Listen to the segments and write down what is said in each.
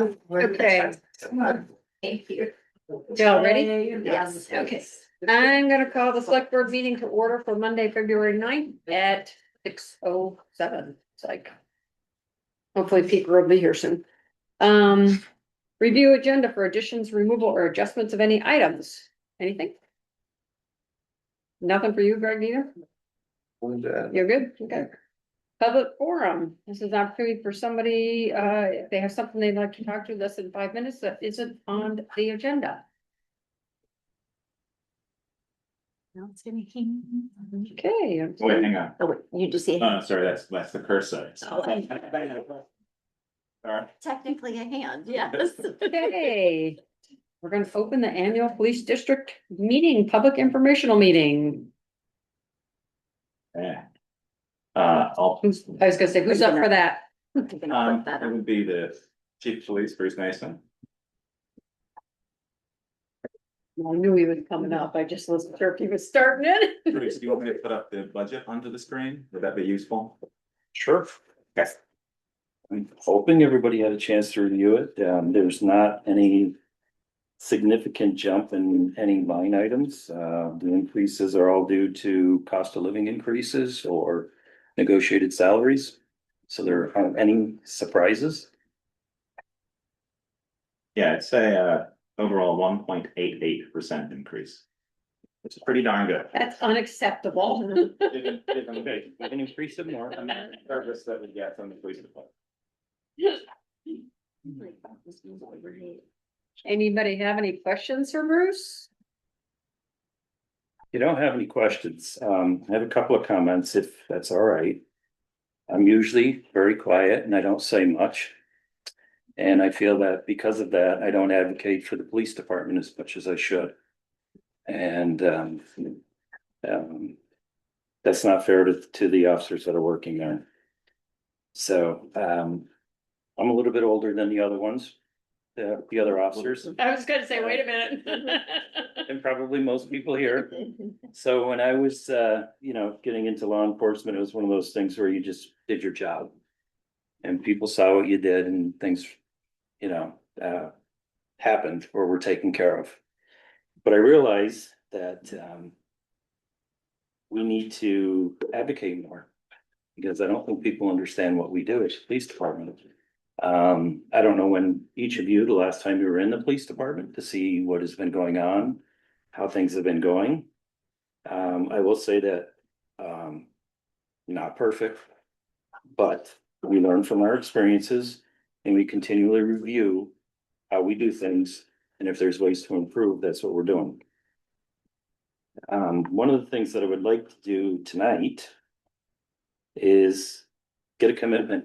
Okay. Thank you. Y'all ready? Yes. Okay. I'm gonna call the select board meeting to order for Monday, February 9th at 6:07. It's like. Hopefully people will be here soon. Review agenda for additions, removal, or adjustments of any items. Anything? Nothing for you, Greg, either? You're good? Okay. Public forum. This is an opportunity for somebody, if they have something they'd like to talk to, less than 5 minutes, that isn't on the agenda. No, it's gonna hang. Okay. Wait, hang on. Oh, wait, you just say. Oh, sorry, that's the cursor. Oh, Alright. technically a hand, yes. Okay. We're gonna open the annual police district meeting, public informational meeting. Yeah. I'll, I was gonna say, who's up for that? I'm gonna put that it on. would be the chief of police, Bruce Mason. I knew he was coming up. I just wasn't sure if he was starting it. Bruce, do you want me to put up the budget onto the screen? Would that be useful? Sure. Okay. I'm hoping everybody had a chance to review it. There's not any significant jump in any line items. The increases are all due to cost of living increases or negotiated salaries. So there aren't any surprises. Yeah, it's a overall 1.88% increase. Which is pretty darn good. That's unacceptable. We can increase it more. I'm not service that we get from the police department. Anybody have any questions for Bruce? You don't have any questions. I have a couple of comments, if that's all right. I'm usually very quiet and I don't say much. And I feel that because of that, I don't advocate for the police department as much as I should. And that's not fair to the officers that are working there. So I'm a little bit older than the other ones, the other officers. I was gonna say, wait a minute. And probably most people here. So when I was, getting into law enforcement, it was one of those things where you just did your job. And people saw what you did and things, happened or were taken care of. But I realized that we need to advocate more. Because I don't think people understand what we do as a police department. I don't know when each of you, the last time you were in the police department to see what has been going on, how things have been going. I will say that, not perfect, but we learn from our experiences and we continually review how we do things. And if there's ways to improve, that's what we're doing. One of the things that I would like to do tonight is get a commitment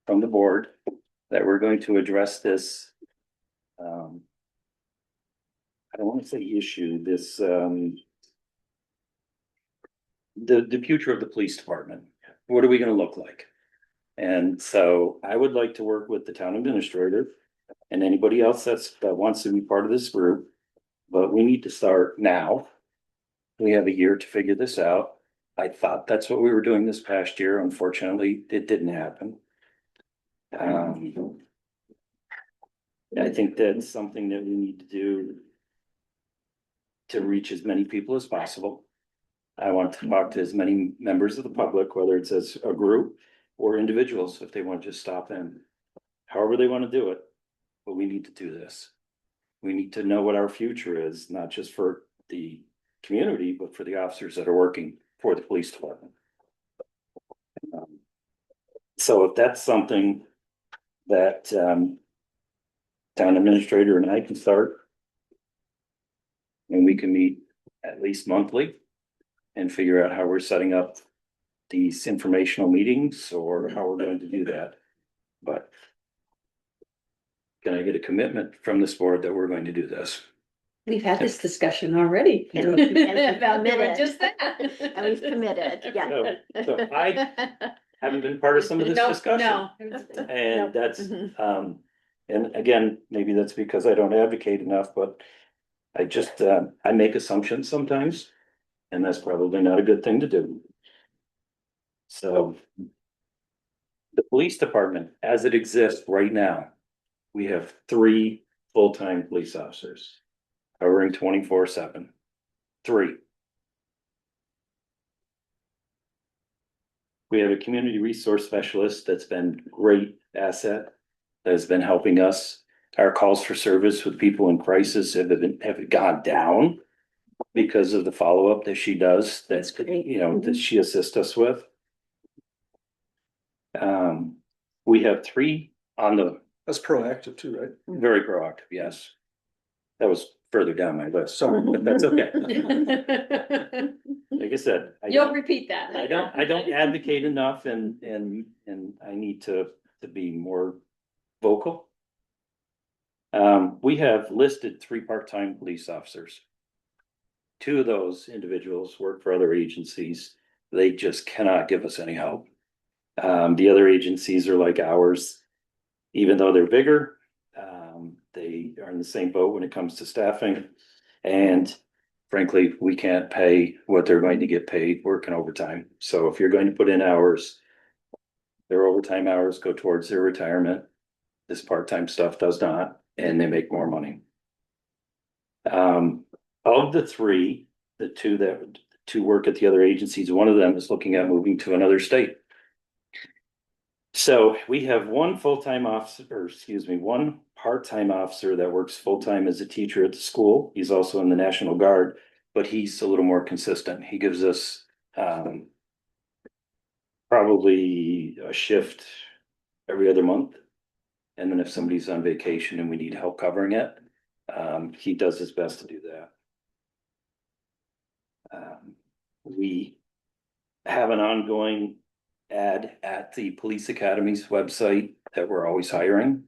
from the board that we're going to address this. I don't want to say issue, this, the future of the police department. What are we going to look like? And so I would like to work with the town administrator and anybody else that wants to be part of this group. But we need to start now. We have a year to figure this out. I thought that's what we were doing this past year. Unfortunately, it didn't happen. I think that's something that we need to do to reach as many people as possible. I want to talk to as many members of the public, whether it's as a group or individuals, if they want to just stop in. However they want to do it, but we need to do this. We need to know what our future is, not just for the community, but for the officers that are working for the police department. So if that's something that town administrator and I can start, and we can meet at least monthly and figure out how we're setting up these informational meetings or how we're going to do that. But can I get a commitment from this board that we're going to do this? We've had this discussion already. And we've About doing committed. just that. And we've committed, yeah. So I haven't been part of some of this discussion. No. And that's, and again, maybe that's because I don't advocate enough, but I just, I make assumptions sometimes. And that's probably not a good thing to do. So the police department, as it exists right now, we have 3 full-time police officers. Covering 24/7. 3. We have a community resource specialist that's been great asset. That has been helping us. Our calls for service with people in crisis have gone down. Because of the follow-up that she does, that's, great. that she assists us with. We have 3 on the, That's proactive too, right? very proactive, yes. That was further down my list, sorry, but that's okay. Like I said. You'll repeat that. I don't advocate enough and I need to be more vocal. We have listed 3 part-time police officers. 2 of those individuals work for other agencies. They just cannot give us any help. The other agencies are like ours, even though they're bigger. They are in the same boat when it comes to staffing. And frankly, we can't pay what they're going to get paid working overtime. So if you're going to put in hours, their overtime hours go towards their retirement. This part-time stuff does not, and they make more money. Of the 3, the 2 work at the other agencies, one of them is looking at moving to another state. So we have 1 full-time officer, or excuse me, 1 part-time officer that works full-time as a teacher at the school. He's also in the National Guard, but he's a little more consistent. He gives us probably a shift every other month. And then if somebody's on vacation and we need help covering it, he does his best to do that. We have an ongoing ad at the Police Academy's website that we're always hiring.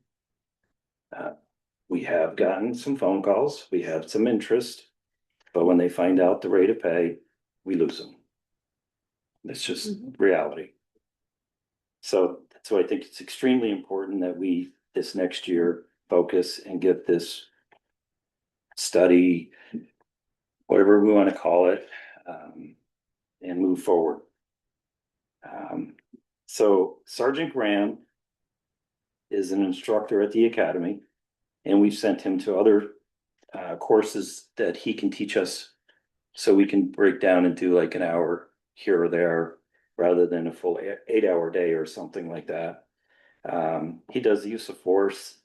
We have gotten some phone calls, we have some interest, but when they find out the rate of pay, we lose them. It's just reality. So I think it's extremely important that we, this next year, focus and get this study, whatever we want to call it, and move forward. So Sergeant Graham is an instructor at the academy, and we've sent him to other courses that he can teach us, so we can break down and do like an hour here or there rather than a full 8-hour day or something like that. He does the use of force,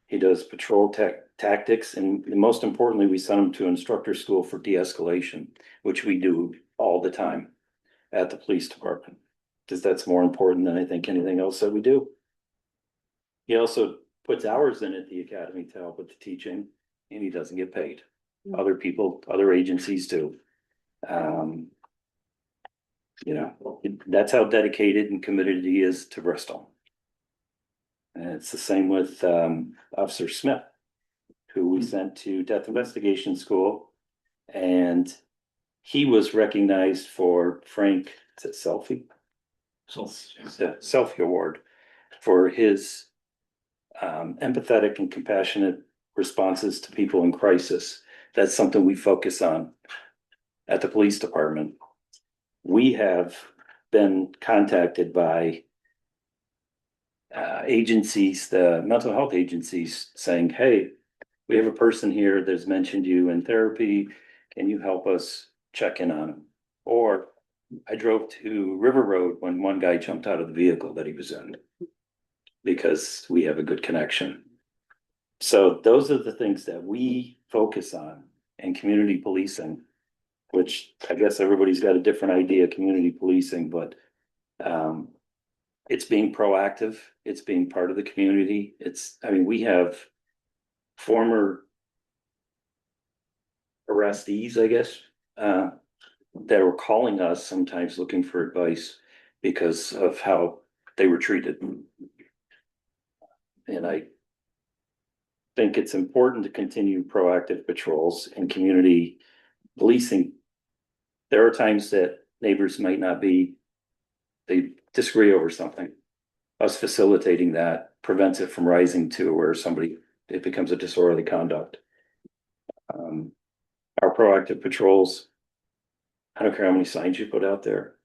he does patrol tactics, and most importantly, we send him to instructor school for de-escalation, which we do all the time at the police department, because that's more important than I think anything else that we do. He also puts hours in at the academy to help with the teaching, and he doesn't get paid. Other people, other agencies do. That's how dedicated and committed he is to Bristol. And it's the same with Officer Smith, who we sent to death investigation school, and he was recognized for Frank, is it Selfie? Selfie Award for his empathetic and compassionate responses to people in crisis. That's something we focus on at the police department. We have been contacted by agencies, the mental health agencies, saying, hey, we have a person here that's mentioned you in therapy. Can you help us check in on him? Or I drove to River Road when one guy jumped out of the vehicle that he was in, because we have a good connection. So those are the things that we focus on in community policing, which I guess everybody's got a different idea of community policing, but it's being proactive, it's being part of the community. We have former arrestees, I guess, that were calling us sometimes looking for advice because of how they were treated. And I think it's important to continue proactive patrols and community policing. There are times that neighbors might not be, they disagree over something. Us facilitating that prevents it from rising to where it becomes a disorderly conduct. Our proactive patrols, I don't care how many signs you put out there.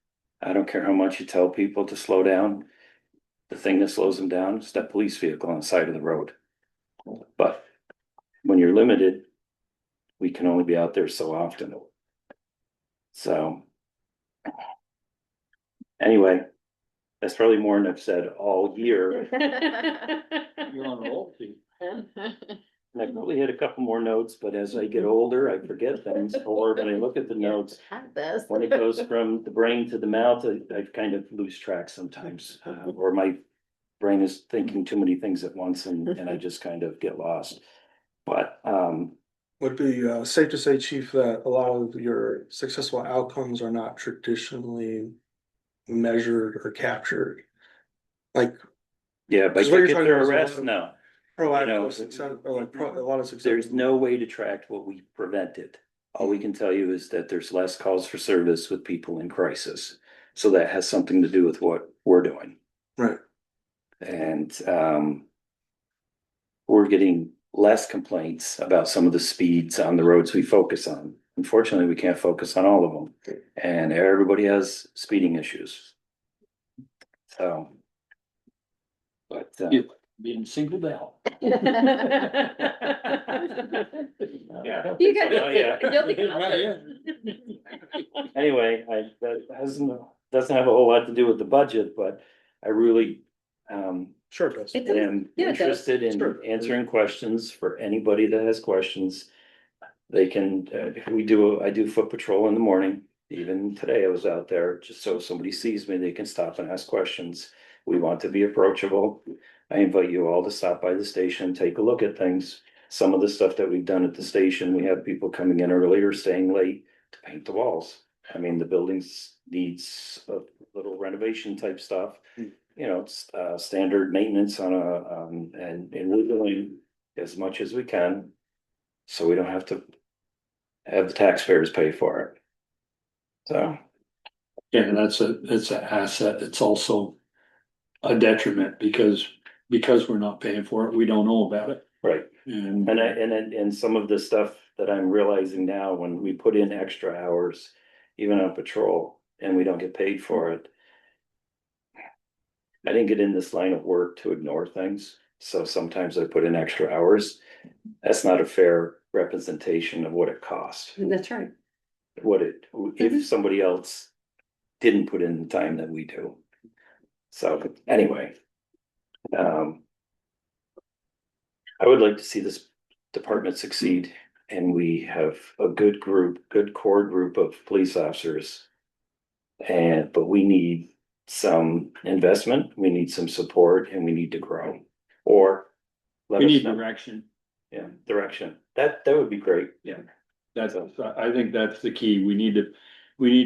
I don't care how much you tell people to slow down. The thing that slows them down is that police vehicle on the side of the road. But when you're limited, we can only be out there so often. So. Anyway, that's probably more than I've said all year. You're on a roll, Pete. And I probably had a couple more notes, but as I get older, I forget things, or when I look at the notes, Have this. when it goes from the brain to the mouth, I kind of lose track sometimes. Or my brain is thinking too many things at once and I just kind of get lost. But, Would be safe to say, Chief, that a lot of your successful outcomes are not traditionally measured or captured. Like yeah, by Because what you're ticket talking or about is a lot arrest, of- no. proactive success, or like a lot of success. There's no way to track what we prevented. All we can tell you is that there's less calls for service with people in crisis. So that has something to do with what we're doing. Right. And we're getting less complaints about some of the speeds on the roads we focus on. Unfortunately, we can't focus on all of them. And everybody has speeding issues. So. But Yeah. Being singled out. Yeah. You guys. Oh, yeah. You'll Anyway, doesn't have a whole lot to do with the budget, but I really Sure it does. It does. am Yeah, it does. interested in Sure. answering questions for anybody that has questions. They can, I do foot patrol in the morning. Even today I was out there, just so if somebody sees me, they can stop and ask questions. We want to be approachable. I invite you all to stop by the station, take a look at things. Some of the stuff that we've done at the station, we have people coming in early or staying late to paint the walls. I mean, the buildings needs a little renovation type stuff. You know, it's standard maintenance on and we're doing as much as we can. So we don't have to have the taxpayers pay for it. So. Yeah, and it's an asset. It's also a detriment because we're not paying for it, we don't know about it. Right. And And some of the stuff that I'm realizing now, when we put in extra hours, even on patrol, and we don't get paid for it. I didn't get in this line of work to ignore things, so sometimes I put in extra hours. That's not a fair representation of what it costs. That's right. If somebody else didn't put in the time that we do. So anyway. I would like to see this department succeed, and we have a good core group of police officers. But we need some investment, we need some support, and we need to grow, or. let we us need know. direction. Yeah, direction, that would be great. I think that's the key. We need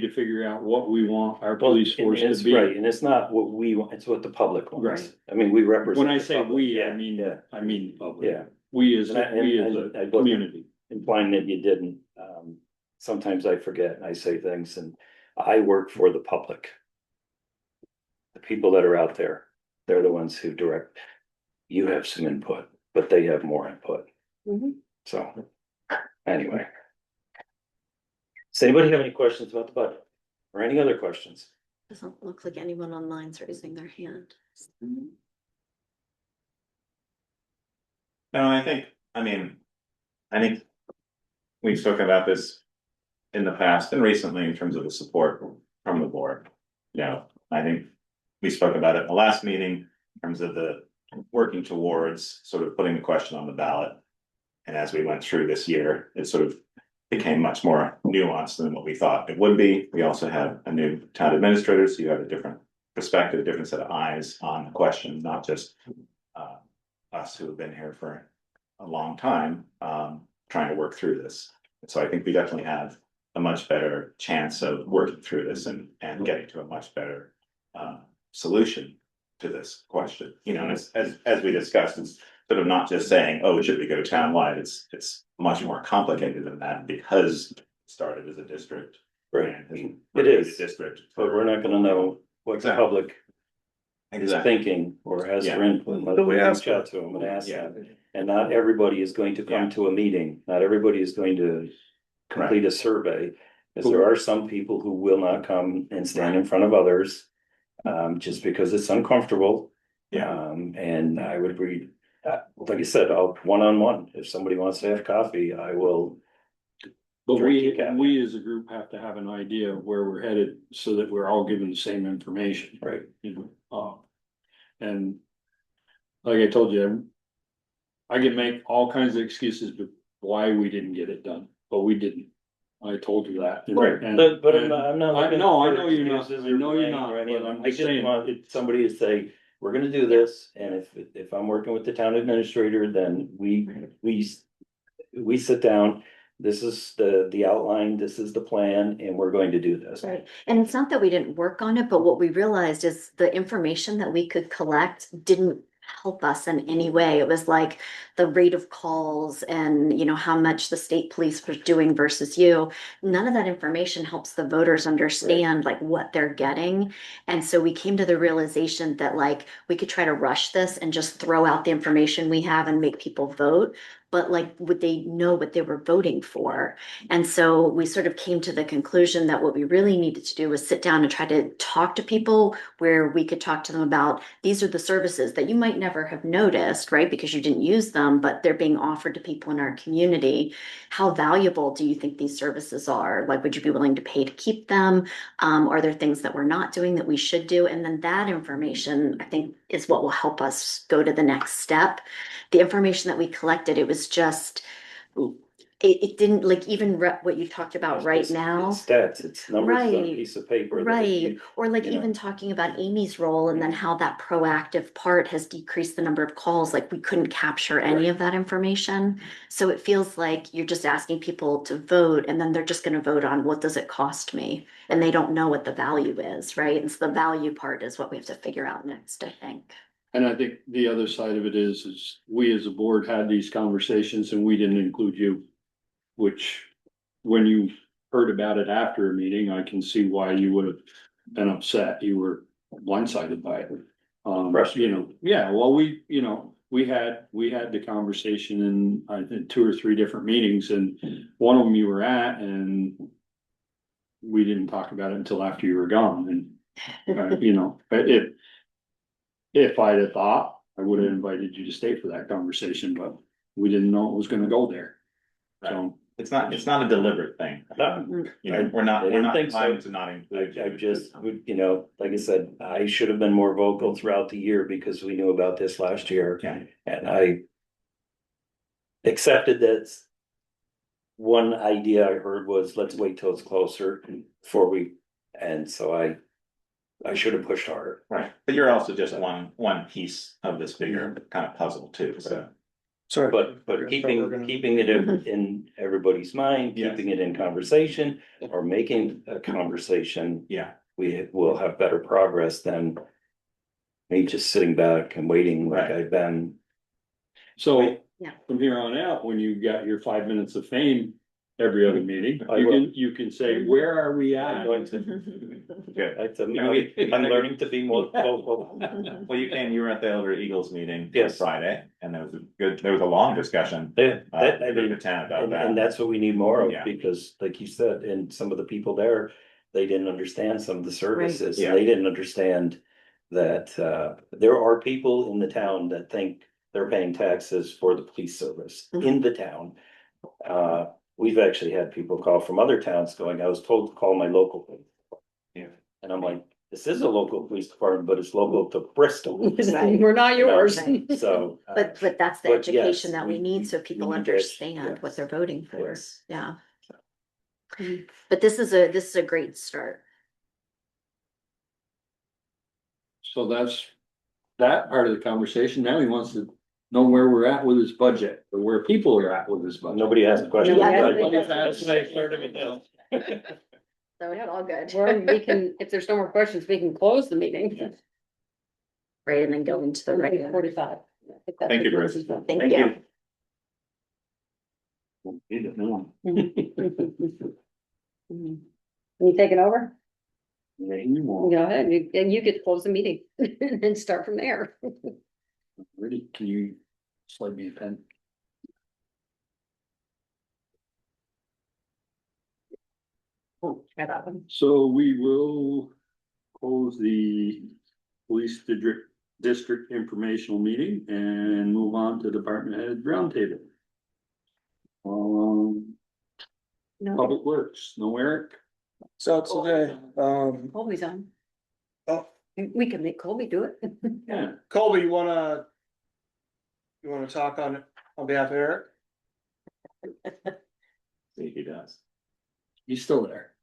to figure out what we want our police force And it's to be. right, and it's not what we want, it's what the public wants. Right. I mean, we represent. When I the say public. we, Yeah, yeah. I mean public. Yeah. We as And I a wasn't community. implying that you didn't, sometimes I forget and I say things, and I work for the public. The people that are out there, they're the ones who direct. You have some input, but they have more input, Mhm. so, anyway. Does anybody have any questions about the budget, or any other questions? Doesn't look like anyone online's raising their hand. No, I think we've spoken about this in the past and recently in terms of the support from the board. You know, I think we spoke about it in the last meeting in terms of the working towards sort of putting the question on the ballot. And as we went through this year, it sort of became much more nuanced than what we thought it would be. We also have a new town administrator, so you have a different perspective, a different set of eyes on the question, not just us who have been here for a long time, trying to work through this. So I think we definitely have a much better chance of working through this and getting to a much better solution to this question. You know, and as we discussed, it's sort of not just saying, oh, should we go townwide? It's much more complicated than that, because it started as a district. Right. And It is. district, But we're not gonna know what the Exactly. public is thinking or has for input. Unless But we we ask reach out to them and ask Yeah. them. And not everybody is going to come Yeah. to a meeting, not everybody is going to complete a survey. Because there are some people who will not come and stand in front of others, just because it's uncomfortable. Yeah. And I would agree, Like I said, I'll one-on-one, if somebody wants to have coffee, I will. But Drinking cabinet. we as a group have to have an idea of where we're headed so that we're all given the same information. Right. You know, and like I told you, I can make all kinds of excuses, but why we didn't get it done, but we didn't. I told you that. Right, And- but and I'm not. I looking know, I for know you're not, excuses I or know you're blame not, or any of but that. I'm I just just saying. wanted somebody to say, we're gonna do this, and if I'm working with the town administrator, then we sit down. This is the outline, this is the plan, and we're going to do this. Right, and it's not that we didn't work on it, but what we realized is the information that we could collect didn't help us in any way. It was like the rate of calls and, you know, how much the state police was doing versus you. None of that information helps the voters understand like what they're getting. And so we came to the realization that like we could try to rush this and just throw out the information we have and make people vote. But like, would they know what they were voting for? And so we sort of came to the conclusion that what we really needed to do was sit down and try to talk to people where we could talk to them about, these are the services that you might never have noticed, right? Because you didn't use them, but they're being offered to people in our community. How valuable do you think these services are? Like, would you be willing to pay to keep them? Are there things that we're not doing that we should do? And then that information, I think, is what will help us go to the next step. The information that we collected, it was just, it didn't like even what you talked about right It's now. stats, it's numbers on a Right, piece of paper. that Right, you- or like you know. even talking about Amy's role and then how that proactive part has decreased the number of calls, like we couldn't capture any of that information. So it feels like you're just asking people to vote and then they're just gonna vote on what does it cost me? And they don't know what the value is, right? And so the value part is what we have to figure out next, I think. And I think the other side of it is we as a board had these conversations and we didn't include you. Which, when you heard about it after a meeting, I can see why you would have been upset. You were blindsided by it. You know, yeah, well, we had the conversation in, I think, 2 or 3 different meetings and one of them you were at and we didn't talk about it until after you were gone and, you know, if I'd have thought, I would have invited you to stay for that conversation, but we didn't know it was gonna go there. So, It's not a deliberate thing. You know, we're not didn't think so. trying to not include. I just would, you know, like I said, I should have been more vocal throughout the year because we knew about this last year. Yeah. And I accepted that. One idea I heard was, let's wait till it's closer before and so I should have pushed harder. Right, but you're also just one piece of this bigger kind of puzzle too, so. Sorry. But keeping it in everybody's mind, Yes. keeping it in conversation or making a conversation, Yeah, we will have better progress than me just sitting back and waiting like Right. I've been. so Yeah. from here on out, when you got your 5 minutes of fame every other meeting, I will. you can say, where are we I'm at? going to, good. I'm learning to be more vocal. Well, you were at the Elder Eagles meeting on Yes. Friday, and there was a long discussion. Between the town about And that. that's what we need more of, Yeah. because like you said, and some of the people there, they didn't understand some of the services. Yeah. They didn't understand that there are people in the town that think they're paying taxes for the police service in the town. We've actually had people call from other towns going, I was told to call my local police. Yeah. And I'm like, this is a local police department, but it's local to Bristol. Right. We're not yours. Right. So. But that's the But yes, education that we need so people we need to understand what yes. they're voting for, Yes. yeah. But this is a great start. So that's that part of the conversation. Now he wants to know where we're at with his budget, or where people are at with his budget. Nobody asked questions. Yeah, That's what I started with now. So it's all good. Or we can, if there's no more questions, we can close the meeting. Right, and then go into the regular. 45. I think that's Thank you, what Bruce. this is about. Thank you. You taking over? You want- Go ahead, and you get to close the meeting and start from there. Ready? Can you slide me a pen? Try that one. So we will close the police district informational meeting and move on to department head roundtable. No, Public Works, no Eric? So it's okay, Colby's on. oh, We can make Colby do it. Yeah. Colby, you wanna talk on behalf of Eric? See if he does. He's still there.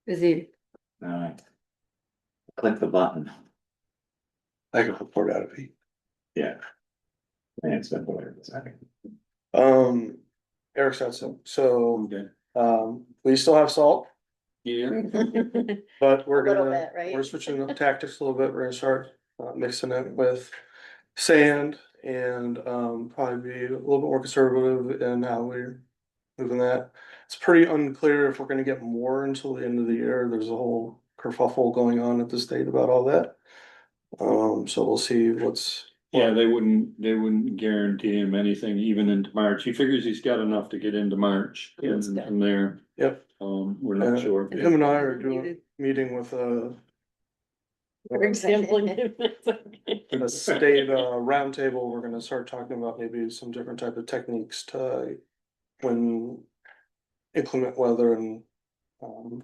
Is he? Alright. Click the button. I can report out of Pete. Yeah. And it's been whatever it's second. Eric said so, Okay. we still have salt, Yeah. but we're A little gonna, bit, right? we're switching up tactics a little bit, we're gonna start mixing it with sand and probably be a little bit more conservative in how we're moving that. It's pretty unclear if we're gonna get more until the end of the year, there's a whole kerfuffle going on at the state about all that. So we'll see what's. Yeah, they wouldn't guarantee him anything even into March. He figures he's got enough to get into March and from there, Yep, we're not sure. him and I are doing a meeting with For example. a state roundtable, we're gonna start talking about maybe some different type of techniques to when inclement weather and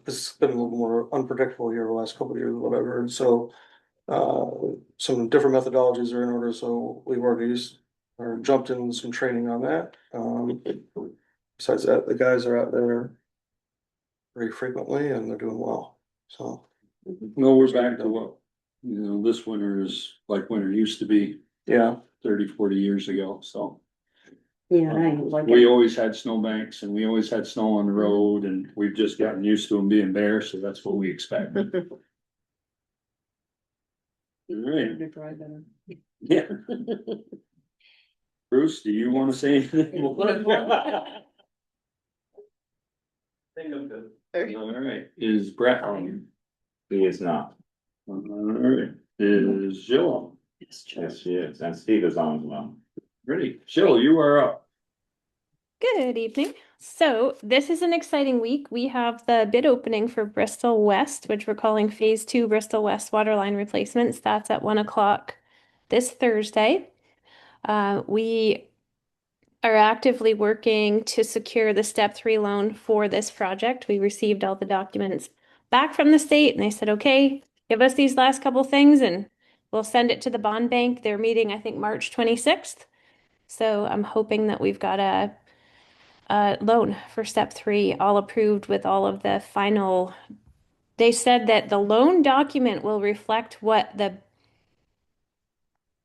it's been a little more unpredictable here the last couple of years or whatever, and so some different methodologies are in order, so we've already used or jumped in some training on that. Besides that, the guys are out there very frequently and they're doing well, so. No, we're back to what, this winter is like winter used to be Yeah, 30, 40 years ago, so. Yeah, I like We it. always had snowbanks and we always had snow on the road and we've just gotten used to them being bare, so that's what we expect. Alright, yeah. Bruce, do you wanna say anything? Alright, is Brett on? He is not. Alright, is Jill on? Yes, she is. And Steve is on as well. Ready, Jill, you are up. Good evening. So this is an exciting week. We have the bid opening for Bristol West, which we're calling Phase 2 Bristol West Waterline Replacements. That's at 1 o'clock this Thursday. We are actively working to secure the Step 3 loan for this project. We received all the documents back from the state and they said, okay, give us these last couple things and we'll send it to the bond bank. They're meeting, I think, March 26th. So I'm hoping that we've got a loan for Step 3, all approved with all of the final. They said that the loan document will reflect what the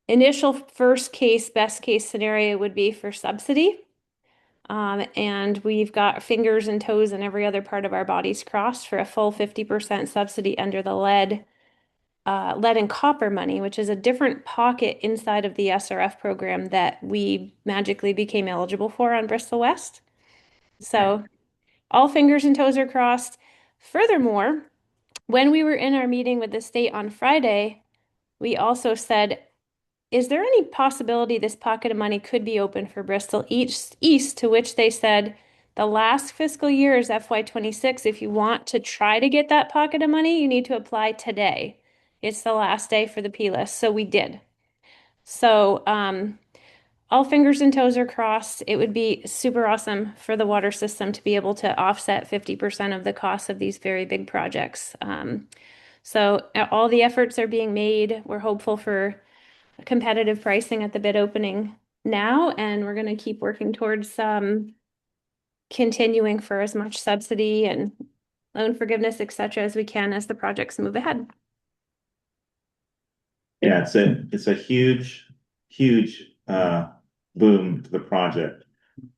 initial first case, best case scenario would be for subsidy. And we've got fingers and toes and every other part of our bodies crossed for a full 50% subsidy under the lead and copper money, which is a different pocket inside of the SRF program that we magically became eligible for on Bristol West. So all fingers and toes are crossed. Furthermore, when we were in our meeting with the state on Friday, we also said, is there any possibility this pocket of money could be open for Bristol East, to which they said, the last fiscal year is FY26. If you want to try to get that pocket of money, you need to apply today. It's the last day for the P list. So we did. So, all fingers and toes are crossed. It would be super awesome for the water system to be able to offset 50% of the cost of these very big projects. So all the efforts are being made. We're hopeful for competitive pricing at the bid opening now, and we're going to keep working towards continuing for as much subsidy and loan forgiveness, et cetera, as we can as the projects move ahead. Yeah, it's a huge boom to the project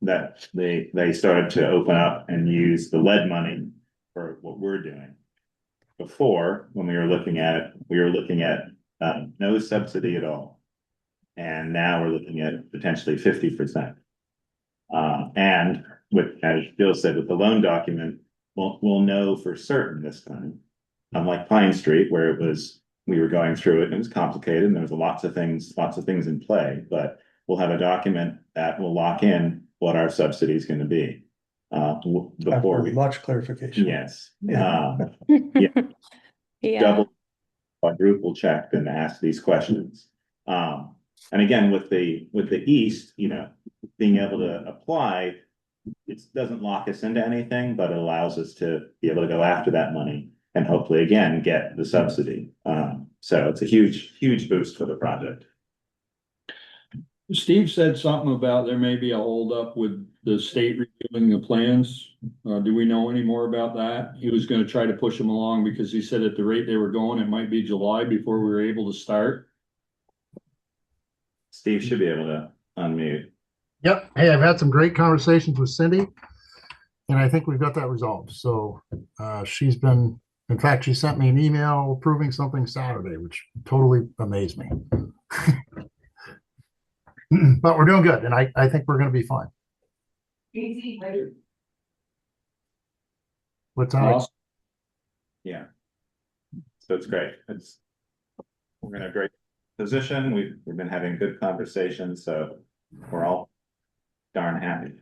that they started to open up and use the lead money for what we're doing. Before, when we were looking at it, we were looking at no subsidy at all. And now we're looking at potentially 50%. And with, as Bill said, with the loan document, we'll know for certain this time. Unlike Pine Street, where we were going through it and it was complicated and there was lots of things in play, but we'll have a document that will lock in what our subsidy is going to be. Before after much clarification. yes. Yeah. Yeah. Double quadruple checked and asked these questions. And again, with the east, being able to apply, it doesn't lock us into anything, but it allows us to be able to go after that money and hopefully again get the subsidy. So it's a huge boost for the project. Steve said something about there may be a holdup with the state reviewing the plans. Do we know any more about that? He was gonna try to push them along because he said at the rate they were going, it might be July before we were able to start. Steve should be able to unmute. Yep. Hey, I've had some great conversations with Cindy, and I think we've got that resolved. So she's been, in fact, she sent me an email approving something Saturday, which totally amazed me. But we're doing good, and I think we're going to be fine. What's that? Awesome. Yeah. So it's great. We're in a great position. We've been having good conversations, so we're all darn happy.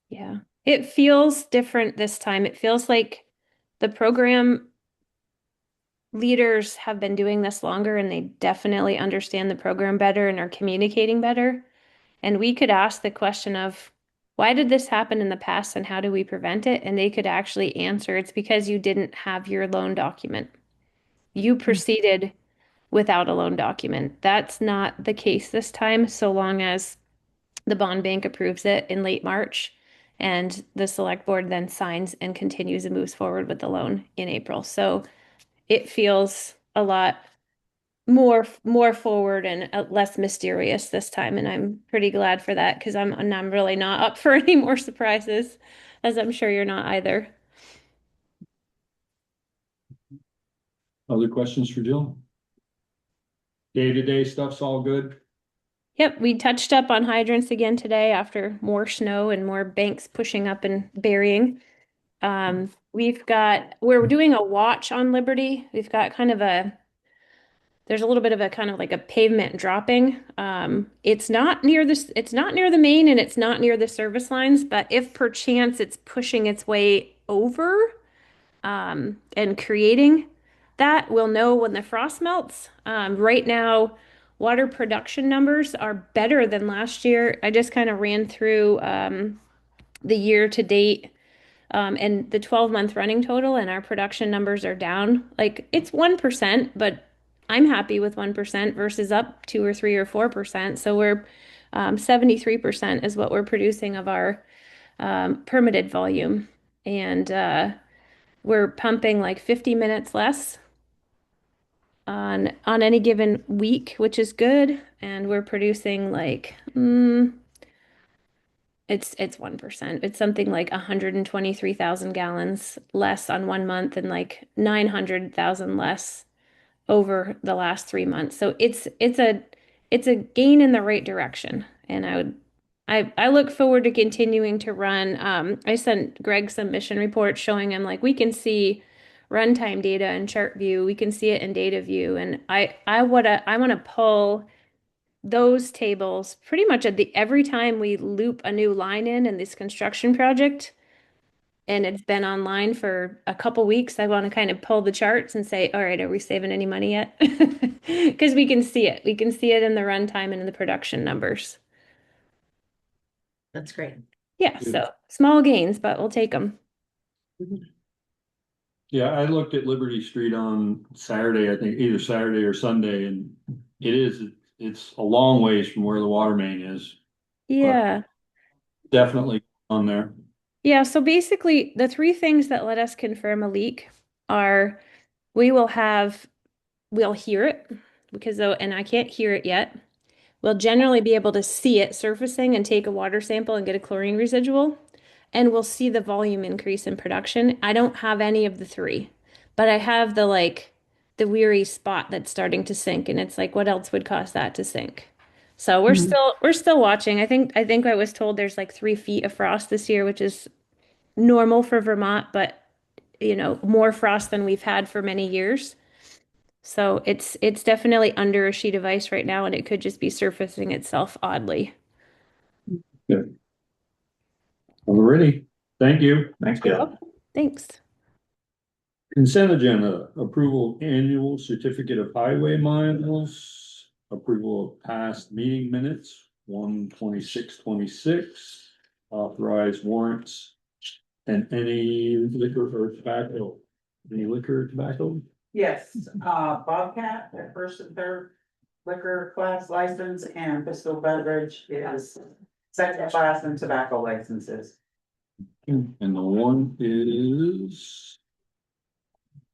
Yeah. It feels different this time. It feels like the program leaders have been doing this longer and they definitely understand the program better and are communicating better. And we could ask the question of, why did this happen in the past and how do we prevent it? And they could actually answer, it's because you didn't have your loan document. You proceeded without a loan document. That's not the case this time, so long as the bond bank approves it in late March and the select board then signs and continues and moves forward with the loan in April. So it feels a lot more forward and less mysterious this time, and I'm pretty glad for that because I'm really not up for any more surprises, as I'm sure you're not either. Other questions for Jill? Day-to-day stuff's all good? Yep, we touched up on hydrants again today after more snow and more banks pushing up and burying. We're doing a watch on Liberty. We've got there's a little bit of a kind of like a pavement dropping. It's not near the main and it's not near the service lines, but if perchance it's pushing its way over, and creating that, we'll know when the frost melts. Right now, water production numbers are better than last year. I just kind of ran through, the year to date, and the 12-month running total, and our production numbers are down. Like it's 1%, but I'm happy with 1% versus up 2 or 3 or 4%. So we're 73% is what we're producing of our permitted volume, and we're pumping like 50 minutes less on any given week, which is good, and we're producing like it's 1%. It's something like 123,000 gallons less on 1 month and like 900,000 less over the last 3 months. So it's a gain in the right direction. And I look forward to continuing to run. I sent Greg some mission reports showing him like we can see runtime data in chart view. We can see it in data view. And I want to pull those tables pretty much every time we loop a new line in this construction project, and it's been online for a couple weeks, I want to kind of pull the charts and say, all right, are we saving any money yet? Because we can see it. We can see it in the runtime and in the production numbers. That's great. Yeah, so small gains, but we'll take them. Yeah, I looked at Liberty Street on Saturday, I think either Saturday or Sunday, and it's a long ways from where the water main is. Yeah. Definitely on there. Yeah, so basically the 3 things that let us confirm a leak are we'll hear it and I can't hear it yet. We'll generally be able to see it surfacing and take a water sample and get a chlorine residual, and we'll see the volume increase in production. I don't have any of the 3, but I have the weary spot that's starting to sink, and it's like, what else would cause that to sink? So we're still watching. I think I was told there's like 3 feet of frost this year, which is normal for Vermont, but more frost than we've had for many years. So it's definitely under a sheet of ice right now, and it could just be surfacing itself oddly. Good. Alrighty, thank you. Thanks, Jill. Thanks. Consent agenda, approval of annual certificate of highway miles, approval of past meeting minutes, 1/26/26, authorized warrants. And any liquor or tobacco, any liquor or tobacco? Yes, Bobcat, their first and third liquor class license, and Bristol Beverage is second class and tobacco licenses. And the one is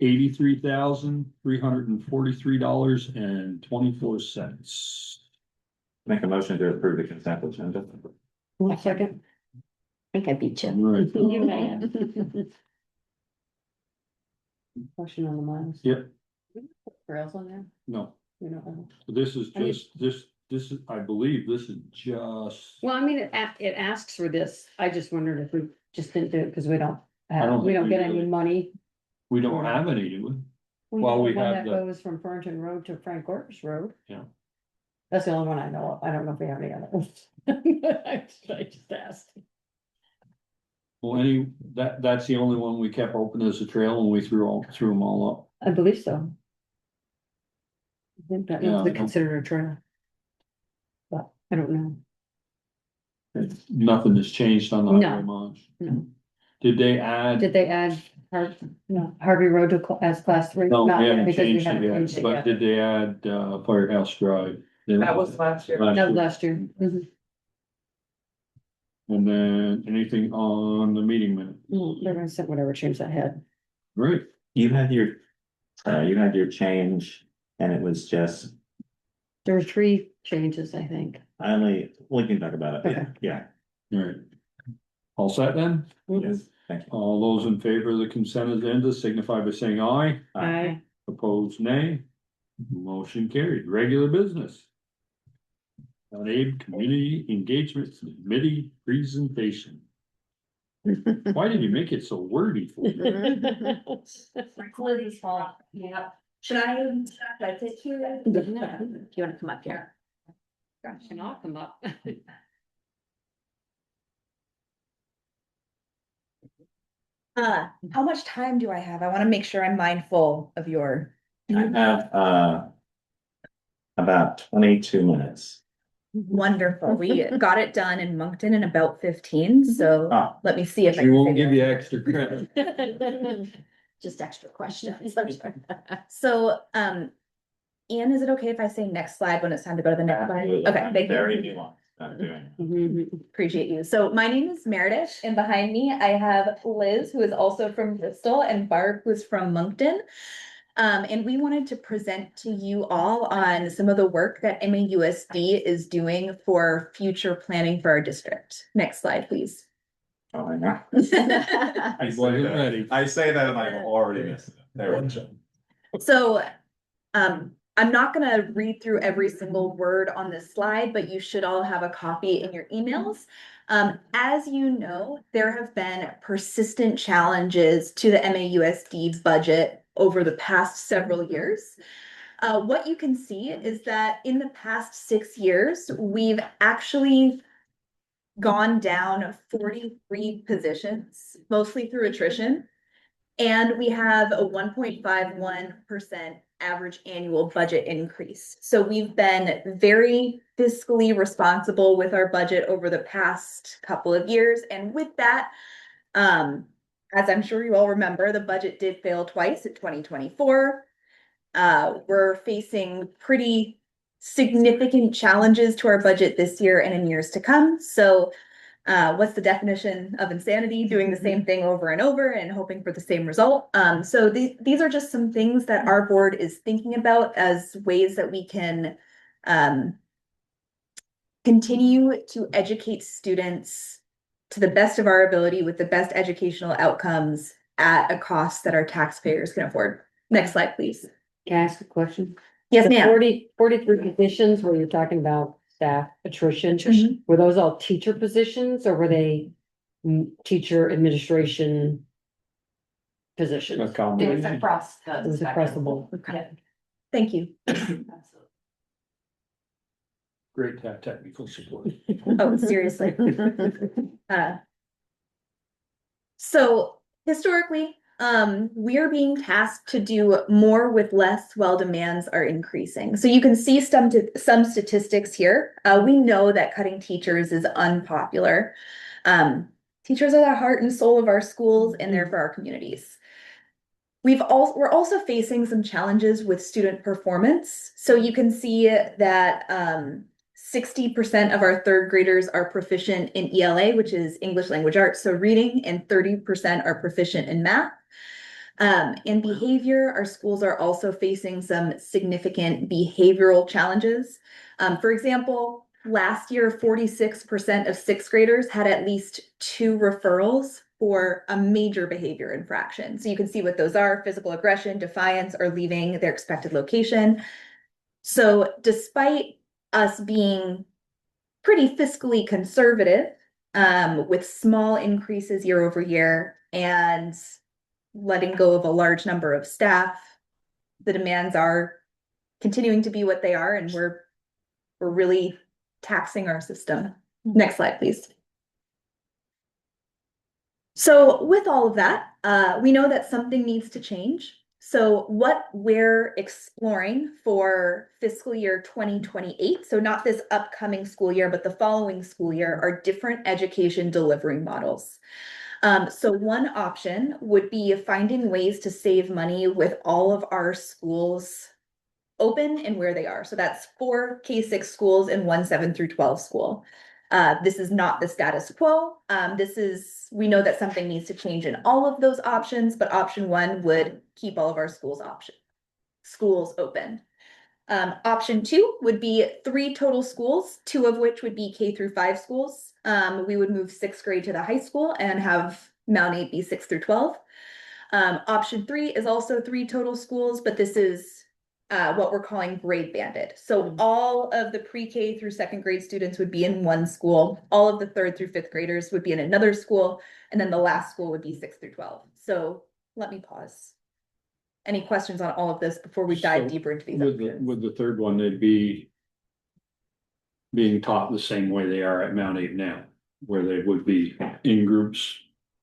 $83,343.24. Make a motion to approve the consent agenda. 1 second. I think I beat you. Right, You may. Question on the miles. yep, Rails on there? no, You know. this is I mean- just, this is, I believe this is just. Well, I mean, it asks for this. I just wondered if we just didn't do it because we don't, I don't we think don't we get do any it. money. We don't have any, do we? Well, we The one have that the- goes from Furrington Road to Frank Corpus Road. Yeah. That's the only one I know of. I don't know if we have any others. I just asked. Well, that's the only one we kept open as a trail and we threw them all I believe so. I think that Yeah, must be I don't- considered a trail. But I don't know. up. Nothing has changed on the No. highway miles. No. Did they add? Did they add Harvey Road to as class 3? No, Not we yet, haven't because we changed it haven't yet, changed it but yet. did they add Firehouse Drive? That was last year. That was last year. Mhm. And then anything on the meeting minute? They're gonna send whatever change that had. Right, You had your change and it was just, There were 3 changes, I think. we can talk about it, Okay. yeah, right. All set then? yes, thank you. All those in favor of the consent agenda signify by saying aye. I, Opposed, nay. Motion carried. Regular business. Abe Community Engagement Committee presentation. Why did you make it so wordy for me? Lizzie's fault. Yeah. Should I take you? Do you wanna come up here? and I'll come up. How much time do I have? I wanna make sure I'm mindful of your. I have, about 22 minutes. Wonderful. We got it done in Moncton in about 15, so Ah, let me see if I She can. won't figure give you it out. extra credit. Just extra questions. So, Ian, is it okay if I say next slide when it's time to go to the next slide? absolutely. Okay, I'm thank you. very nuanced, I'm doing it. Appreciate you. So my name is Meredith and behind me I have Liz, who is also from Bristol, and Barb, who is from Moncton. And we wanted to present to you all on some of the work that MAUSD is doing for future planning for our district. Next slide, please. Oh, I know. I I say wasn't that, ready. I say that and I've already missed it. There we go. So, I'm not gonna read through every single word on this slide, but you should all have a copy in your emails. As you know, there have been persistent challenges to the MAUSD budget over the past several years. What you can see is that in the past 6 years, we've actually gone down 43 positions, mostly through attrition. And we have a 1.51% average annual budget increase. So we've been very fiscally responsible with our budget over the past couple of years. And with that, as I'm sure you all remember, the budget did fail twice in 2024. We're facing pretty significant challenges to our budget this year and in years to come. So what's the definition of insanity? Doing the same thing over and over and hoping for the same result. So these are just some things that our board is thinking about as ways that we can continue to educate students to the best of our ability with the best educational outcomes at a cost that our taxpayers can afford. Next slide, please. Can I ask a question? Yes, The ma'am. 43 positions where you're talking about staff attrition, Attrition. were those all teacher positions or were they teacher administration positions? A combination. It was across the board. Okay. Thank you. Great to have technical support. Oh, seriously. So historically, We are being tasked to do more with less while demands are increasing. So you can see some statistics here. We know that cutting teachers is unpopular. Teachers are the heart and soul of our schools and they're for our communities. We're also facing some challenges with student performance. So you can see that 60% of our third graders are proficient in ELA, which is English Language Arts, so reading, and 30% are proficient in math. In behavior, our schools are also facing some significant behavioral challenges. For example, last year, 46% of sixth graders had at least 2 referrals for a major behavior infraction. So you can see what those are: physical aggression, defiance, or leaving their expected location. So despite us being pretty fiscally conservative, with small increases year over year and letting go of a large number of staff, the demands are continuing to be what they are, and we're really taxing our system. Next slide, please. So with all of that, we know that something needs to change. So what we're exploring for fiscal year 2028, so not this upcoming school year, but the following school year, are different education delivery models. So one option would be finding ways to save money with all of our schools open and where they are. So that's 4 K-6 schools and 1 7 through 12 school. This is not the status quo. We know that something needs to change in all of those options, but option 1 would keep all of our schools open. Option 2 would be 3 total schools, 2 of which would be K through 5 schools. We would move 6th grade to the high school and have Mount 8 be 6 through 12. Option 3 is also 3 total schools, but this is what we're calling grade banded. So all of the pre-K through 2nd grade students would be in one school. All of the 3rd through 5th graders would be in another school. And then the last school would be 6 through 12. So let me pause. Any questions on all of this before we dive deeper into these? With the third one, they'd be being taught the same way they are at Mount 8 now, where they would be in groups.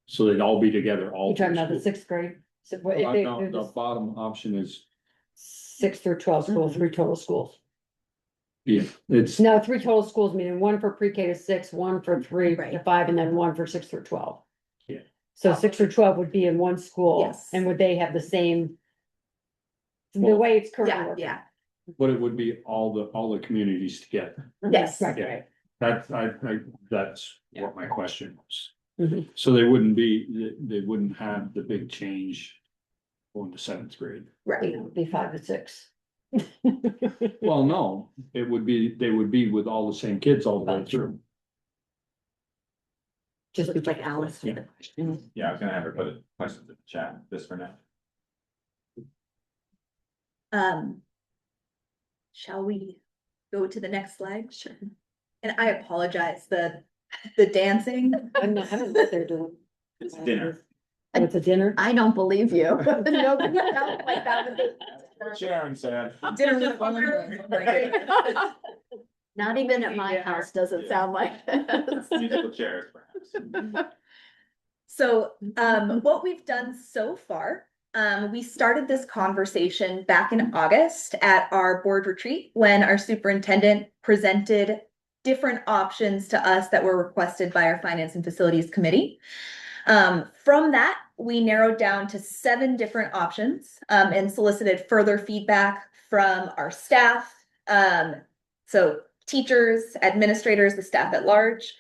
So they'd all be together. You're talking about the 6th grade? So what if they do The this bottom option is, 6 through 12 schools, 3 total schools? yeah, it's, No, 3 total schools, meaning 1 for pre-K to 6, 1 for 3 to 5, and then 1 for 6 through 12. Yeah. So 6 through 12 would be in one school. Yes. And would they have the same? The Well, way it's currently working? Yeah. but it would be all the communities together. Yes. Right, Yeah. right. That's what my question was. Mhm. So they wouldn't have the big change going to 7th grade. Right. It would be 5 to 6. Well, no, they would be with all the same kids all the way through. Just Looks like Alice. Yeah. Yeah, I was gonna have her put a question in the chat, just for now. Shall we go to the next slide? Sure. And I apologize, the dancing. I don't know what they're doing. It's dinner. Oh, it's a dinner? I don't believe you. Nobody felt like that was Sharon said. dinner with one. Not even at my Yeah. house does it sound like this. Musical chairs, perhaps. So, what we've done so far, we started this conversation back in August at our board retreat when our superintendent presented different options to us that were requested by our Finance and Facilities Committee. From that, we narrowed down to 7 different options, and solicited further feedback from our staff. So teachers, administrators, the staff at large.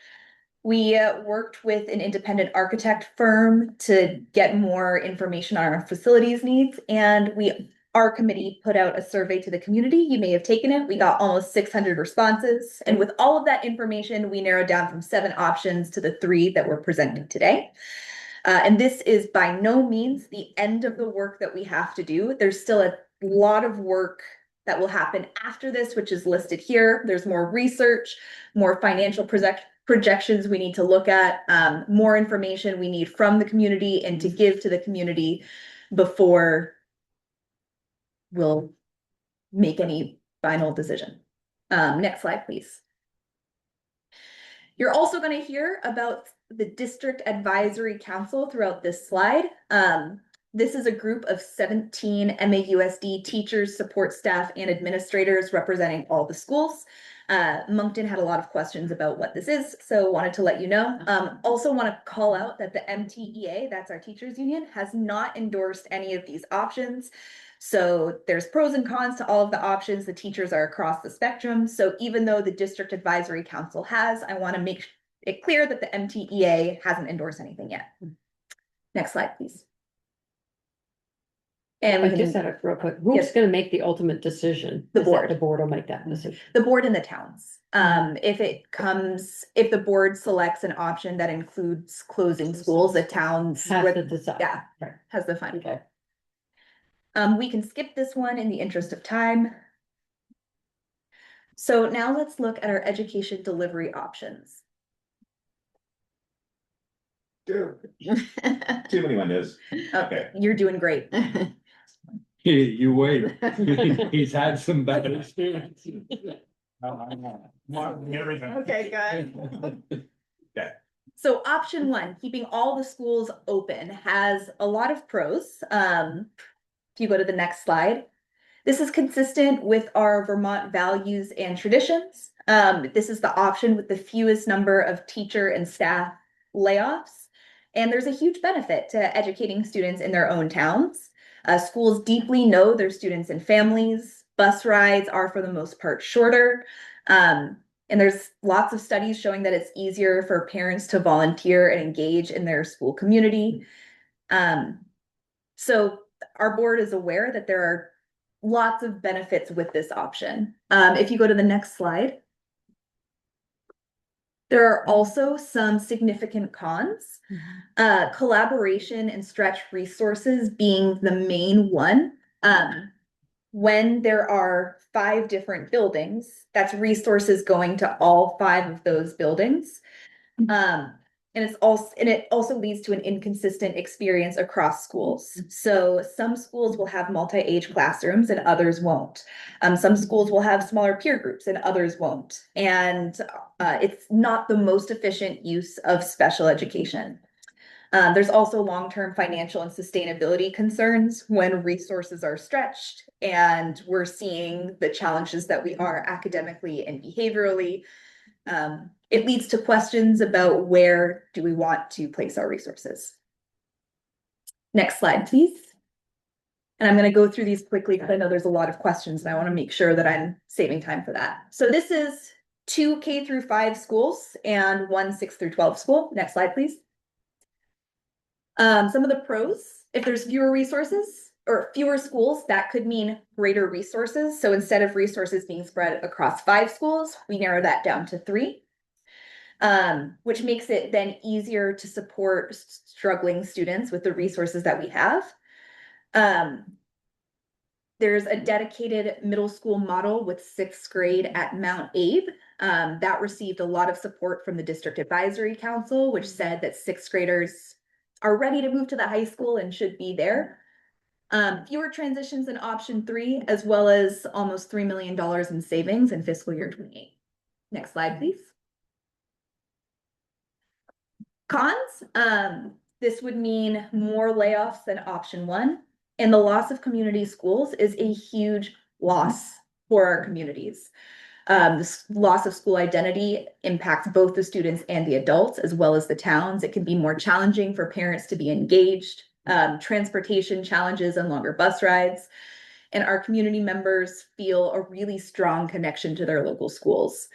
We worked with an independent architect firm to get more information on our facilities needs, and our committee put out a survey to the community. You may have taken it. We got almost 600 responses, and with all of that information, we narrowed down from 7 options to the 3 that we're presenting today. And this is by no means the end of the work that we have to do. There's still a lot of work that will happen after this, which is listed here. There's more research, more financial projections we need to look at, more information we need from the community and to give to the community before we'll make any final decision. Next slide, please. You're also going to hear about the District Advisory Council throughout this slide. This is a group of 17 MAUSD teachers, support staff, and administrators representing all the schools. Moncton had a lot of questions about what this is, so wanted to let you know. Also want to call out that the MTEA, that's our teachers union, has not endorsed any of these options. So there's pros and cons to all of the options. The teachers are across the spectrum. So even though the district advisory council has, I want to make it clear that the MTEA hasn't endorsed anything yet. Next slide, please. And we I just can, had it real quick. Who's Yes. gonna make the ultimate decision? The Is that board. The board will make that decision. the board and the towns. If the board selects an option that includes closing schools, the towns Has to decide. yeah. Right. has the final. Okay. We can skip this one in the interest of time. So now let's look at our education delivery options. Too many windows. Okay. You're doing great. You wait. He's had some bad experiences. Okay, good. Okay. So option one, keeping all the schools open, has a lot of pros. If you go to the next slide, this is consistent with our Vermont values and traditions. This is the option with the fewest number of teacher and staff layoffs. And there's a huge benefit to educating students in their own towns. Schools deeply know their students and families. Bus rides are for the most part shorter. And there's lots of studies showing that it's easier for parents to volunteer and engage in their school community. So our board is aware that there are lots of benefits with this option. If you go to the next slide, there are also some significant cons. Collaboration and stretch resources being the main one. When there are 5 different buildings, that's resources going to all 5 of those buildings. And it also leads to an inconsistent experience across schools. So some schools will have multi-age classrooms and others won't. Some schools will have smaller peer groups and others won't. And it's not the most efficient use of special education. There's also long-term financial and sustainability concerns when resources are stretched, and we're seeing the challenges that we are academically and behaviorally. It leads to questions about where do we want to place our resources. Next slide, please. And I'm going to go through these quickly because I know there's a lot of questions and I want to make sure that I'm saving time for that. So this is 2 K-5 schools and 1 6-12 school. Next slide, please. Some of the pros, if there's fewer resources or fewer schools, that could mean greater resources. So instead of resources being spread across 5 schools, we narrow that down to 3. Which makes it then easier to support struggling students with the resources that we have. There's a dedicated middle school model with 6th grade at Mount Abe. That received a lot of support from the district advisory council, which said that 6th graders are ready to move to the high school and should be there. Fewer transitions in option 3, as well as almost $3 million in savings in fiscal year 28. Next slide, please. Cons, this would mean more layoffs than option 1, and the loss of community schools is a huge loss for our communities. This loss of school identity impacts both the students and the adults, as well as the towns. It can be more challenging for parents to be engaged, transportation challenges and longer bus rides, and our community members feel a really strong connection to their local schools.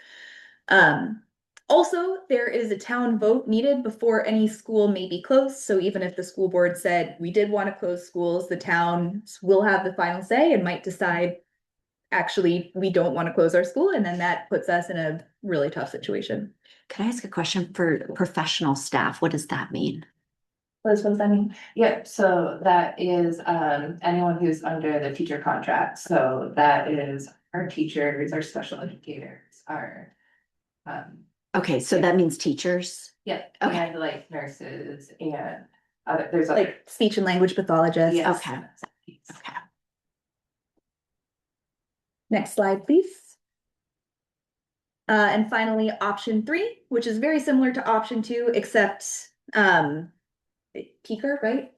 Also, there is a town vote needed before any school may be closed. So even if the school board said we did want to close schools, the town will have the final say and might decide, actually, we don't want to close our school. And then that puts us in a really tough situation. Can I ask a question for professional staff? What does that mean? Liz, what does that mean? Yep, so that is anyone who's under the teacher contract. So that is our teachers, our special educators, our Okay, so that means teachers? yeah, Okay. and like nurses and other, there's other. Like speech and language pathologists. Yes. Okay. Okay. Next slide, please. And finally, option 3, which is very similar to option 2, except Peaker, right?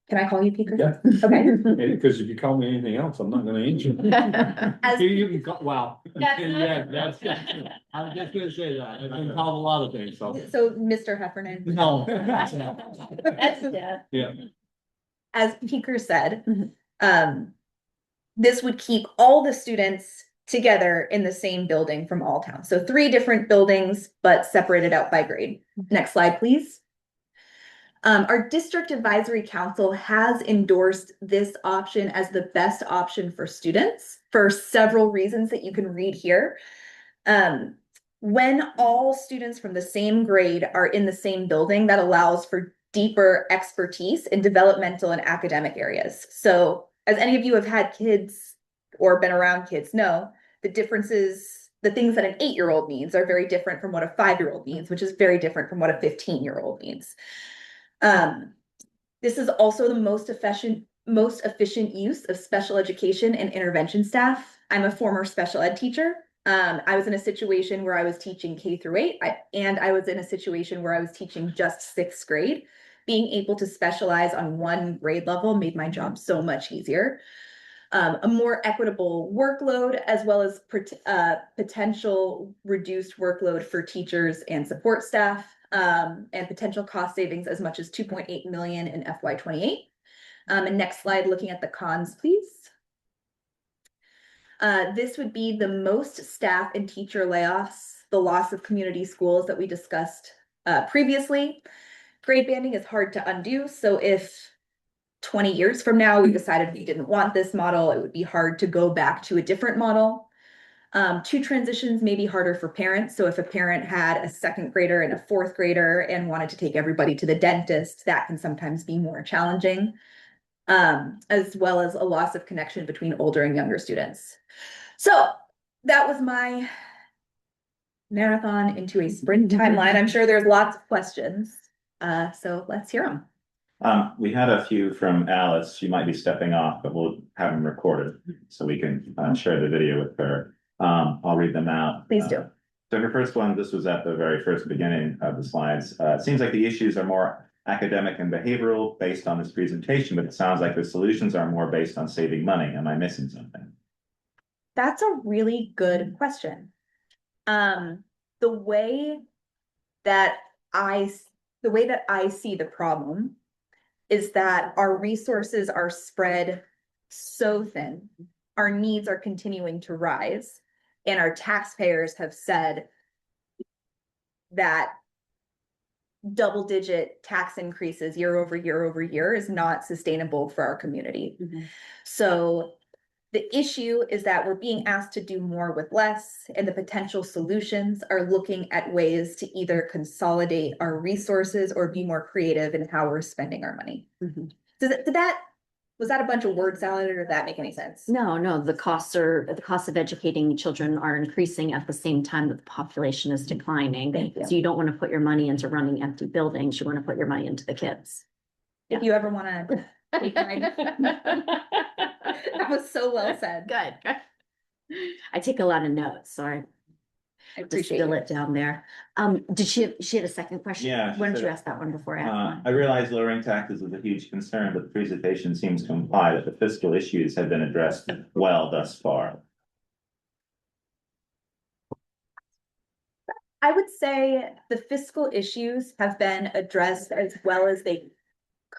Can I call you Peter? Yeah. Okay. Because if you call me anything else, I'm not gonna answer. As- You can call, wow. That's- Yeah, that's, I was just gonna say that, I've been called a lot of things, so. So Mr. Heffernan. No. Yeah. Yeah. As Peter said, Mhm. this would keep all the students together in the same building from all towns. So 3 different buildings, but separated out by grade. Next slide, please. Our district advisory council has endorsed this option as the best option for students for several reasons that you can read here. When all students from the same grade are in the same building, that allows for deeper expertise in developmental and academic areas. So as any of you have had kids or been around kids know, the differences, the things that an 8-year-old needs are very different from what a 5-year-old needs, which is very different from what a 15-year-old needs. This is also the most efficient use of special education and intervention staff. I'm a former special ed teacher. I was in a situation where I was teaching K through 8, and I was in a situation where I was teaching just 6th grade. Being able to specialize on one grade level made my job so much easier. A more equitable workload, as well as potential reduced workload for teachers and support staff, and potential cost savings as much as 2.8 million in FY28. And next slide, looking at the cons, please. This would be the most staff and teacher layoffs, the loss of community schools that we discussed previously. Grade banding is hard to undo, so if 20 years from now we decided we didn't want this model, it would be hard to go back to a different model. 2 transitions may be harder for parents. So if a parent had a 2nd grader and a 4th grader and wanted to take everybody to the dentist, that can sometimes be more challenging, as well as a loss of connection between older and younger students. So that was my marathon into a sprint timeline. I'm sure there's lots of questions. So let's hear them. We had a few from Alice. She might be stepping off, but we'll have them recorded so we can share the video with her. I'll read them out. Please do. So her first one, this was at the very first beginning of the slides. It seems like the issues are more academic and behavioral based on this presentation, but it sounds like the solutions are more based on saving money. Am I missing something? That's a really good question. The way that I see the problem is that our resources are spread so thin. Our needs are continuing to rise, and our taxpayers have said that double-digit tax increases year over year is not sustainable for our community. So the issue is that we're being asked to do more with less, and the potential solutions are looking at ways to either consolidate our resources or be more creative in how we're spending our money. Was that a bunch of word salad, or did that make any sense? No, the costs of educating children are increasing at the same time that the population is declining. Thank you. So you don't want to put your money into running empty buildings. You want to put your money into the kids. If you ever want to take mine. That was so well said. Good. I take a lot of notes, so I I just appreciate fill it. it down there. Did she had a second question? Yeah, she Why don't said- you ask that one before I ask mine? I realize lowering taxes is a huge concern, but the presentation seems to imply that the fiscal issues have been addressed well thus far. I would say the fiscal issues have been addressed as well as they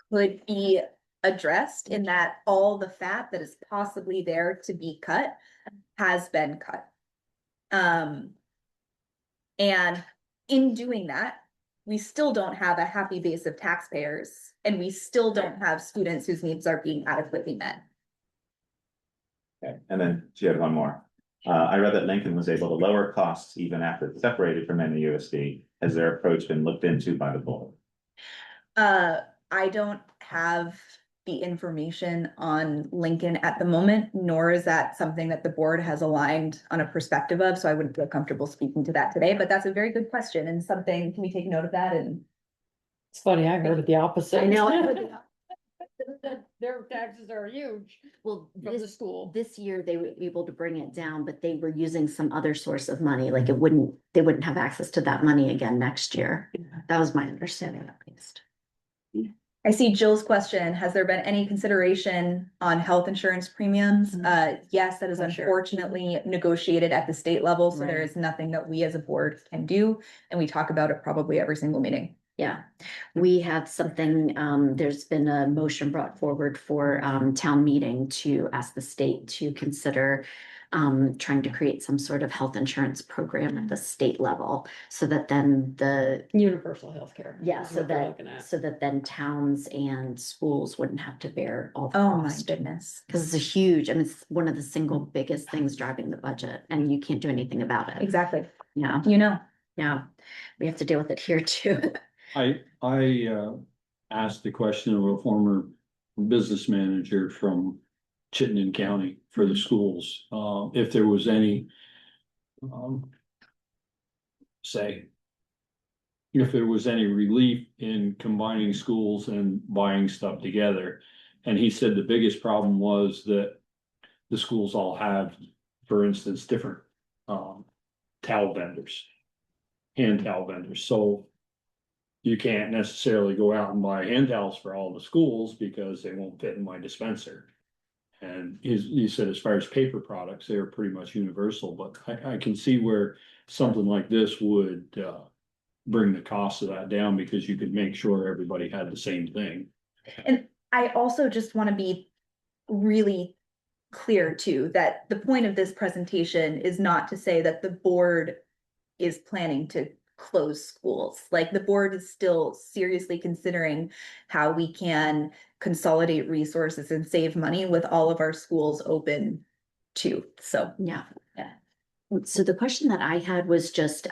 could be addressed, in that all the fat that is possibly there to be cut has been cut. And in doing that, we still don't have a happy base of taxpayers, and we still don't have students whose needs are being adequately met. Okay, and then she had one more. I read that Lincoln was able to lower costs even after it separated from NUSD. Has their approach been looked into by the board? I don't have the information on Lincoln at the moment, nor is that something that the board has aligned on a perspective of, so I wouldn't feel comfortable speaking to that today, but that's a very good question, and something, can we take note of that? And It's funny, I heard the opposite. I know. Their taxes are huge Well, from the school. this year they were able to bring it down, but they were using some other source of money. Like they wouldn't have access to that money again next year. That was my understanding at least. I see Jill's question. Has there been any consideration on health insurance premiums? Yes, that is Oh, sure. unfortunately negotiated at the state level, so there Right. is nothing that we as a board can do. And we talk about it probably every single meeting. Yeah, we have something, there's been a motion brought forward for town meeting to ask the state to consider trying to create some sort of health insurance program at the state level, so that then the, Universal healthcare. yeah, is so what they're that, looking at. so that then towns and schools wouldn't have to bear all the Oh my cost. goodness. Because it's a huge, I mean, it's one of the single biggest things driving the budget, and you can't do anything about it. Exactly. Yeah, You know, yeah, we have to deal with it here too. I asked the question of a former business manager from Chittenden County for the schools, if there was any, say, if there was any relief in combining schools and buying stuff together. And he said the biggest problem was that the schools all have, for instance, different, towel vendors, hand towel vendors, so you can't necessarily go out and buy hand towels for all the schools because they won't fit in my dispenser. And he said, as far as paper products, they're pretty much universal, but I can see where something like this would, bring the cost of that down, because you could make sure everybody had the same thing. and I also just want to be really clear too, that the point of this presentation is not to say that the board is planning to close schools. Like, the board is still seriously considering how we can consolidate resources and save money with all of our schools open too. So Yeah. Yeah. So the question that I had was just,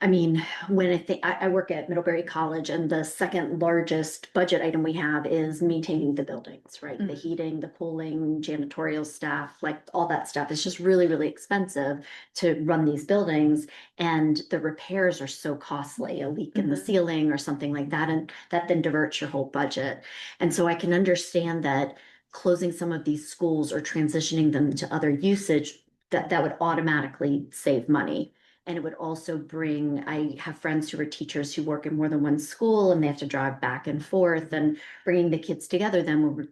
I mean, when I think, I work at Middlebury College, and the second largest budget item we have is maintaining the buildings, right? The heating, the cooling, janitorial staff, like all that stuff. It's just really, really expensive to run these buildings. And the repairs are so costly, a leak in the ceiling or something like that. And that then diverts your whole budget. And so I can understand that closing some of these schools or transitioning them to other usage, that would automatically save money. And it would also bring, I have friends who are teachers who work in more than one school, and they have to drive back and forth, and bringing the kids together then will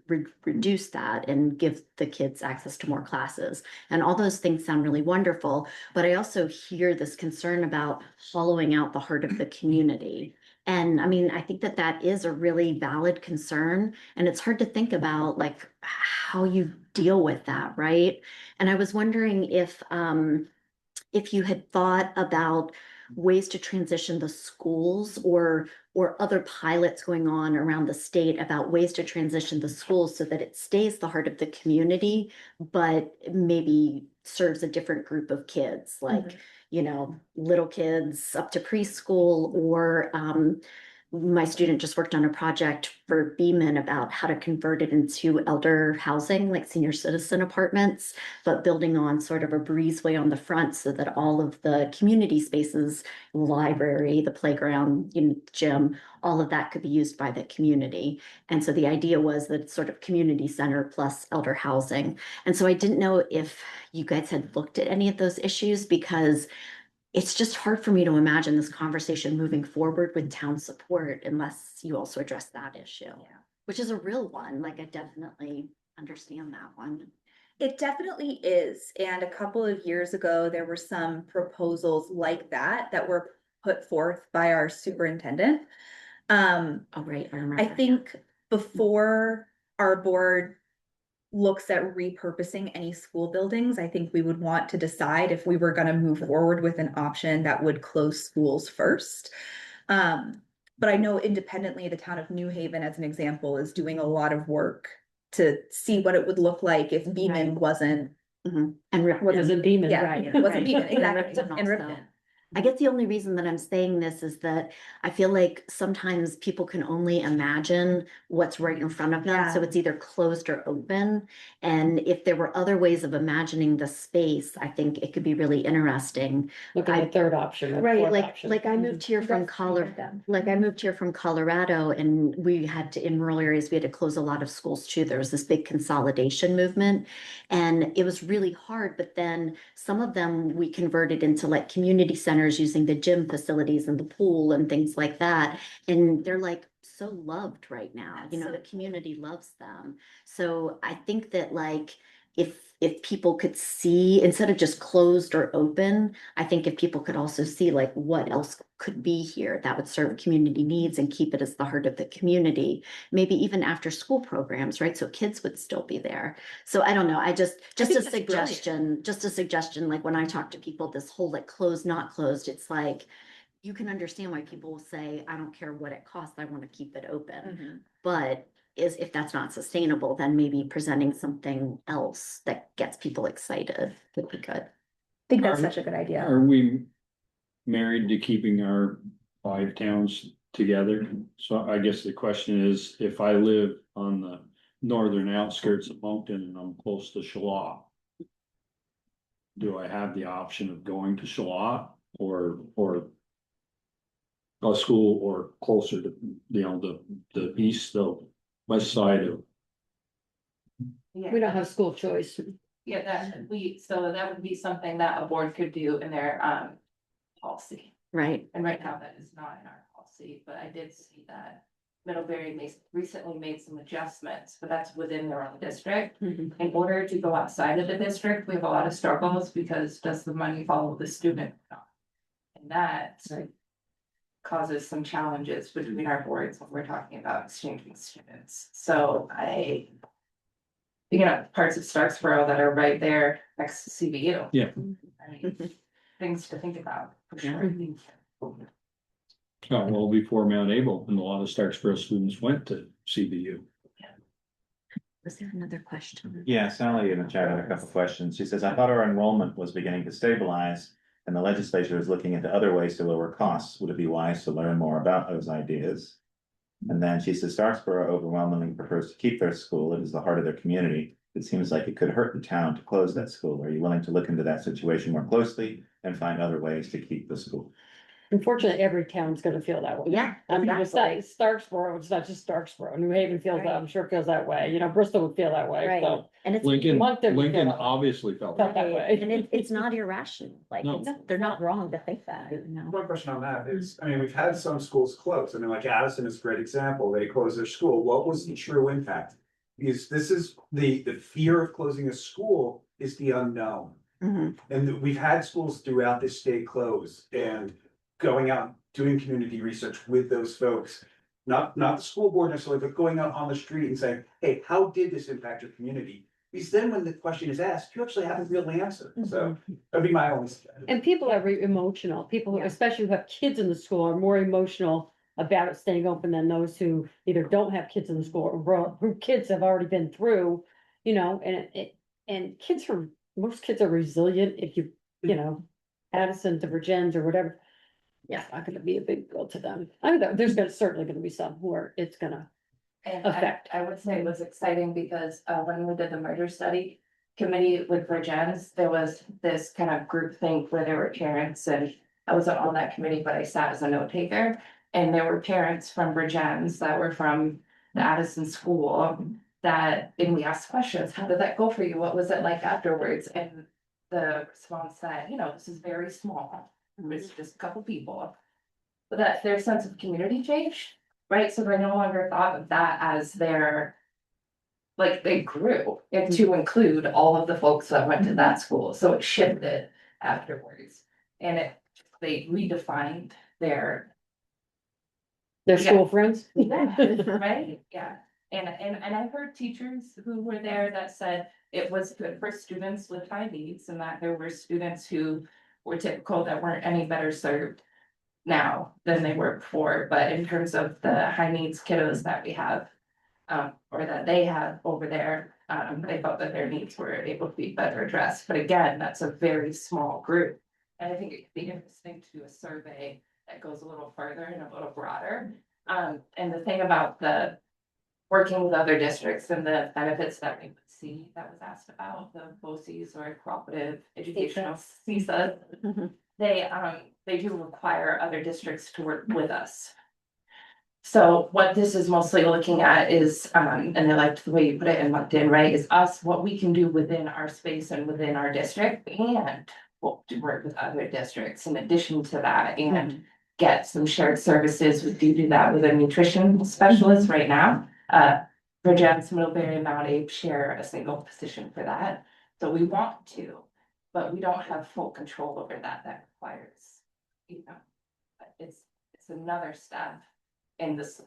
reduce that and give the kids access to more classes. And all those things sound really wonderful, but I also hear this concern about hollowing out the heart of the community. And I mean, I think that that is a really valid concern, and it's hard to think about like how you deal with that, right? And I was wondering if you had thought about ways to transition the schools, or other pilots going on around the state about ways to transition the schools so that it stays the heart of the community, but maybe serves a different group of kids, like, you know, little kids up to preschool, or my student just worked on a project for Beeman about how to convert it into elder housing, like senior citizen apartments, but building on sort of a breezeway on the front so that all of the community spaces, library, the playground, you know, gym, all of that could be used by the community. And so the idea was that it's sort of community center plus elder housing. And so I didn't know if you guys had looked at any of those issues, because it's just hard for me to imagine this conversation moving forward with town support unless you also address that issue, which is a real one. Like, I definitely understand that one. it definitely is. And a couple of years ago, there were some proposals like that that were put forth by our superintendent. Oh, right. I remember. I think before our board looks at repurposing any school buildings, I think we would want to decide if we were gonna move forward with an option that would close schools first. But I know independently, the town of New Haven, as an example, is doing a lot of work to see what it would look like if Beeman wasn't. And Wasn't Beeman, Yeah, right? wasn't Beeman, exactly, Ripton and also. Ripton. I guess the only reason that I'm saying this is that I feel like sometimes people can only imagine what's right in front of them. Yeah. So it's either closed or open. And if there were other ways of imagining the space, I think it could be really interesting. Look at the third option. or Right, fourth like, option. like I moved here from Colorado, and we had to, in rural areas, we had to close a lot of schools too. There was this big consolidation movement, and it was really hard, but then some of them we converted into like community centers using the gym facilities and the pool and things like that. And they're like so loved right now. You know, the community loves them. So I think that like, if people could see, instead of just closed or open, I think if people could also see like what else could be here that would serve community needs and keep it as the heart of the community, maybe even after school programs, right? So kids would still be there. So I don't know, just think a that's suggestion, like when I talk to people, this whole like closed, not closed, it's like, you can understand why people will say, I don't care what it costs, I want to keep it open. But if that's not sustainable, then maybe presenting something else that gets people excited would be good. I think that's Are- such a good idea. Are we married to keeping our 5 towns together? So I guess the question is, if I live on the northern outskirts of Moncton and I'm close to Shalott, do I have the option of going to Shalott or a school or closer to, the east, the west side of? We don't have school choice. Yeah, so that would be something that a board could do in their policy. Right. And right now that is not in our policy, but I did see that Middlebury recently made some adjustments, but that's within their own district. In order to go outside of the district, we have a lot of struggles because does the money follow the student or not? And that causes some challenges between our boards when we're talking about exchanging students. So parts of Starksboro that are right there next to CVU. Yeah. I mean, things to think about for sure. Oh, well, before Mount Abel, and a lot of Starksboro students went to CBU. Was there another question? Yeah, Sally in the chat had a couple questions. She says, I thought our enrollment was beginning to stabilize and the legislature is looking into other ways to lower costs. Would it be wise to learn more about those ideas? And then she says, Starksboro overwhelmingly prefers to keep their school. It is the heart of their community. It seems like it could hurt the town to close that school. Are you willing to look into that situation more closely and find other ways to keep the school? Unfortunately, every town's gonna feel that way. Yeah, I mean, it's not exactly. Starksboro, it's not just Starksboro. New Haven feels that, I'm sure feels that way. You know, Bristol would feel that way, Right. so. And it's, Lincoln Moncton would feel that way. obviously felt Felt that. that way. and it's not irrational. Like, No. they're not wrong to think that, you know? One question on that is, I mean, we've had some schools close. I mean, like Addison is a great example. They closed their school. What was the true impact? Because this is the fear of closing a school is the unknown. And we've had schools throughout this state close and going out, doing community research with those folks. Not the school board necessarily, but going out on the street and saying, hey, how did this impact your community? Because then when the question is asked, you actually have a real answer. So that'd be my only suggestion. And people are very emotional. People, especially who have kids in the school, are more emotional about it staying open than those who either don't have kids in the school or who kids have already been through, you know, and most kids are resilient if you Addison to Virgins or whatever. Yeah, it's not gonna be a big deal to them. I mean, there's certainly gonna be some where it's gonna And affect. I would say it was exciting because when we did the merger study committee with Virgins, there was this kind of group thing where there were parents, and I wasn't on that committee, but I sat as a note taker. And there were parents from Virgins that were from the Addison school and we asked questions, how did that go for you? What was it like afterwards? And the response said, this is very small. It's just a couple people. But that their sense of community changed, right? So they no longer thought of that as they grew to include all of the folks that went to that school. So it shifted afterwards. And they redefined their school friends. right? Yeah. And I've heard teachers who were there that said it was good for students with high needs and that there were students who were typical that weren't any better served now than they were before. But in terms of the high needs kiddos that we have, or that they have over there, they felt that their needs were able to be better addressed. But again, that's a very small group. And I think it could be interesting to do a survey that goes a little further and a little broader. And the thing about the working with other districts and the benefits that we would see that was asked about, the BOCES or cooperative educational CSAs, they do require other districts to work with us. So what this is mostly looking at is, and I liked the way you put it in LinkedIn, right, is us, what we can do within our space and within our district and what to work with other districts in addition to that. And get some shared services. We do that with a nutrition specialist right now. Bridget's Middlebury and Mount Abe share a single position for that. So we want to, but we don't have full control over that. That requires, it's another step in this.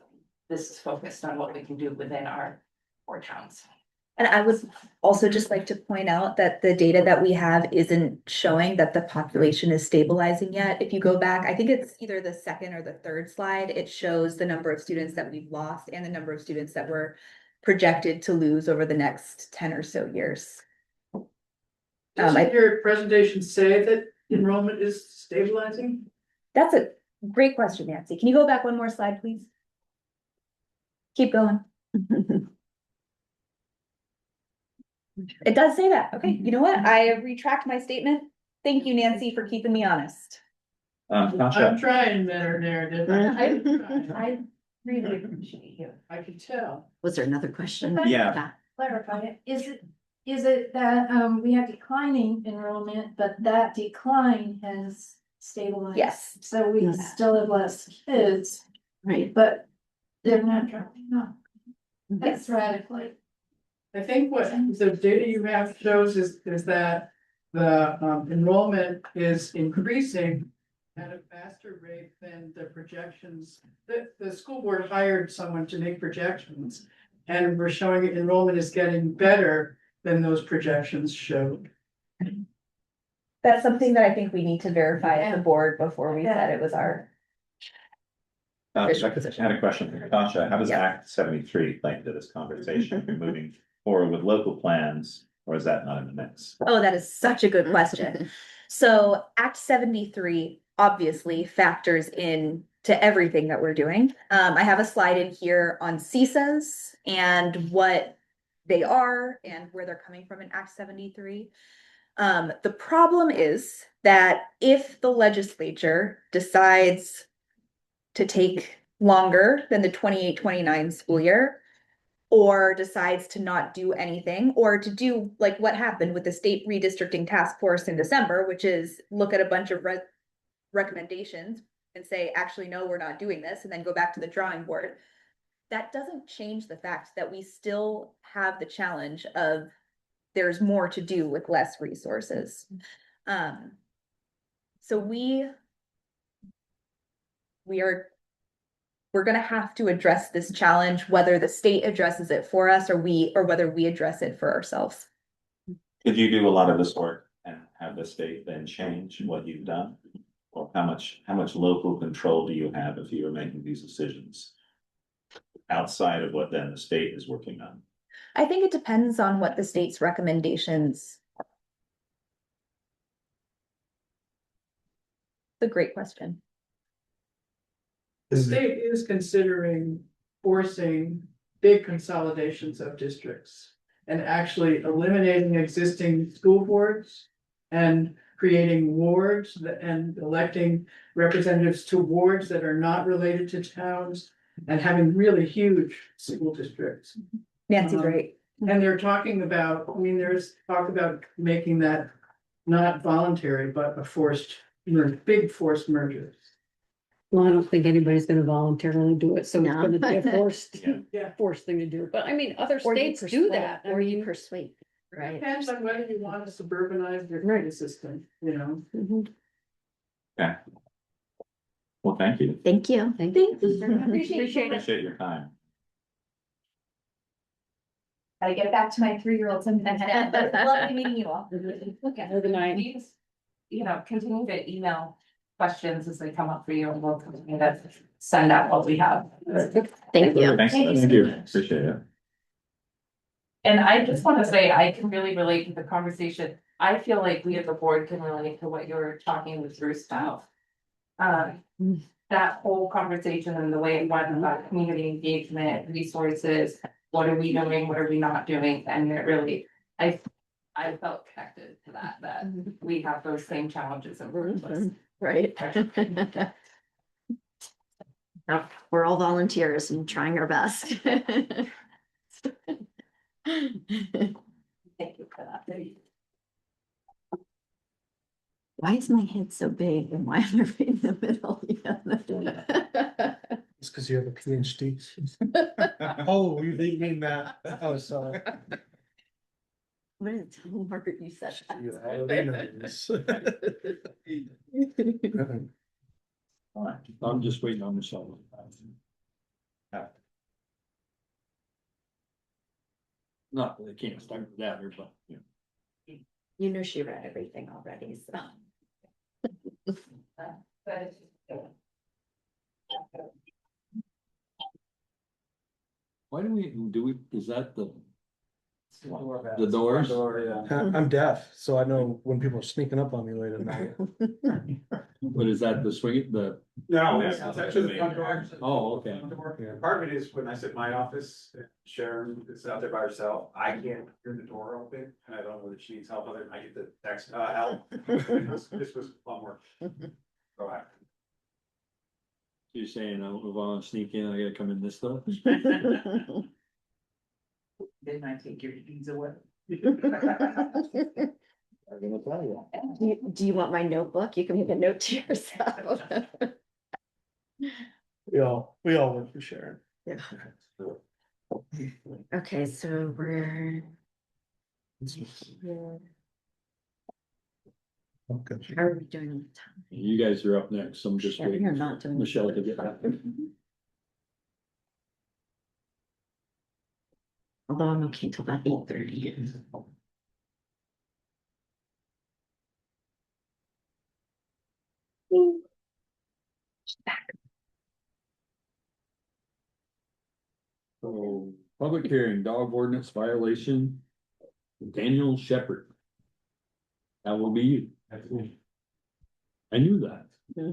This is focused on what we can do within our 4 towns. And I would also just like to point out that the data that we have isn't showing that the population is stabilizing yet. If you go back, I think it's either the second or the third slide, it shows the number of students that we've lost and the number of students that we're projected to lose over the next 10 or so years. Doesn't your presentation say that enrollment is stabilizing? That's a great question, Nancy. Can you go back one more slide, please? Keep going. It does say that. Okay, you know what? I retract my statement. Thank you, Nancy, for keeping me honest. Tasha, I'm trying better narrative. I really appreciate you. I can tell. Was there another question? Yeah. Clarify it, is it that, we have declining enrollment, but that decline has stabilized? Yes. So we still have less kids, Right. but they're not dropping off. Yes. That's radically. I think what the data you have shows is that the enrollment is increasing at a faster rate than the projections. The school board hired someone to make projections, and we're showing enrollment is getting better than those projections showed. That's something that I think we need to verify at the board before we said it was our. I had a question for Tasha. How does Yeah. Act 73 play into this conversation? We're moving forward with local plans, or is that not in the mix? Oh, that is such a good question. So Act 73 obviously factors in to everything that we're doing. I have a slide in here on CISAs and what they are and where they're coming from in Act 73. The problem is that if the legislature decides to take longer than the 28-29 school year, or decides to not do anything, or to do like what happened with the state redistricting task force in December, which is look at a bunch of recommendations and say, actually, no, we're not doing this, and then go back to the drawing board. That doesn't change the fact that we still have the challenge of there's more to do with less resources. So we're gonna have to address this challenge, whether the state addresses it for us or whether we address it for ourselves. Could you do a lot of this work and have the state then change what you've done? Or how much local control do you have if you are making these decisions? Outside of what then the state is working on? I think it depends on what the state's recommendations are. It's a great question. The state is considering forcing big consolidations of districts and actually eliminating existing school boards and creating wards and electing representatives to wards that are not related to towns and having really huge school districts. Nancy's right. And they're talking about, I mean, there's talk about making that not voluntary, but a big forced mergers. Well, I don't think anybody's gonna voluntarily do it, so it's No. gonna be a forced, Yeah. forced thing to do, but I mean, other Or you states do persuade- that. I Or you mean, persuade, right? Depends on whether you want to suburbanize your county system, you know? mhm. Yeah. Well, thank you. Thank you. Thank you. Appreciate it. Appreciate your time. Gotta get back to my 3-year-olds and then head out. But lovely meeting you all. Okay, good night. Please, continue to email questions as they come up for you, and we'll continue to send out what we have. Thank you. Thanks. Thank you. Appreciate it. And I just want to say, I can really relate to the conversation. I feel like we as a board can relate to what you're talking with Bruce about. That whole conversation and the way it went about community engagement, resources, what are we doing, what are we not doing? And it really, I felt connected to that we have those same challenges in front of us. Right. Now, we're all volunteers and trying our best. Thank you for that. Why is my head so big and why am I right in the middle? It's because you have a PhD. Oh, you didn't mean that. Oh, sorry. I'm gonna tell Margaret you said You that. already know this. I'm just waiting on Michelle. Not that they can't start with that, but yeah. You know she read everything already, so. Why do we, is that the doors? I'm deaf, so I know when people are sneaking up on me late at night. What is that, the swing, the? No, it's actually the front door. Oh, okay. Part of it is when I sit in my office, Sharon is out there by herself, I can't hear the door open, and I don't know that she needs help, other than I get the text, help. This was fun work. Go ahead. You're saying I want to sneak in, I gotta come in this door? Didn't I take your keys away? Do you want my notebook? You can make a note to yourself. We all work for Sharon. Yeah. Okay, so we're. Okay. How are we doing on time? You guys are up next, so I'm just Yeah, waiting. you're not doing. Michelle to get back. Although I'm okay till about 8:30. So, public hearing, dog ordinance violation, Daniel Shepherd. That will be you. I knew that. Yeah.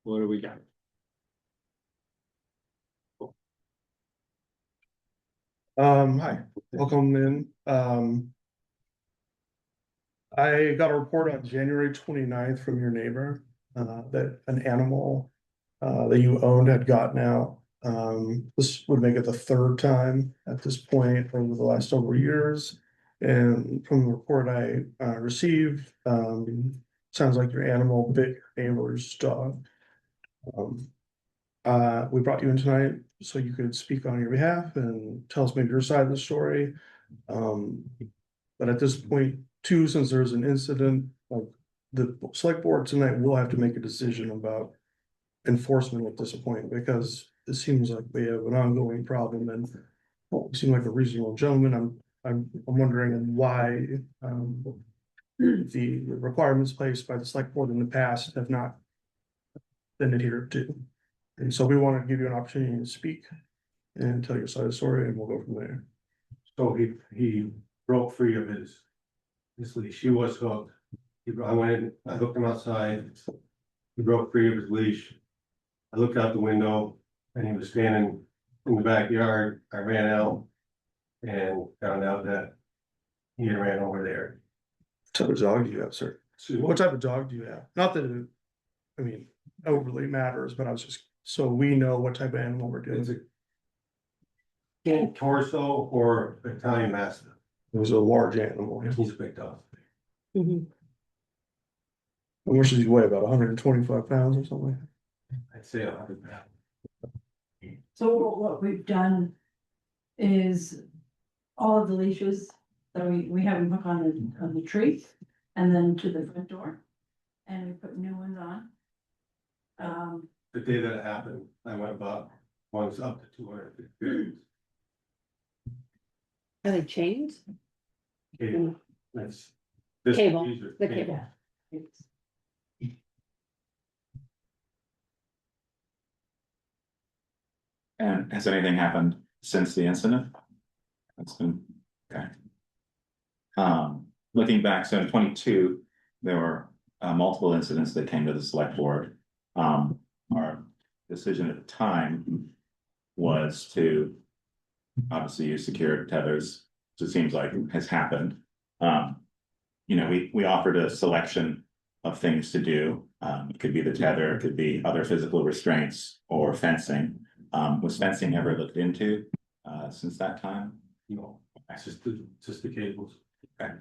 What do we got? Hi, welcome in. I got a report on January 29th from your neighbor, that an animal that you owned had gotten out. This would make it the third time at this point over the last several years. And from the report I received, sounds like your animal bit your neighbor's dog. We brought you in tonight so you could speak on your behalf and tell us maybe your side of the story. But at this point, too, since there's an incident, like the select board tonight will have to make a decision about enforcement at this point, because it seems like we have an ongoing problem and you seem like a reasonable gentleman. I'm wondering why the requirements placed by the select board in the past have not been adhered to. And so we want to give you an opportunity to speak and tell your side of the story, and we'll go from there. So he broke free of his leash. He was hooked. I went in, I hooked him outside. He broke free of his leash. I looked out the window and he was standing in the backyard. I ran out and found out that he had ran over there. What type of dog do you have, sir? What type of dog do you have? Not that it, I mean, overly matters, but I was just, so we know what type of animal we're It's doing. a king torso or Italian Mastiff. It was a large animal. He's a big dog. How much does he weigh? About 125 pounds or something? I'd say 100 pounds. So what we've done is all of the leashes, so we have them hooked on the tree and then to the front door. And we put new ones on. The day that it happened, I went about, one's up to 250 pounds. Are they chained? Cable. That's. this- Cable, these are the cable. And has anything happened since the incident? That's been, okay. Looking back, so in 22, there were multiple incidents that came to the select board. Our decision at the time was to obviously use secure tethers, which it seems like has happened. You know, we offered a selection of things to do. It could be the tether, it could be other physical restraints or fencing. Was fencing ever looked into since that time? No, it's just the cables. Okay.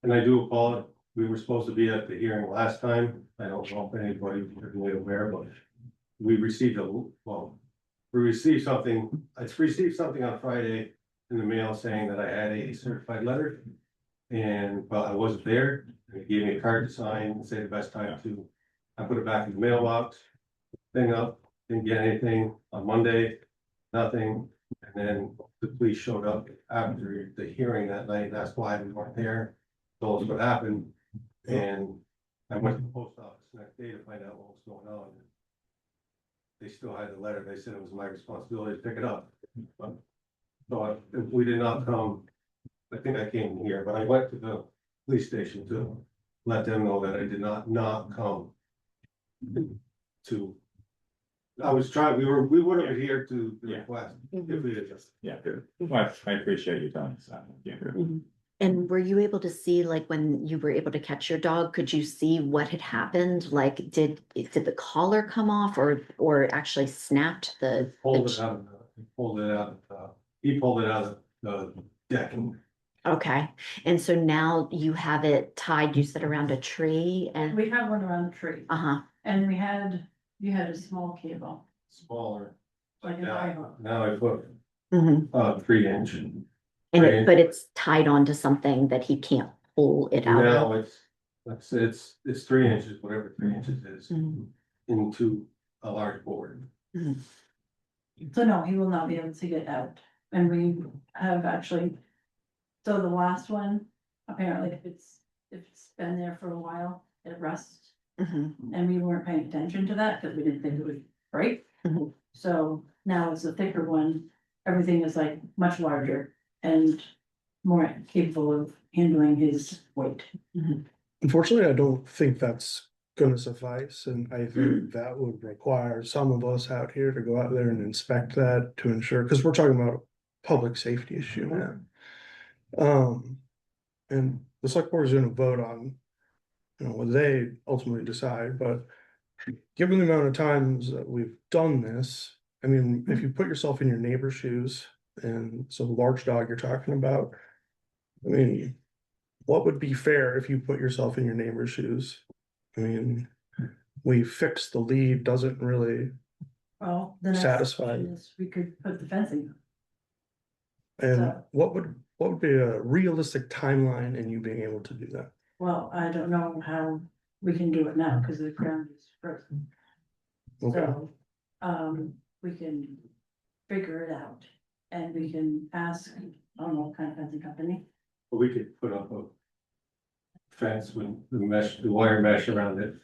And I do apologize, we were supposed to be at the hearing last time, I don't know if anybody was really aware, but we received we received something, I received something on Friday in the mail saying that I had a certified letter. And, but I wasn't there, and it gave me a card to sign and say the best time to, I put it back in the mailbox, thing up, didn't get anything on Monday, nothing. And then the police showed up after the hearing that night, that's why we weren't there, told us what happened. And I went to the post office the next day to find out what was going on. They still had the letter, they said it was my responsibility to pick it up. So we did not come, I think I came here, but I went to the police station to let them know that I did not come to. I was trying, we would have adhered to the request if we had just. Yeah, good. Well, I appreciate you telling us that. Yeah. And were you able to see, like, when you were able to catch your dog, could you see what had happened? Like, did the collar come off or it actually snapped the? Pulled it out, he pulled it out of the decking. Okay, and so now you have it tied, you said, around a tree and, We have one around the tree. uh-huh, And you had a small cable, Smaller. like an eye hook. Now I put mhm. 3 inch. And but it's tied onto something that he can't pull it out Now of. it's 3 inches, whatever 3 inches is, Mhm. into a large board. Mhm. So no, he will not be able to get out. And we have actually, so the last one, apparently if it's been there for a while, it rusts. Mhm. And we weren't paying attention to that because we didn't think it would break. Mhm. So now it's a thicker one, everything is like much larger and more capable of handling his weight. Unfortunately, I don't think that's gonna suffice, and I think that would require some of us out here to go out there and inspect that to ensure, because we're talking about a public safety issue, man. And the select board is gonna vote on, what they ultimately decide, but given the amount of times that we've done this, I mean, if you put yourself in your neighbor's shoes, and so the large dog you're talking about, I mean, what would be fair if you put yourself in your neighbor's shoes? I mean, we fixed the lead, doesn't really, Well, the next Satisfied. option is we could put the fencing. and So- what would be a realistic timeline in you being able to do that? Well, I don't know how we can do it now because the ground is frozen. Okay, So, we can figure it out and we can ask, I don't know, what kind of fencing company. But we could put up a fence with the wire mesh around it.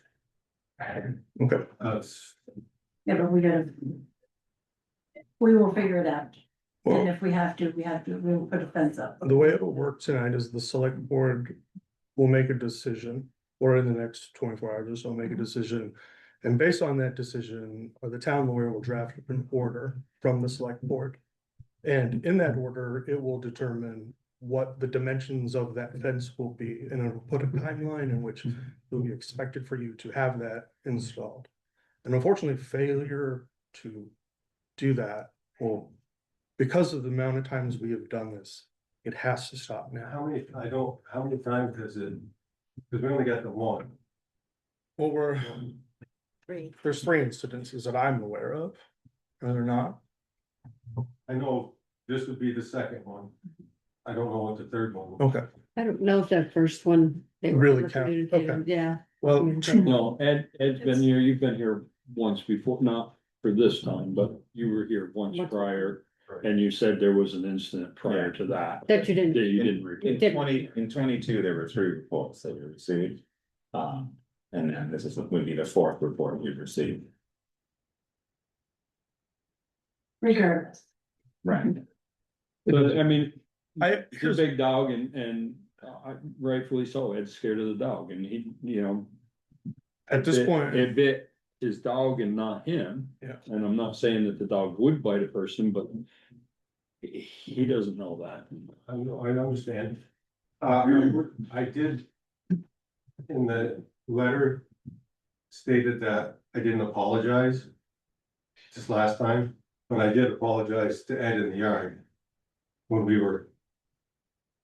okay. Yeah, but we will figure it out. And Well, if we have to, we will put a fence up. the way it'll work tonight is the select board will make a decision, or in the next 24 hours or so, make a decision. And based on that decision, or the town lawyer will draft an order from the select board. And in that order, it will determine what the dimensions of that fence will be, and it'll put a timeline in which it will be expected for you to have that installed. And unfortunately, failure to do that will, because of the amount of times we have done this, it has to stop now. How many times does it, because we only got the one. Well, Three. there's 3 incidences that I'm aware of, are there not? I know this would be the second one. I don't know what the third one. Okay, I don't know if that first one, they were Really ever count, communicated, okay. yeah. well, No, Ed's been here, you've been here once before, not for this time, but you were here once Once. prior. And you said there was an incident prior to that. That you didn't. That you didn't repeat. In 22, there were 3 reports that we received. And then this would be the 4th report we've received. Regardless. Right. But I mean, I, he's a big dog and rightfully so, Ed's scared of the dog and he, at this point, it bit his dog and not him. Yeah. And I'm not saying that the dog would bite a person, but he doesn't know that. I know, I understand. I did. In the letter. Stated that I didn't apologize. Just last time, but I did apologize to Ed in the yard. When we were.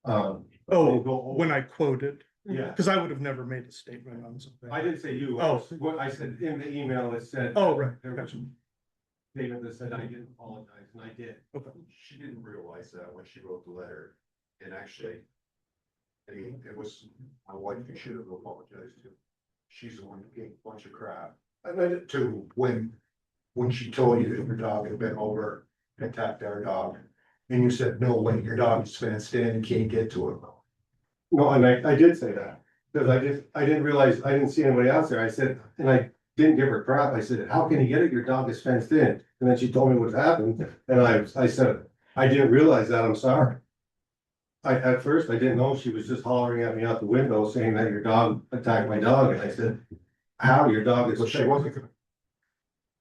when I quoted, Yeah, Cause I would have never made a statement on something. I didn't say you. Oh. What I said in the email, it said. Oh, right, There was gotcha. a statement that said I didn't apologize, and I did. She didn't realize that when she wrote the letter, and actually. I mean, it was my wife who should have apologized to. She's the one who gave a bunch of crap. I read it to when she told you that your dog had been over and attacked our dog. And you said, no way, your dog is fenced in and can't get to it. No, and I did say that, because I didn't realize, I didn't see anybody else there, I said, and I didn't give her crap, I said, how can you get it, your dog is fenced in, and then she told me what happened, and I said, I didn't realize that, I'm sorry. At first, I didn't know, she was just hollering at me out the window, saying that your dog attacked my dog, and I said, how, your dog is. But she wasn't gonna.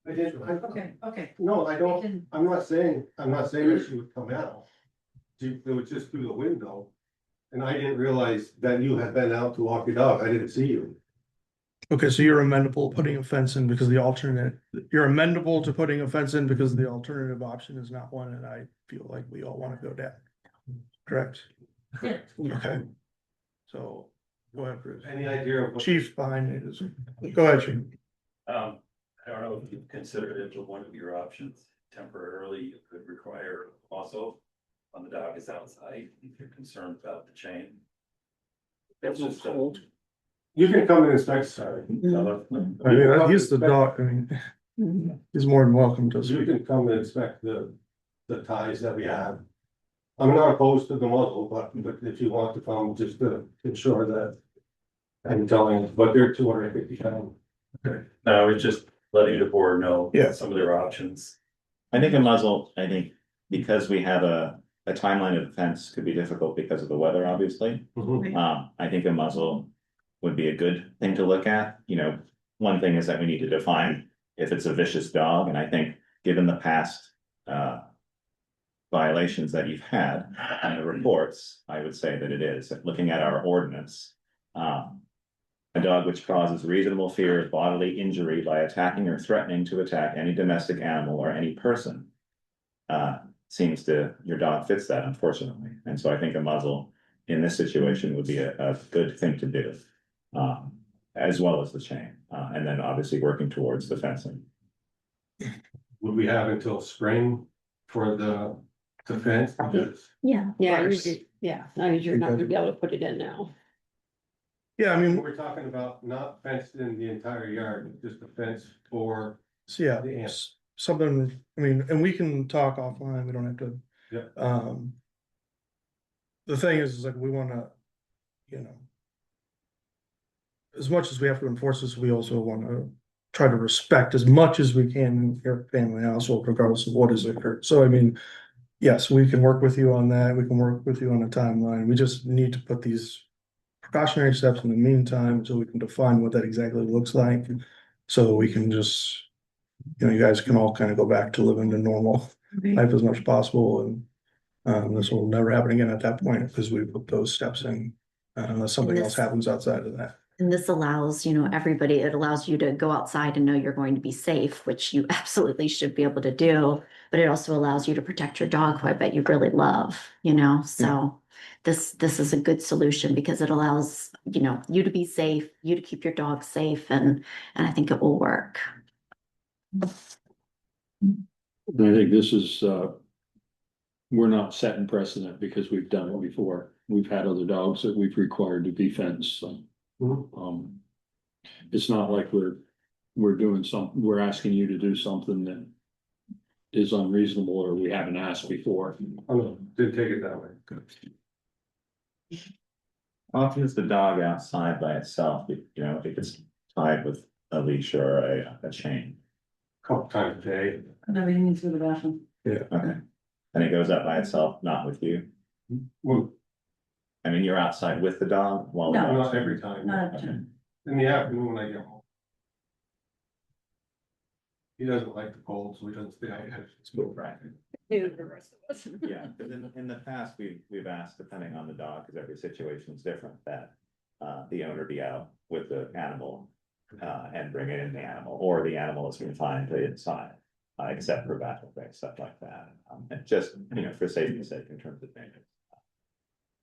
I didn't, Okay. no, I don't, I'm not saying that she would come out. It was just through the window. And I didn't realize that you had been out to walk your dog. I didn't see you. Okay, so you're amendable to putting a fence in because the alternate, you're amendable to putting a fence in because the alternative option is not one that I feel like we all want to go down. Correct? Yeah. Okay. So, go ahead, Bruce. Any idea of what? Chief behind it is, go ahead, Chief. I don't know if you've considered it as one of your options. Temporarily, you could require also when the dog is outside, if you're concerned about the chain. It's just cold. You can come and inspect, sorry. I mean, he's the dog, I mean, he's more than welcome to You speak. can come and inspect the ties that we have. I'm not opposed to the muzzle, but if you want to come, just to ensure that. I'm telling you, but they're 250 pounds. No, it's just letting the board know. Yeah. Some of their options. I think a muzzle, I think, because we have a timeline of defense could be difficult because of the weather, obviously. I think a muzzle would be a good thing to look at. You know, one thing is that we need to define if it's a vicious dog, and I think given the past violations that you've had and the reports, I would say that it is. Looking at our ordinance, a dog which causes reasonable fear of bodily injury by attacking or threatening to attack any domestic animal or any person. Seems to, your dog fits that, unfortunately, and so I think a muzzle in this situation would be a good thing to do. As well as the chain, and then obviously working towards the fencing. Would we have until spring for the fence? Because Yeah. Yeah, you're not gonna be able to put it in now. Yeah, I mean, we're talking about not fenced in the entire yard, just a fence for. so yeah, The ants. something, I mean, and we can talk offline, we don't have to. Yeah. The thing is like, we wanna, you know. As much as we have to enforce this, we also wanna try to respect as much as we can your family household, regardless of what is occurred. So I mean, yes, we can work with you on that, we can work with you on a timeline, we just need to put these precautionary steps in the meantime, so we can define what that exactly looks like. So we can just, you know, you guys can all kind of go back to living a normal life as much as possible, and this will never happen again at that point, because we put those steps in, unless something else happens outside of that. And this allows, you know, everybody, it allows you to go outside and know you're going to be safe, which you absolutely should be able to do. But it also allows you to protect your dog, who I bet you really love, you know, so this is a good solution because it allows, you know, you to be safe, you to keep your dog safe, and I think it will work. I think this is, we're not setting precedent because we've done it before. We've had other dogs that we've required to be fenced, so. It's not like we're doing something, we're asking you to do something that is unreasonable or we haven't asked before. Oh, no, didn't take it that way. How often is the dog outside by itself, you know, if it's tied with a leash or a chain? Couple times a day. No, he needs to go to the bathroom. Yeah. Okay, and it goes up by itself, not with you? Well, I mean, you're outside with the dog while the No. dog's. not every time. Not every time. In the afternoon when I get home. He doesn't like the cold, so he doesn't stay out. It's cool, right? The rest of us. Yeah, but in the past, we've asked, depending on the dog, because every situation is different, that the owner be out with the animal and bring in the animal, or the animal is confined to inside, except for battle break, stuff like that. And just, you know, for safety's sake in terms of maintenance.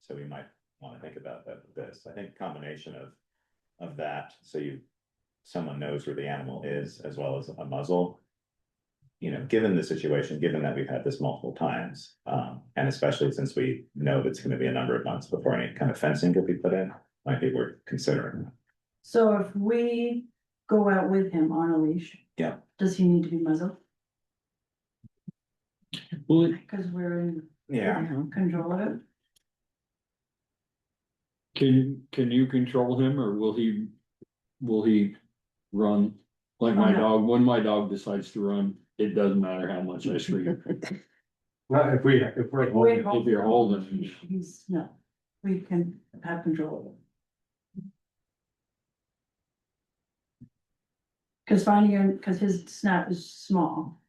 So we might wanna think about that with this. I think combination of that, so someone knows where the animal is as well as a muzzle. You know, given the situation, given that we've had this multiple times, and especially since we know that it's gonna be a number of months before any kind of fencing could be put in, might be worth considering. So if we go out with him on a leash. Yeah. Does he need to be muzzled? Well, Because we're in Yeah, control of it? can you control him or will he run? Like my Oh, no. dog, when my dog decides to run, it doesn't matter how much I scream. Not if we're holding, If you're holding him. He's, no, we can have control of it. Cause cause his snout is small,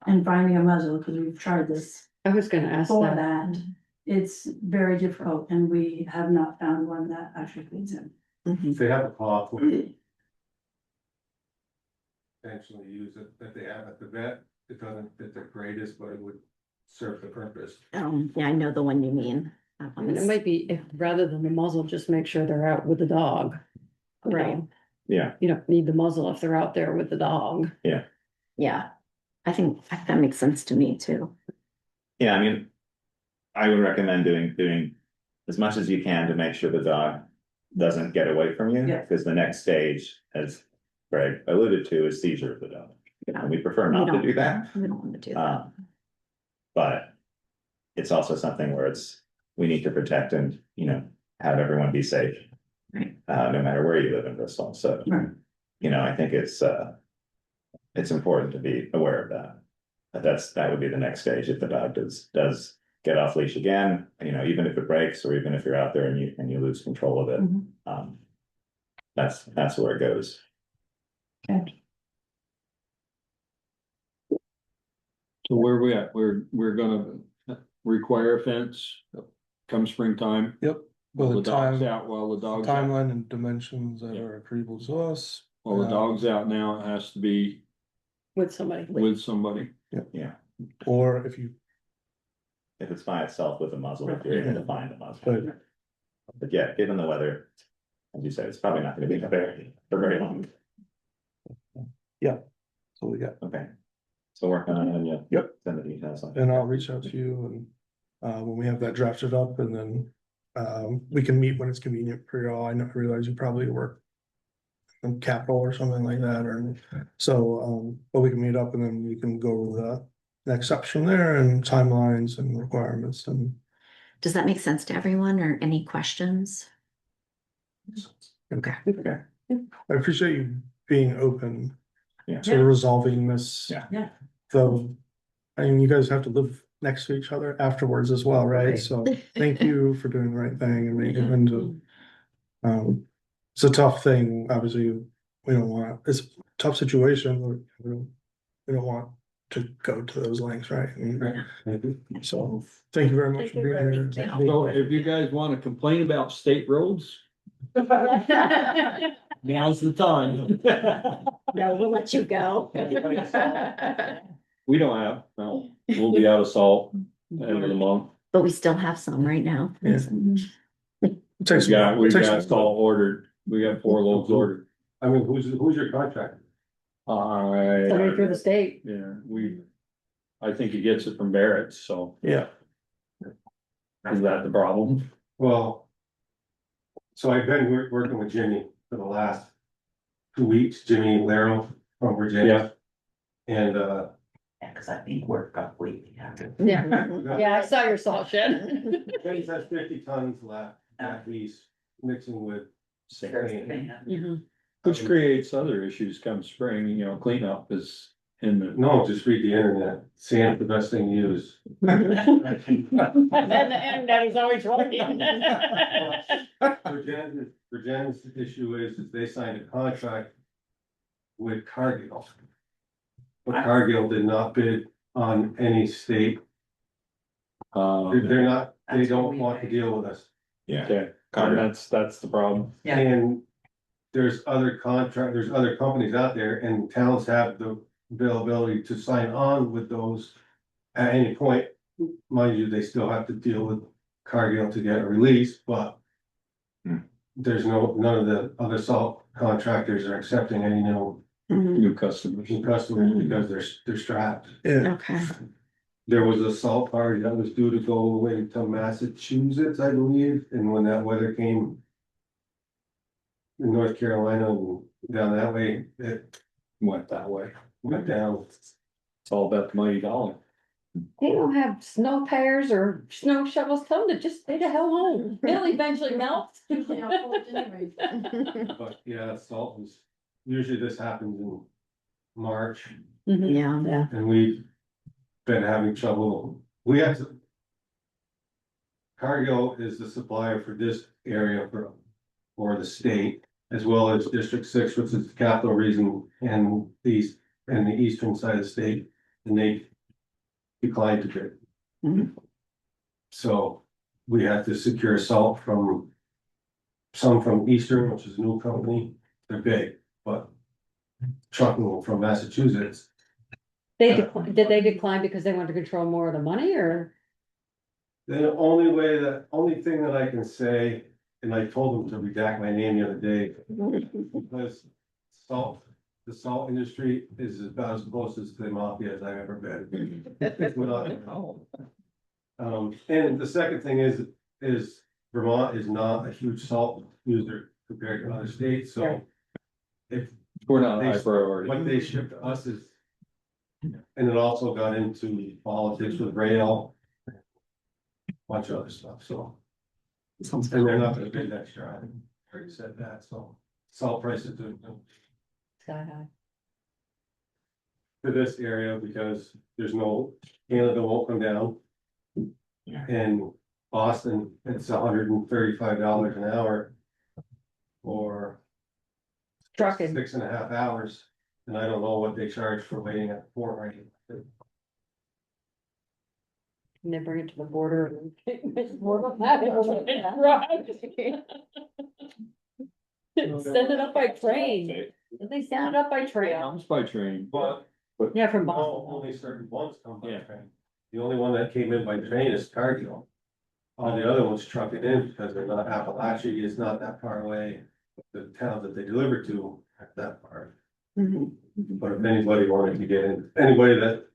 and finding a muzzle, cause we've tried this I was gonna ask for that. that, it's very difficult, and we have not found one that actually fits him. if they have a cough. Potentially use it, that they have at the vet, it doesn't fit the greatest, but it would serve the purpose. Yeah, I know the one you mean. That one And it is- might be, if rather than the muzzle, just make sure they're out with the dog. You Right. know, yeah, you don't need the muzzle if they're out there with the dog. Yeah, I think that makes sense to me too. yeah, I mean. I would recommend doing as much as you can to make sure the dog doesn't get away from you. Yeah. Because the next stage, as Greg alluded to, is seizure of the dog. Yeah. And we prefer We not to don't- do that. We don't want to do that. But it's also something where we need to protect and, have everyone be safe. Right. No matter where you live in Bristol, so. Right. I think it's important to be aware of that. But that would be the next stage if the dog does get off leash again, even if it breaks, or even if you're out there and you lose control of it. Mhm. That's where it goes. Okay. So where we at? We're gonna require a fence come springtime. Yep. While Well, the the dog's time, out, while the dog's out. timeline and dimensions that Yeah. are agreeable to us. While the dog's out now, it has to be With somebody. with somebody. Yeah, Or if you, if it's by itself with a muzzle, if you're able to find a muzzle. but But yeah, given the weather, as you said, it's probably not gonna be for very long. so we got, Okay. So work on it and yeah. Yep. Send the details on. and I'll reach out to you and, when we have that drafted up and then, we can meet when it's convenient for y'all. I realize you probably work in Capitol or something like that, or so, but we can meet up and then we can go over the next steps from there and timelines and requirements and. Does that make sense to everyone or any questions? Okay. Okay. I appreciate you being open Yeah. to resolving this. Yeah. Yeah. Though, I mean, you guys have to live next to each other afterwards as well, right? Right. So thank you for doing the right thing and making it into. It's a tough thing, obviously, we don't want, it's a tough situation, we don't want to go to those lengths, right? And so, thank you very much for being here. So if you guys wanna complain about state roads, now's the time. No, we'll let you go. We don't have, no, we'll be out of salt end of the month. But we still have some right now. Yeah. Takes- We've takes- got salt ordered, we got 4 loads ordered. I mean, who's your contractor? Somebody through the state. Yeah, I think he gets it from Barrett's, so Yeah, is that the problem? Well. So I've been working with Jimmy for the last 2 weeks, Jimmy Laro from Virginia. And, Cause I think we're complete. Yeah, I saw your salt shed. Jimmy says 50 tons left at least mixing with. sand. Which creates other issues come spring, cleanup is in the. No, just read the internet, sand's the best thing to use. And the internet is always working. Virginia's issue is they signed a contract with Cargill. But Cargill did not bid on any state, they're not, they don't want to deal with us. Yeah. Okay, and that's the problem. Yeah. And there's other companies out there and towns have the availability to sign on with those at any point. Mind you, they still have to deal with Cargill to get a release, but There's none of the other salt contractors are accepting any New customers. new customers because they're strapped. Yeah. Okay. There was a salt party that was due to go away to Massachusetts, I believe, and when that weather came in North Carolina and down that way, it Went that way. went down. It's all about the mighty dollar. They don't have snow tires or snow shovels, tell them to just stay the hell home, they'll eventually melt. But yeah, salt was, usually this happens in March, Yeah. and we've been having trouble. We have to. Cargill is the supplier for this area for the state, as well as District 6, which is the capital region and the eastern side of the state, and they declined to bid. So we have to secure salt from some from Eastern, which is a new company. They're big, but trucking from Massachusetts. Did they decline because they wanted to control more of the money, or? The only thing that I can say, and I told them to redact my name the other day, because the salt industry is about as close as the mafia as I've ever been. And the second thing is Vermont is not a huge salt user compared to other states, so. If We're not high they, priority. what they ship to us is. And it also got into politics with rail. Bunch of other stuff, so. And they're not gonna bid next year, I already said that, so salt prices do. Sky high. For this area, because there's no, Canada won't come down. And Boston, it's $135 an hour. For Trucking. 6.5 hours, and I don't know what they charge for waiting at the port right. And they bring it to the border. Send it up by train, they send it up by train, Comes by train. But yeah, from no, Boston. only certain ones come by Yeah. train. The only one that came in by train is Cargill. All the other ones truck it in because they're not, Appalachia is not that far away. The towns that they deliver to are that far. But if anybody wanted to get in, anybody that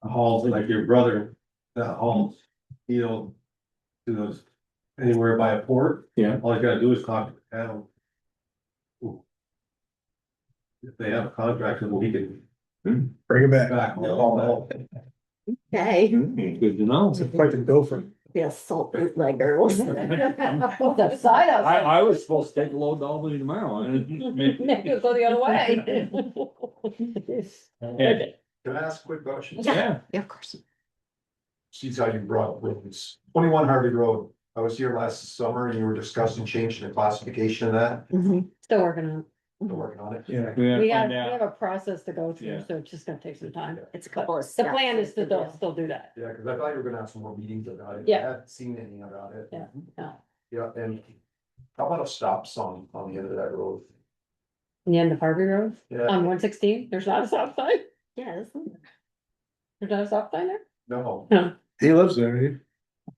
hauls, like your brother, that hauls steel to those, anywhere by a port. Yeah. All you gotta do is talk to the town. If they have a contract with them, he can Bring it back. haul Okay. Good to know. It's quite the gopher. Be a salt bootlegger. We'll see. The side of. I was supposed to take a load to Albany tomorrow. and Maybe go the other way. Can I ask a quick question? Yeah. Yeah, of course. Seems how you brought up roads. 21 Harvey Road. I was here last summer and you were discussing changing the classification of that. Still working on Still working on it. Yeah. We it. gotta We find have out. a process to go through, Yeah. so it's just gonna take some time. It's a couple of The steps. plan is to still do that. Yeah, cause I thought you were gonna have some more meetings about it. Yeah. I hadn't seen anything about it. Yeah, yeah. Yeah, and how about a stop sign on the end of that road? The end of Harvey Road, Yeah, on 116, there's not a stop sign, Yes. there's not a stop sign there? no, He lives there, he.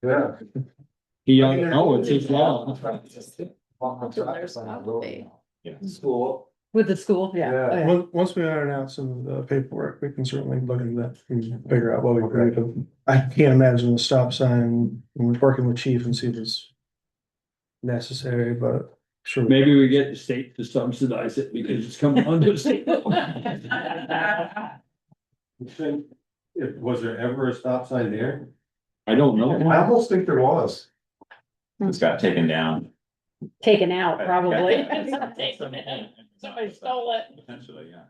yeah. He, oh, it's his law. School. With the school, yeah. Yeah. Oh, yeah. Once we iron out some of the paperwork, we can certainly look into that and figure out what we can do. I can't imagine the stop sign, when we're working with chief and see if it's necessary, but sure. Maybe we get the state to subsidize it because it's coming under the state. Was there ever a stop sign there? I don't know. I almost think there was. It's got taken down. Taken out, probably. Yeah. Somebody stole it. Potentially, yeah.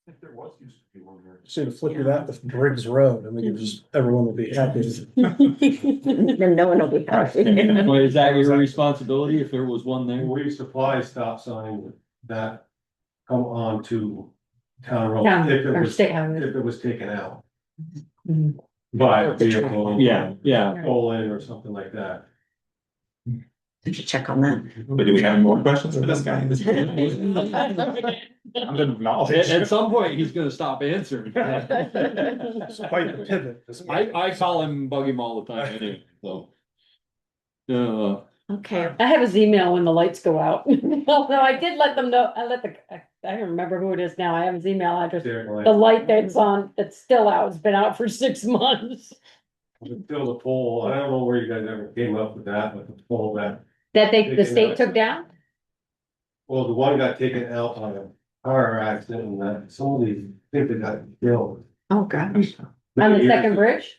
I think there was used to be one there. See, to flip it out with Briggs Road, I think just, everyone will be happy. Then no one will be happy. Well, is that your responsibility if there was one there? We supply stop signs that come on to town road. Town if it or was- state highway. If it was taken out. Mhm. By a vehicle. Yeah, yeah. Stolen or something like that. We should check on that. But do we have more questions for this guy? I'm gonna acknowledge. At some point, he's gonna stop answering. It's quite the pivot. I call him, bug him all the time anyway, so. Okay, I have his email when the lights go out. Although I did let them know, I don't remember who it is now. I have his email address. The light that's on, that's still out, it's been out for 6 months. Still the pole, I don't know where you guys ever came up with that, but the pole that, That the state took down? well, the one got taken out on a car accident and that somebody think they got killed. oh gosh. On the second bridge?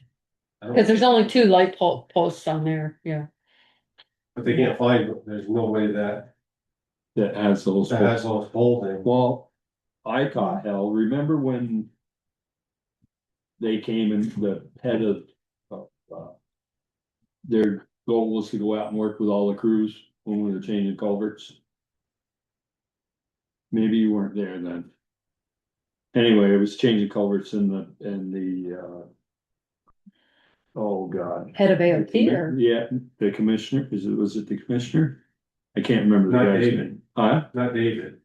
I don't- Cause there's only 2 light posts on there, yeah. But they can't find, there's no way that has those. has those poles in. Well, I caught hell, remember when they came and the head of, their goal was to go out and work with all the crews when we were changing culverts? Maybe you weren't there then. Anyway, it was changing culverts in the oh God. Head of AOT or? Yeah, the commissioner, was it the commissioner? I can't remember the Not guy's David. name. Huh? Not David.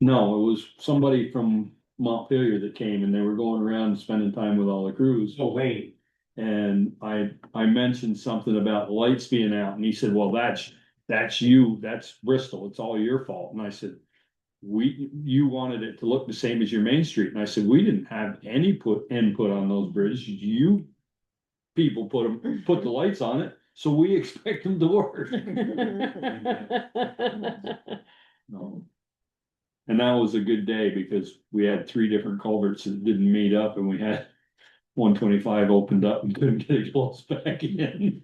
No, it was somebody from Montpelier that came and they were going around spending time with all the crews. Oh, Wayne. And I mentioned something about lights being out and he said, well, that's you, that's Bristol, it's all your fault. And I said, you wanted it to look the same as your main street. And I said, we didn't have any input on those bridges. You people put the lights on it, so we expect them to work. No. And that was a good day because we had 3 different culverts that didn't meet up and we had 125 opened up and couldn't get it closed back in.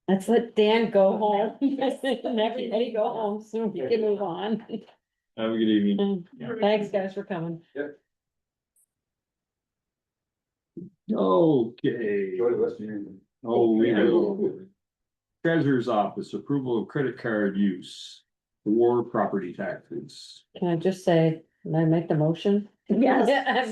Let's let Dan go home. Everybody go home soon, we can move on. Have a good evening. Thanks, guys, for coming. Okay. Oh, we go. Treasurer's office, approval of credit card use for property taxes. Can I just say, can I make the motion? Yes. I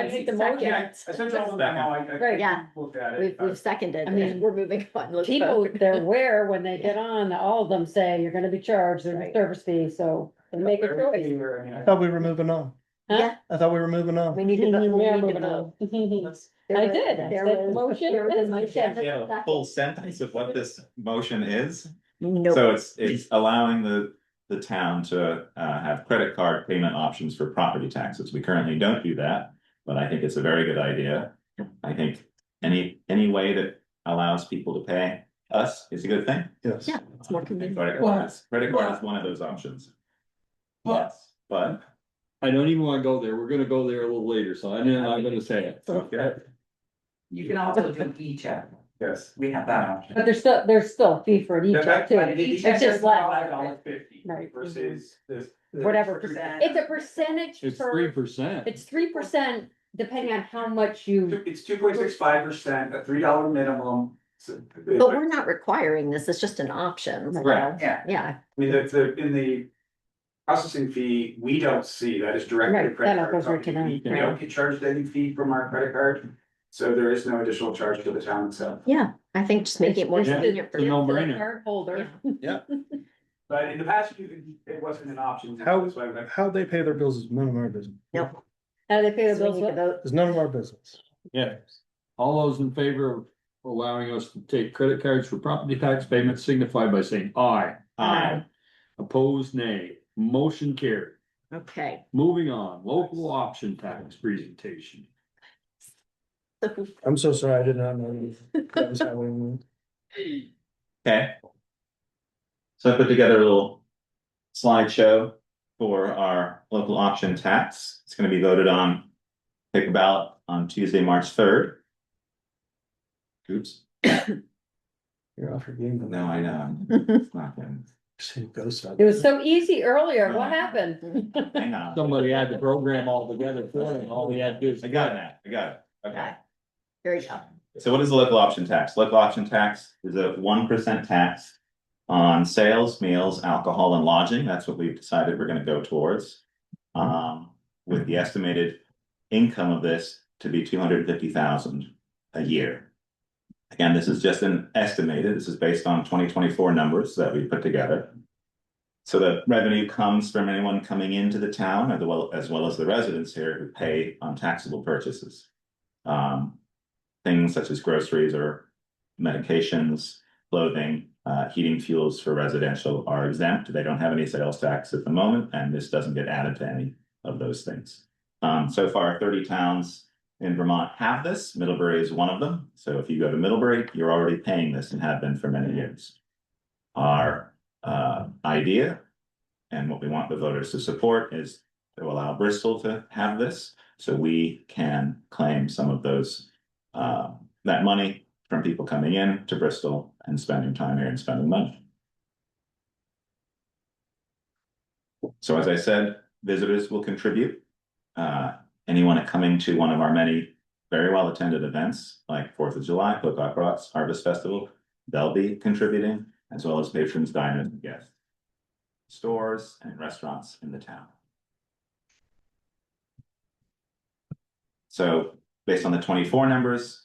make the motion. I sent you all the memo, I Right. Yeah. looked at it. We've seconded, I mean, and we're moving on. Let's People, vote. they're aware when they get on, all of them say you're gonna be charged, there's a Right. service fee, so they make a choice. I thought we were moving on. Huh? Yeah, I thought we were moving on. we need to, We we are need to moving vote. on. There I was- did, I there said was- motion. there was a motion. Yeah, a full sentence of what this motion is. Nope. So it's allowing the town to have credit card payment options for property taxes. We currently don't do that, but I think it's a very good idea. I think any way that allows people to pay us is a good thing. Yes. Yeah, it's more convenient. Credit card is one of those options. Yes, but I don't even wanna go there, we're gonna go there a little later, so I'm not gonna say it. okay. You can also do e-check. Yes. We have that option. But there's still a fee for an e-check too. It's just less. $5.50 Right. versus this. Whatever percent, it's a percentage It's per, 3%. it's 3% depending on how much you. It's 2.65%, a $3 minimum. But we're not requiring this, it's just an option. so, Correct. Yeah. Yeah, I mean, in the processing fee, we don't see that is directly. Right, credit that card goes right to company. them, We don't get charged any fee from our credit card, so there is no additional charge to the town itself. yeah, I think just making it more It's- convenient for it's a you. no-brainer. Card holder. But in the past, it wasn't an option. How, That's why we- how they pay their bills is none of our business. Nope. How do they pay the So we bills? need to What? vote. It's none of our business. Yeah. All those in favor of allowing us to take credit cards for property tax payments signify by saying aye. Aye. Opposed, nay. Motion carried. Okay. Moving on, local option tax presentation. I'm so sorry, I did not know that was how we moved. Okay. So I put together a little slideshow for our local option tax. It's gonna be voted on, take a ballot on Tuesday, March 3rd. Oops, You're off your game. no, I know. It's not good. Ghost out It was so easy earlier, what happened? Hang on. Somebody had the program all together for it, all we had to do is. I got it. Okay. There you go. So what is the local option tax? Local option tax is a 1% tax on sales, meals, alcohol, and lodging. That's what we've decided we're gonna go towards. With the estimated income of this to be 250,000 a year. Again, this is just an estimated, this is based on 2024 numbers that we put together. So the revenue comes from anyone coming into the town as well as the residents here who pay on taxable purchases. things such as groceries or medications, clothing, heating fuels for residential are exempt. They don't have any sales tax at the moment, and this doesn't get added to any of those things. So far, 30 towns in Vermont have this. Middlebury is one of them. So if you go to Middlebury, you're already paying this and have been for many years. Our idea and what we want the voters to support is to allow Bristol to have this, so we can claim some of those that money from people coming in to Bristol and spending time here and spending money. So as I said, visitors will contribute. Anyone coming to one of our many very well attended events like 4th of July, Pocock Rocks, Harvest Festival, they'll be contributing, as well as patrons, diners, and guests, stores and restaurants in the town. So based on the 24 numbers,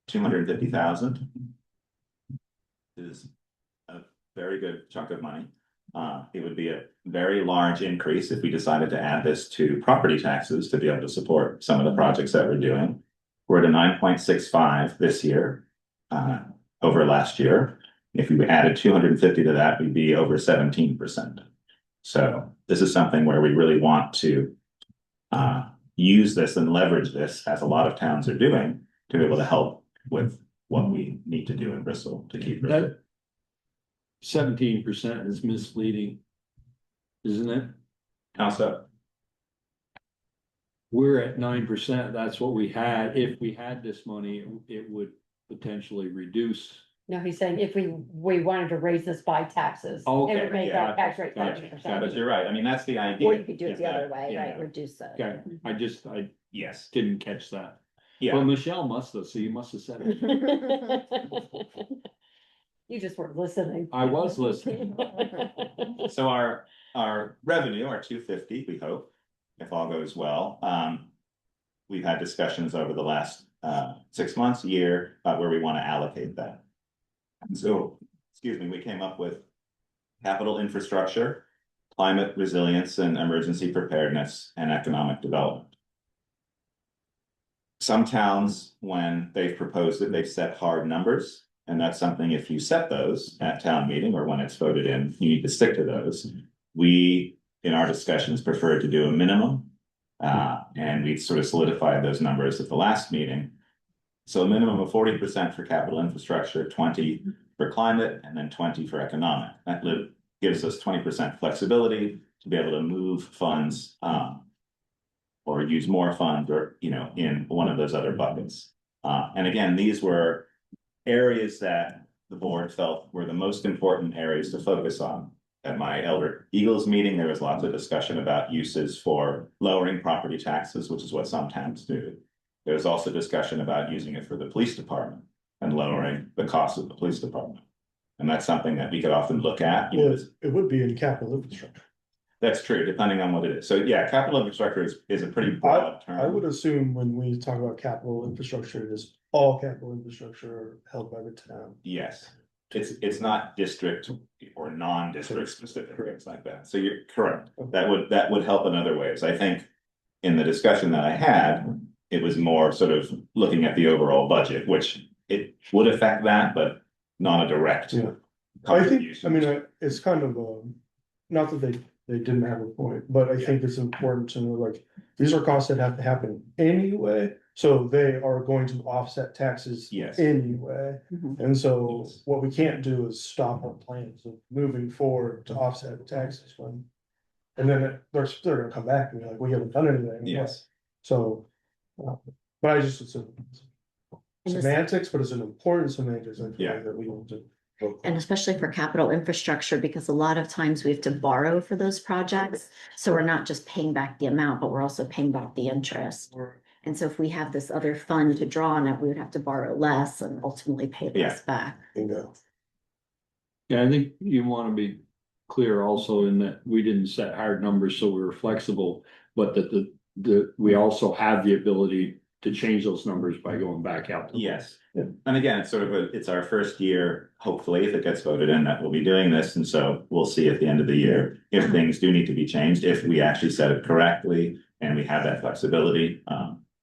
250,000 is a very good chunk of money. It would be a very large increase if we decided to add this to property taxes to be able to support some of the projects that we're doing. We're at a 9.65 this year, over last year. If we added 250 to that, we'd be over 17%. So this is something where we really want to use this and leverage this, as a lot of towns are doing, to be able to help with what we need to do in Bristol to keep Bristol. 17% is misleading, isn't it? How so? We're at 9%. That's what we had. If we had this money, it would potentially reduce. No, he's saying if we wanted to raise this by taxes. Okay, It would make yeah. that tax rate Gotcha. 30%. But you're right. I mean, that's the idea. Or you could do it the Yeah. other way, Yeah. right, reduce it. Okay, I Yes. didn't catch that. Yeah. Well, Michelle must have, so you must have said it. You just weren't listening. I was listening. So our revenue, our 250, we hope, if all goes well. We've had discussions over the last 6 months, year, about where we want to allocate that. And so, excuse me, we came up with capital infrastructure, climate resilience and emergency preparedness, and economic development. Some towns, when they've proposed it, they've set hard numbers. And that's something, if you set those at town meeting or when it's voted in, you need to stick to those. We, in our discussions, prefer to do a minimum. And we sort of solidified those numbers at the last meeting. So a minimum of 40% for capital infrastructure, 20 for climate, and then 20 for economic. That gives us 20% flexibility to be able to move funds or use more funds, or, in one of those other buckets. And again, these were areas that the board felt were the most important areas to focus on. At my Elder Eagles meeting, there was lots of discussion about uses for lowering property taxes, which is what some towns do. There was also discussion about using it for the police department and lowering the cost of the police department. And that's something that we could often look at. It would be in capital infrastructure. That's true, depending on what it is. So yeah, capital infrastructure is a pretty broad term. I would assume when we talk about capital infrastructure, it is all capital infrastructure held by the town. Yes, it's not district or non-district specific, things like that. So you're correct. That would help in other ways. I think in the discussion that I had, it was more sort of looking at the overall budget, which it would affect that, but not a direct. Yeah. It's kind of, not that they didn't have a point, but I think it's important to know, like, these are costs that have to happen anyway. So they are going to offset taxes Yes. anyway. And so what we can't do is stop our plans of moving forward to offset the taxes when. And then they're gonna come back and be like, we haven't done anything. Yes. So, but I just, it's semantics, but it's an important semantics, I feel like, that we want to. And especially for capital infrastructure, because a lot of times we have to borrow for those projects. So we're not just paying back the amount, but we're also paying back the interest. And so if we have this other fund to draw on it, we would have to borrow less and ultimately pay less back. Yeah, I think you want to be clear also in that we didn't set hard numbers, so we were flexible, but that we also have the ability to change those numbers by going back out. Yes. And again, it's sort of it's our first year, hopefully, if it gets voted in, that we'll be doing this. And so we'll see at the end of the year if things do need to be changed, if we actually set it correctly and we have that flexibility,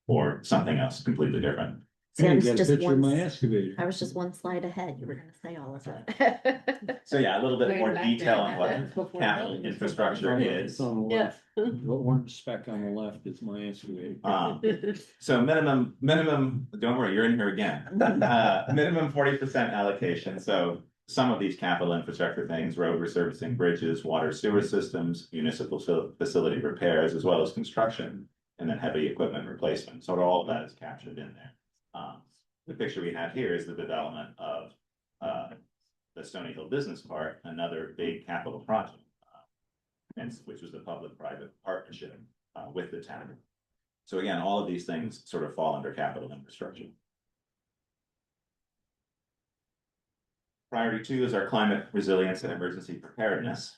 or something else completely different. See, I You was got a just picture of my one, excavator. I was just one slide ahead. You were gonna say all of it. So yeah, a little bit Way more back detail there. on what Before capital buildings. infrastructure is. It's on the Yeah. left. The orange speck on the left is my excavator. So minimum, don't worry, you're in here again. Minimum 40% allocation, so some of these capital infrastructure things, road resurfacing, bridges, water sewer systems, municipal facility repairs, as well as construction, and then heavy equipment replacement, so all of that is captured in there. The picture we have here is the development of the Stony Hill Business Park, another big capital project, which was the public-private partnership with the town. So again, all of these things sort of fall under capital infrastructure. Priority 2 is our climate resilience and emergency preparedness.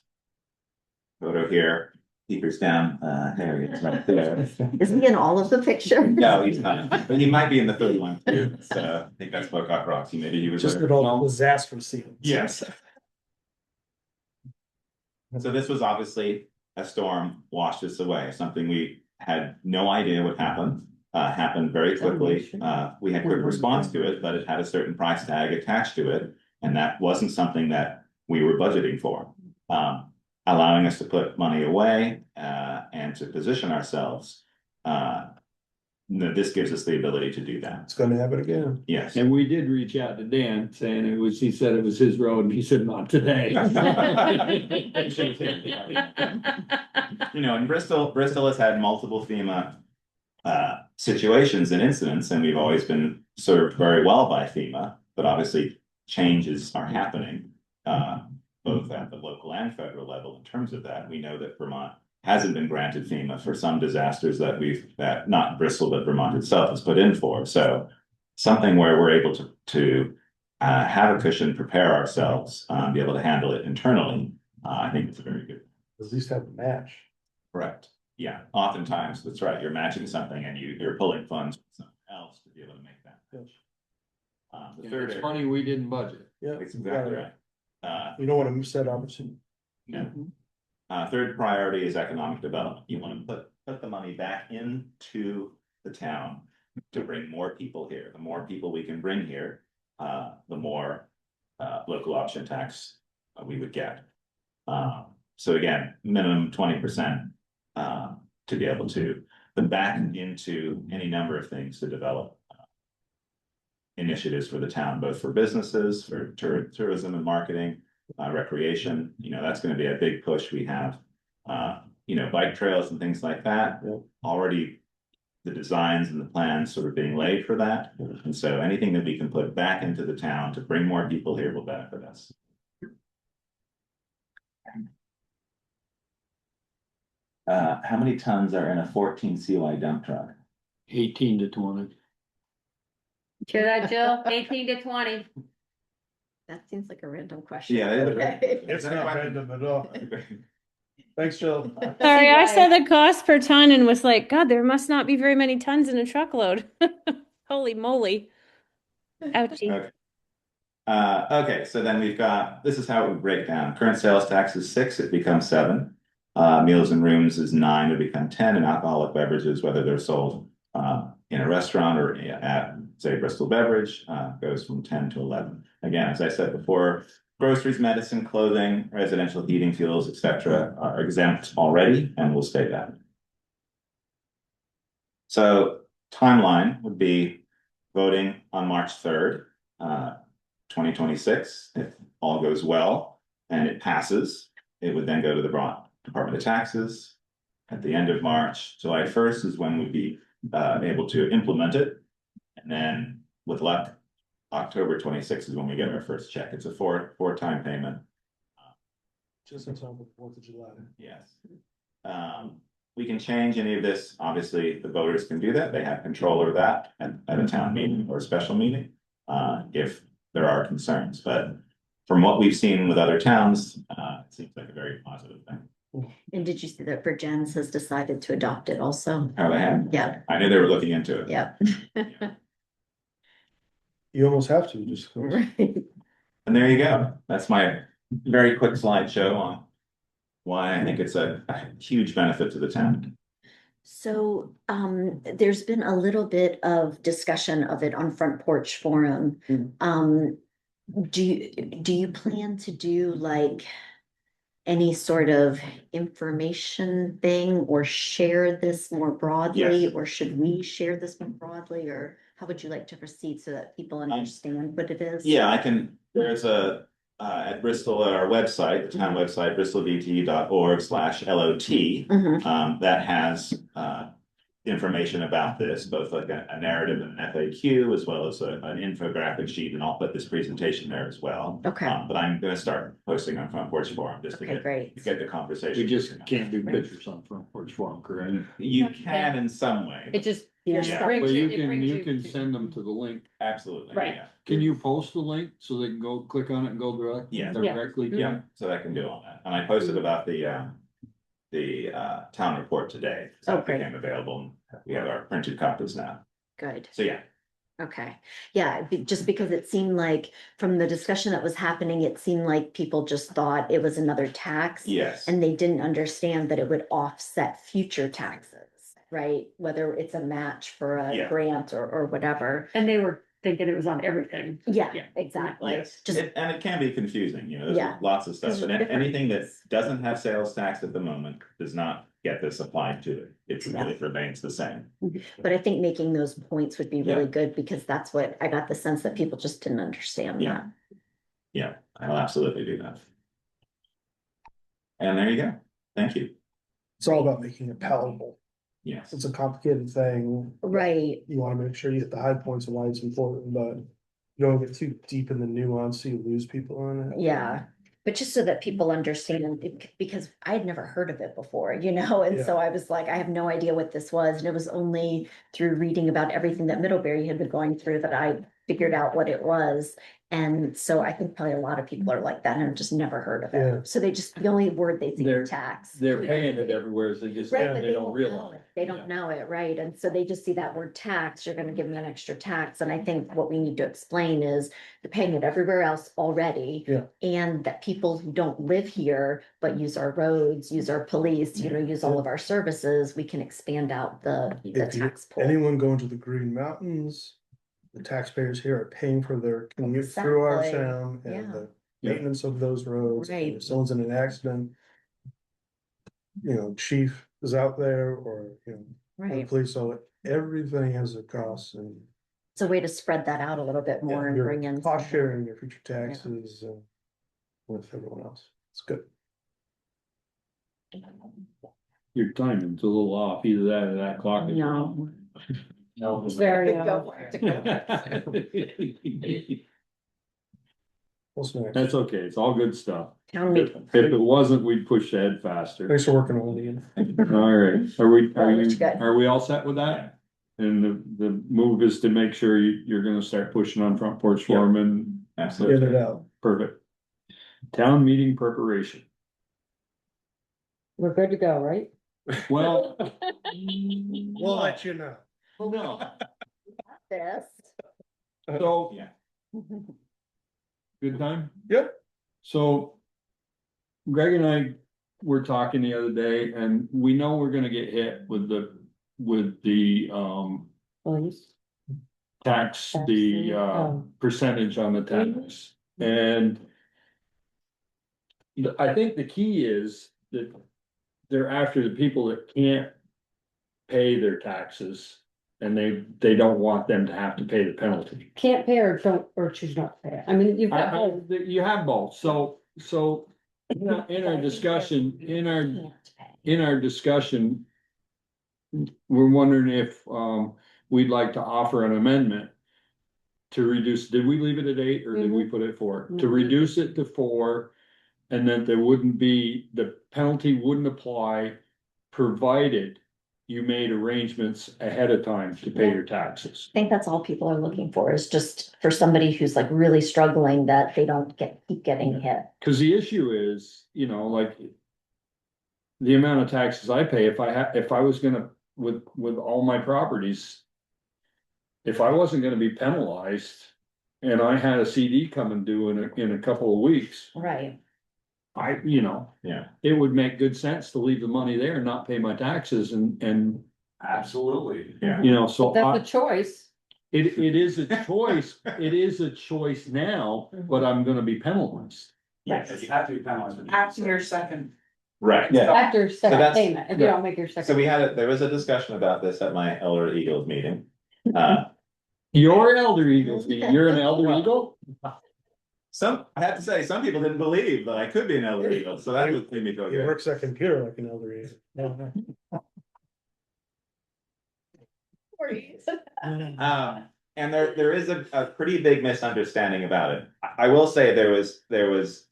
Photo here, Peter's down, there he is right there. Isn't he in all of the pictures? No, he's not, but he might be in the third one too, so I think that's Bocock Rocky, maybe he was Just there. at all disaster scenes. Yes. So this was obviously a storm washed this away, something we had no idea would happen. Happened very quickly. We had quick response to it, but it had a certain price tag attached to it. And that wasn't something that we were budgeting for. Allowing us to put money away and to position ourselves. This gives us the ability to do that. It's gonna happen again. Yes. And we did reach out to Dan saying he said it was his road and he said, not today. You know, and Bristol has had multiple FEMA situations and incidents, and we've always been served very well by FEMA, but obviously changes are happening, both at the local and federal level in terms of that. We know that Vermont hasn't been granted FEMA for some disasters that not Bristol, but Vermont itself has put in for. So something where we're able to have a cushion, prepare ourselves, be able to handle it internally. I think it's a very good. At least have a match. Correct. Yeah, oftentimes, that's right. You're matching something and you're pulling funds from something else to be able to make that. Yes. The third It's area, funny, we didn't budget. Yeah. that's exactly right. You don't wanna miss that opportunity. No. Third priority is economic development. You want to put the money back into the town to bring more people here. The more people we can bring here, the more local option tax we would get. So again, minimum 20% to be able to put back into any number of things to develop initiatives for the town, both for businesses, for tourism and marketing, recreation. You know, that's going to be a big push. We have, you know, bike trails and things like that. Already the designs and the plans sort of being laid for that. And so anything that we can put back into the town to bring more people here will benefit us. How many tons are in a 14 CY dump truck? 18 to 20. Hear that, Jill? 18 to 20. That seems like a random question. Yeah, Okay. It's not random at all. Thanks, Jill. Sorry, I saw the cost per ton and was like, God, there must not be very many tons in a truckload. Holy moly. Ouchie. Okay. Okay, so then we've got, this is how it would break down. Current sales tax is 6, it becomes 7. Meals and rooms is 9, it become 10, and alcoholic beverages, whether they're sold in a restaurant or at, say, Bristol Beverage, goes from 10 to 11. Again, as I said before, groceries, medicine, clothing, residential heating, fuels, etc. are exempt already and will stay that. So timeline would be voting on March 3rd, 2026. If all goes well and it passes, it would then go to the Vermont Department of Taxes. At the end of March, July 1st is when we'd be able to implement it. And then with luck, October 26th is when we get our first check. It's a four-time payment. Just in time for the 4th of July. Yes. We can change any of this. Obviously, the voters can do that. They have control over that at a town meeting or a special meeting, if there are concerns. But from what we've seen with other towns, it seems like a very positive thing. And did you see that Virgins has decided to adopt it also? Oh, they have? Yeah. I knew they were looking into it. Yeah. You almost have to just. Right. And there you go. That's my very quick slideshow on why I think it's a huge benefit to the town. So, there's been a little bit of discussion of it on Front Porch Forum. Do you plan to do like any sort of information thing or share this more broadly? Yes. Or should we share this more broadly, or how would you like to proceed so that people understand what it is? Yeah, I can, there's a, at Bristol, our website, the town website, bristolvt.org/LOT. That has, information about this, both like a narrative and an FAQ, as well as an infographic sheet, and I'll put this presentation there as well. Okay. But I'm gonna start posting on Front Porch Forum just to Okay, great. get the conversation. We just can't do pictures on Front Porch Forum, correct? You can in some way. It just. Yeah. just Well, brings you it can, brings you can send them to the link. Absolutely, Right. yeah. Can you post the link so they can go click on it and go Yeah. directly? to it? Yeah, so I can do all that. And I posted about the town report today. So that great. became available. We have our printed copies now. Good. So yeah, Okay, yeah, just because it seemed like from the discussion that was happening, it seemed like people just thought it was another tax. yes. And they didn't understand that it would offset future taxes, right? Whether it's a match for a Yeah. grant or whatever. And they were thinking it was on everything. Yeah, Yeah. exactly. Yes, Just, and it can be confusing, you know, there's Yeah. lots of stuff, Because and there's different anything that things. doesn't have sales tax at the moment does not get this applied to it. Yeah. It remains the same. but I think making those points would be really Yeah. good because that's what I got the sense that people just didn't understand Yeah. that. Yeah, I'll absolutely do that. And there you go. Thank you. It's all about making it palatable. Yes. It's a complicated thing. Right, You wanna make sure you hit the high points of why it's important, but you don't get too deep in the nuance, so you lose people on it. yeah. But just so that people understand, because I had never heard of it before, you know, and so I was like, I have no idea what this was, and it was only through reading about everything that Middlebury had been going through that I figured out what it was. And so I think probably a lot of people are like that and have just never heard of Yeah. it. So they just, the only word they see They're- is tax. They're paying it everywhere, so they just, Right, but they don't know realize. it. They don't know it, right? And so they just see that word tax, you're gonna give them an extra tax. And I think what we need to explain is they're paying it everywhere else already. Yeah. And that people who don't live here, but use our roads, use our police, you know, use all of our services, we can expand out the If you- tax pool. Anyone going to the Green Mountains, the taxpayers here are paying for their commute through our Exactly. town and Yeah. the maintenance of those roads. And Right. If someone's in an accident, you know, chief is out there or, you know, the Right. police, so everything has a cost and It's a way to spread that out a little bit more and you're bring in. cost sharing your future taxes with everyone else. It's good. Your timing's a little off, either that or that clock. is No. wrong. It's very, What's next? That's okay, it's all good stuff. Town If meeting. if it wasn't, we'd push ahead faster. Thanks for working on it, Ian. All right, That's good. are we all set with that? And the move is to make sure you're gonna start pushing on Front Porch Forum and. Get Absolutely. it out. Perfect. Town meeting preparation. we're good to go, right? Well. We'll let you know. No, This. so, Yeah. good time? Yep. So. Greg and I were talking the other day and we know we're gonna get hit with the Please. tax, the percentage on the tax. And I think the key is that they're after the people that can't pay their taxes and they don't want them to have to pay the penalty. Can't pay or don't, or choose not to pay. I mean, you've got. both. You have both, so in our discussion, in our discussion. We're wondering if we'd like to offer an amendment. To reduce, did we leave it at 8 or did we put it 4? To reduce it to 4. And then there wouldn't be, the penalty wouldn't apply. Provided you made arrangements ahead of time to pay your taxes. I think that's all people are looking for is just for somebody who's like really struggling that they don't keep getting hit. Cause the issue is, you know, like. The amount of taxes I pay, if I was gonna, with all my properties. If I wasn't gonna be penalized and I had a CD coming due in a couple of weeks, Right. you know, Yeah. it would make good sense to leave the money there and not pay my taxes and Absolutely. Yeah. You know, so That's a choice. it is a choice, it is a choice now, but I'm gonna be penalized. Yes, you have to be penalized. After your second. Right. Yeah. After second that's- payment, if you don't make your second. So there was a discussion about this at my Elder Eagles meeting. You're an elder eagle, you're an elder eagle? I have to say, some people didn't believe that I could be an Elder Eagle, so that would made me feel He good. works that computer like an elderly. And there is a pretty big misunderstanding about it. I will say there was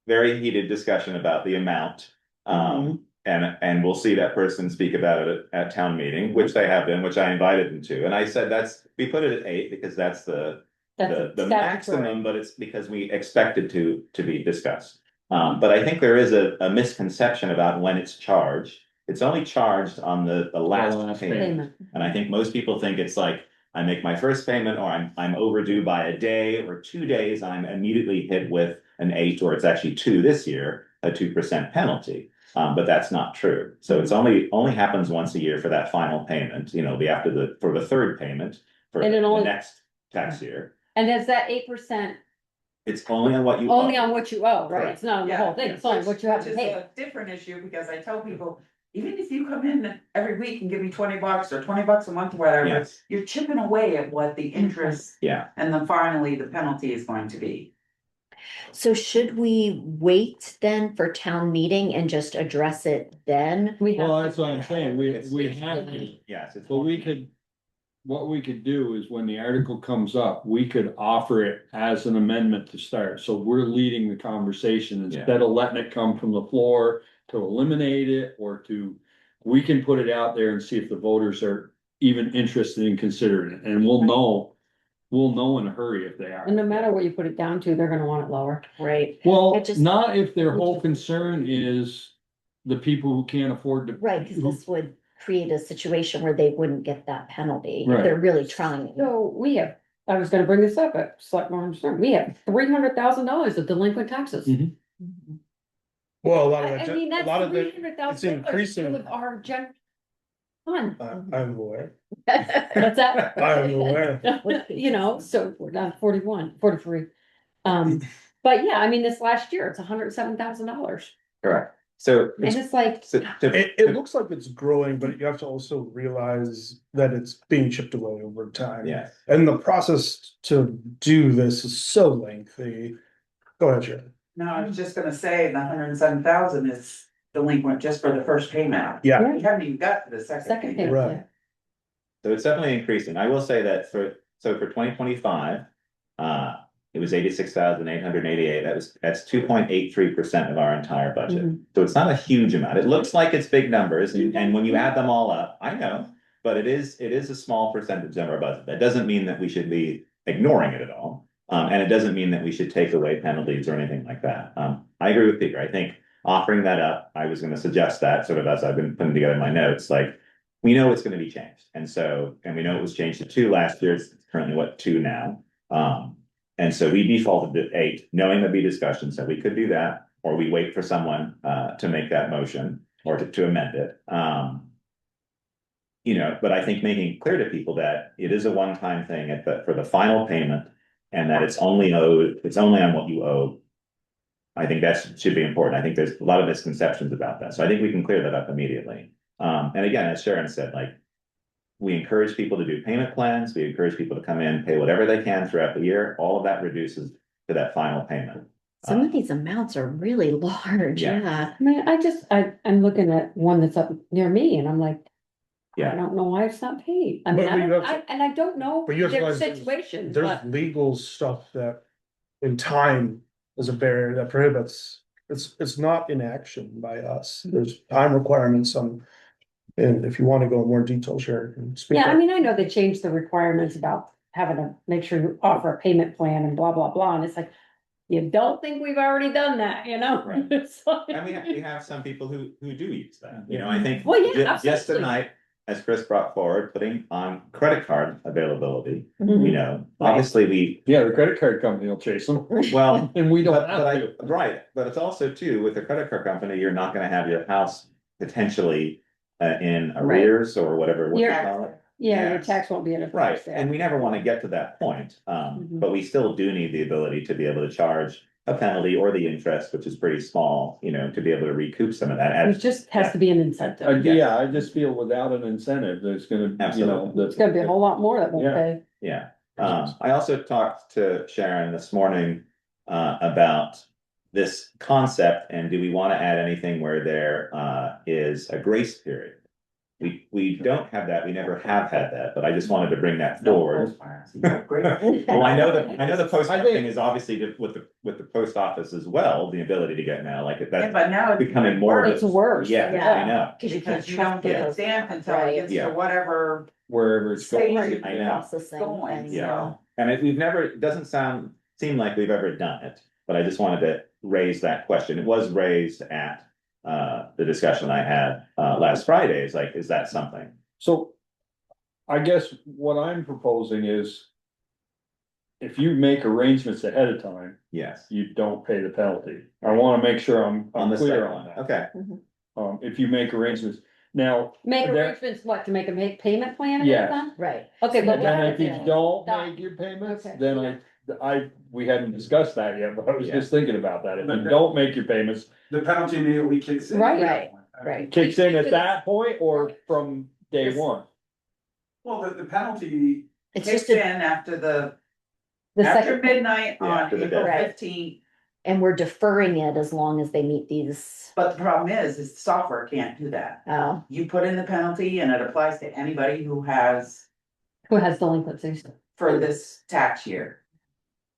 very heated discussion about the amount. And we'll see that person speak about it at town meeting, which they have been, which I invited them to. And I said, we put it at 8 because that's the maximum, but it's because we expect it to be discussed. But I think there is a misconception about when it's charged. It's only charged on the last payment. And I think most people think it's like, I make my first payment, or I'm overdue by a day or 2 days, I'm immediately hit with an 8, or it's actually 2 this year, a 2% penalty. But that's not true. So it's only happens once a year for that final payment, for the third payment for And it the only- next tax year. And is that 8% It's only on what you only owe. on what you owe, right? Correct. It's not on the whole thing, it's only what you have to Which is pay. a different issue, because I tell people, even if you come in every week and give me $20 or $20 a month, or whatever, Yes. you're chipping away at what the interest. Yeah. And then finally, the penalty is going to be. So should we wait then for town meeting and just address it then? Well, that's what I'm saying, we It's- have to. Yes, it's But what we could do is when the article comes up, we could offer it as an amendment to start. So we're leading the conversation instead of letting it come from the floor to eliminate it we can put it out there and see if the voters are even interested in considering it. And we'll know in a hurry if they are. And no matter what you put it down to, they're gonna want it lower. Right. Well, It just- not if their whole concern is the people who can't afford to. Right, because this would create a situation where they wouldn't get that penalty. Right. They're really trying. So I was gonna bring this up at Selectboard concern, we have $300,000 of delinquent taxes. Mhm. Well, a lot of I that, mean, a that's lot of the, $300,000 increasing. of our general fund. I'm aware. What's that? I'm aware. So we're down to 43. But yeah, I mean, this last year, it's $107,000. correct. So And it's like, It looks like it's growing, but you have to also realize that it's being chipped away over time. yes. And the process to do this is so lengthy. Go ahead, Sharon. No, I was just gonna say, the 107,000 is delinquent just for the first payment. Yeah. You haven't even got to the second second payment. payment. Right. So it's definitely increasing. I will say that for 2025, it was 86,888. That's 2.83% of our entire budget. So it's not a huge amount. It looks like it's big numbers, and when you add them all up, I know, but it is a small percentage of our budget. That doesn't mean that we should be ignoring it at all. And it doesn't mean that we should take away penalties or anything like that. I agree with Peter. I think offering that up, I was gonna suggest that sort of as I've been putting together my notes, like, we know it's gonna be changed. And we know it was changed to 2 last year. It's currently 2 now. And so we defaulted to 8, knowing there'd be discussion. So we could do that, or we wait for someone to make that motion or to amend it. But I think making it clear to people that it is a one-time thing for the final payment, and that it's only on what you owe. I think that should be important. I think there's a lot of misconceptions about that. So I think we can clear that up immediately. And again, as Sharon said, we encourage people to do payment plans. We encourage people to come in, pay whatever they can throughout the year. All of that reduces to that final payment. Some of these amounts are really large, yeah. I mean, I'm looking at one that's up near me and I'm like, I Yeah, don't know why it's not paid. I mean, But I don't know But you have to their realize there's- situation, There's but legal stuff that in time is a barrier that prohibits, it's not inaction by us. There's time requirements and if you want to go in more detail, Sharon. Speak yeah, I up. mean, I know they changed the requirements about having to make sure you offer a payment plan and blah, blah, blah. And it's like, you don't think we've already done that, Right. It's like- and we have some people who do use that. I think Well, yeah, just absolutely. tonight, as Chris brought forward, putting on credit card availability. Mhm. Obviously we Yeah, the credit card company will chase them. well. And we don't But have to. right, but it's also too, with a credit card company, you're not gonna have your house potentially in arrears or whatever we Yeah. call it. Yeah, your Yes. tax won't be in effect. Right, yeah. and we never want to get to that point, Mhm. but we still do need the ability to be able to charge a penalty or the interest, which is pretty small, you know, to be able to recoup some of that. It just has to be an incentive. Yeah, I just feel without an incentive, there's gonna, you know, Absolutely. It's gonna be a whole lot more that won't Yeah. pay. Yeah, I also talked to Sharon this morning, about this concept and do we want to add anything where there, is a grace period? We don't have that, we never have had that, but I just wanted to bring that forward. Well, I know the post thing is obviously with the post office as well, the ability to get mail, like Yeah, that's but now it's becoming more. of a- It's worse. Yeah, I know, Cause you can't Because you don't trust get it. a stamp until it Right. gets Yeah. to whatever wherever it's going. stage I know. Processing going, thing, Yeah, and we've never, it doesn't seem like we've ever done it, but I just wanted to raise that question. It was raised at the discussion I had last Friday, is like, is that something? So I guess what I'm proposing is if you make arrangements ahead of time, Yes. you don't pay the penalty. I wanna make sure I'm On the clear second on one, that. okay, If you make arrangements, now. Make there- arrangements, what, to make a payment plan ahead Yeah. of time? Right. Okay, but And then if you what- don't Done. make your payments, Okay. then we hadn't discussed that yet, but I was Yeah. just thinking about that. If But you that- don't make your payments, The penalty immediately kicks in. Right. Right. kicks in at that point or from day Yes. one? Well, the penalty It's kicks just, in a- after The after second, midnight Yeah, on after the April deadline. 15th. and we're deferring it as long as they meet these, But the problem is the software can't do that. You put in the penalty and it applies to anybody who has who has delinquencies? for this tax year.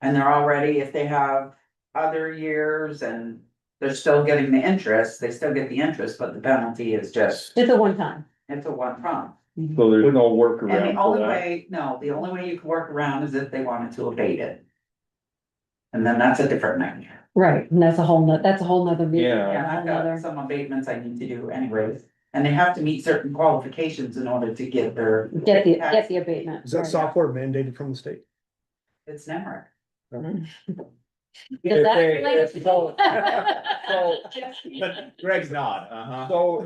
And they're already, if they have other years and they're still getting the interest, they still get the interest, but the penalty is just, It's a one time. it's a one time. So there's no And workaround the for only that. way, no, the only way you can work around is if they wanted to abate it. And then that's a different nightmare. Right, and that's a whole nother meeting. Yeah. And I've got some abatements I need to do anyways, and they have to meet certain qualifications in order to get their. Get the abatement. Is that right. software mandated from the state? It's NEMRIC. Does If that they- relate if- to- but Greg's not, uh-huh. So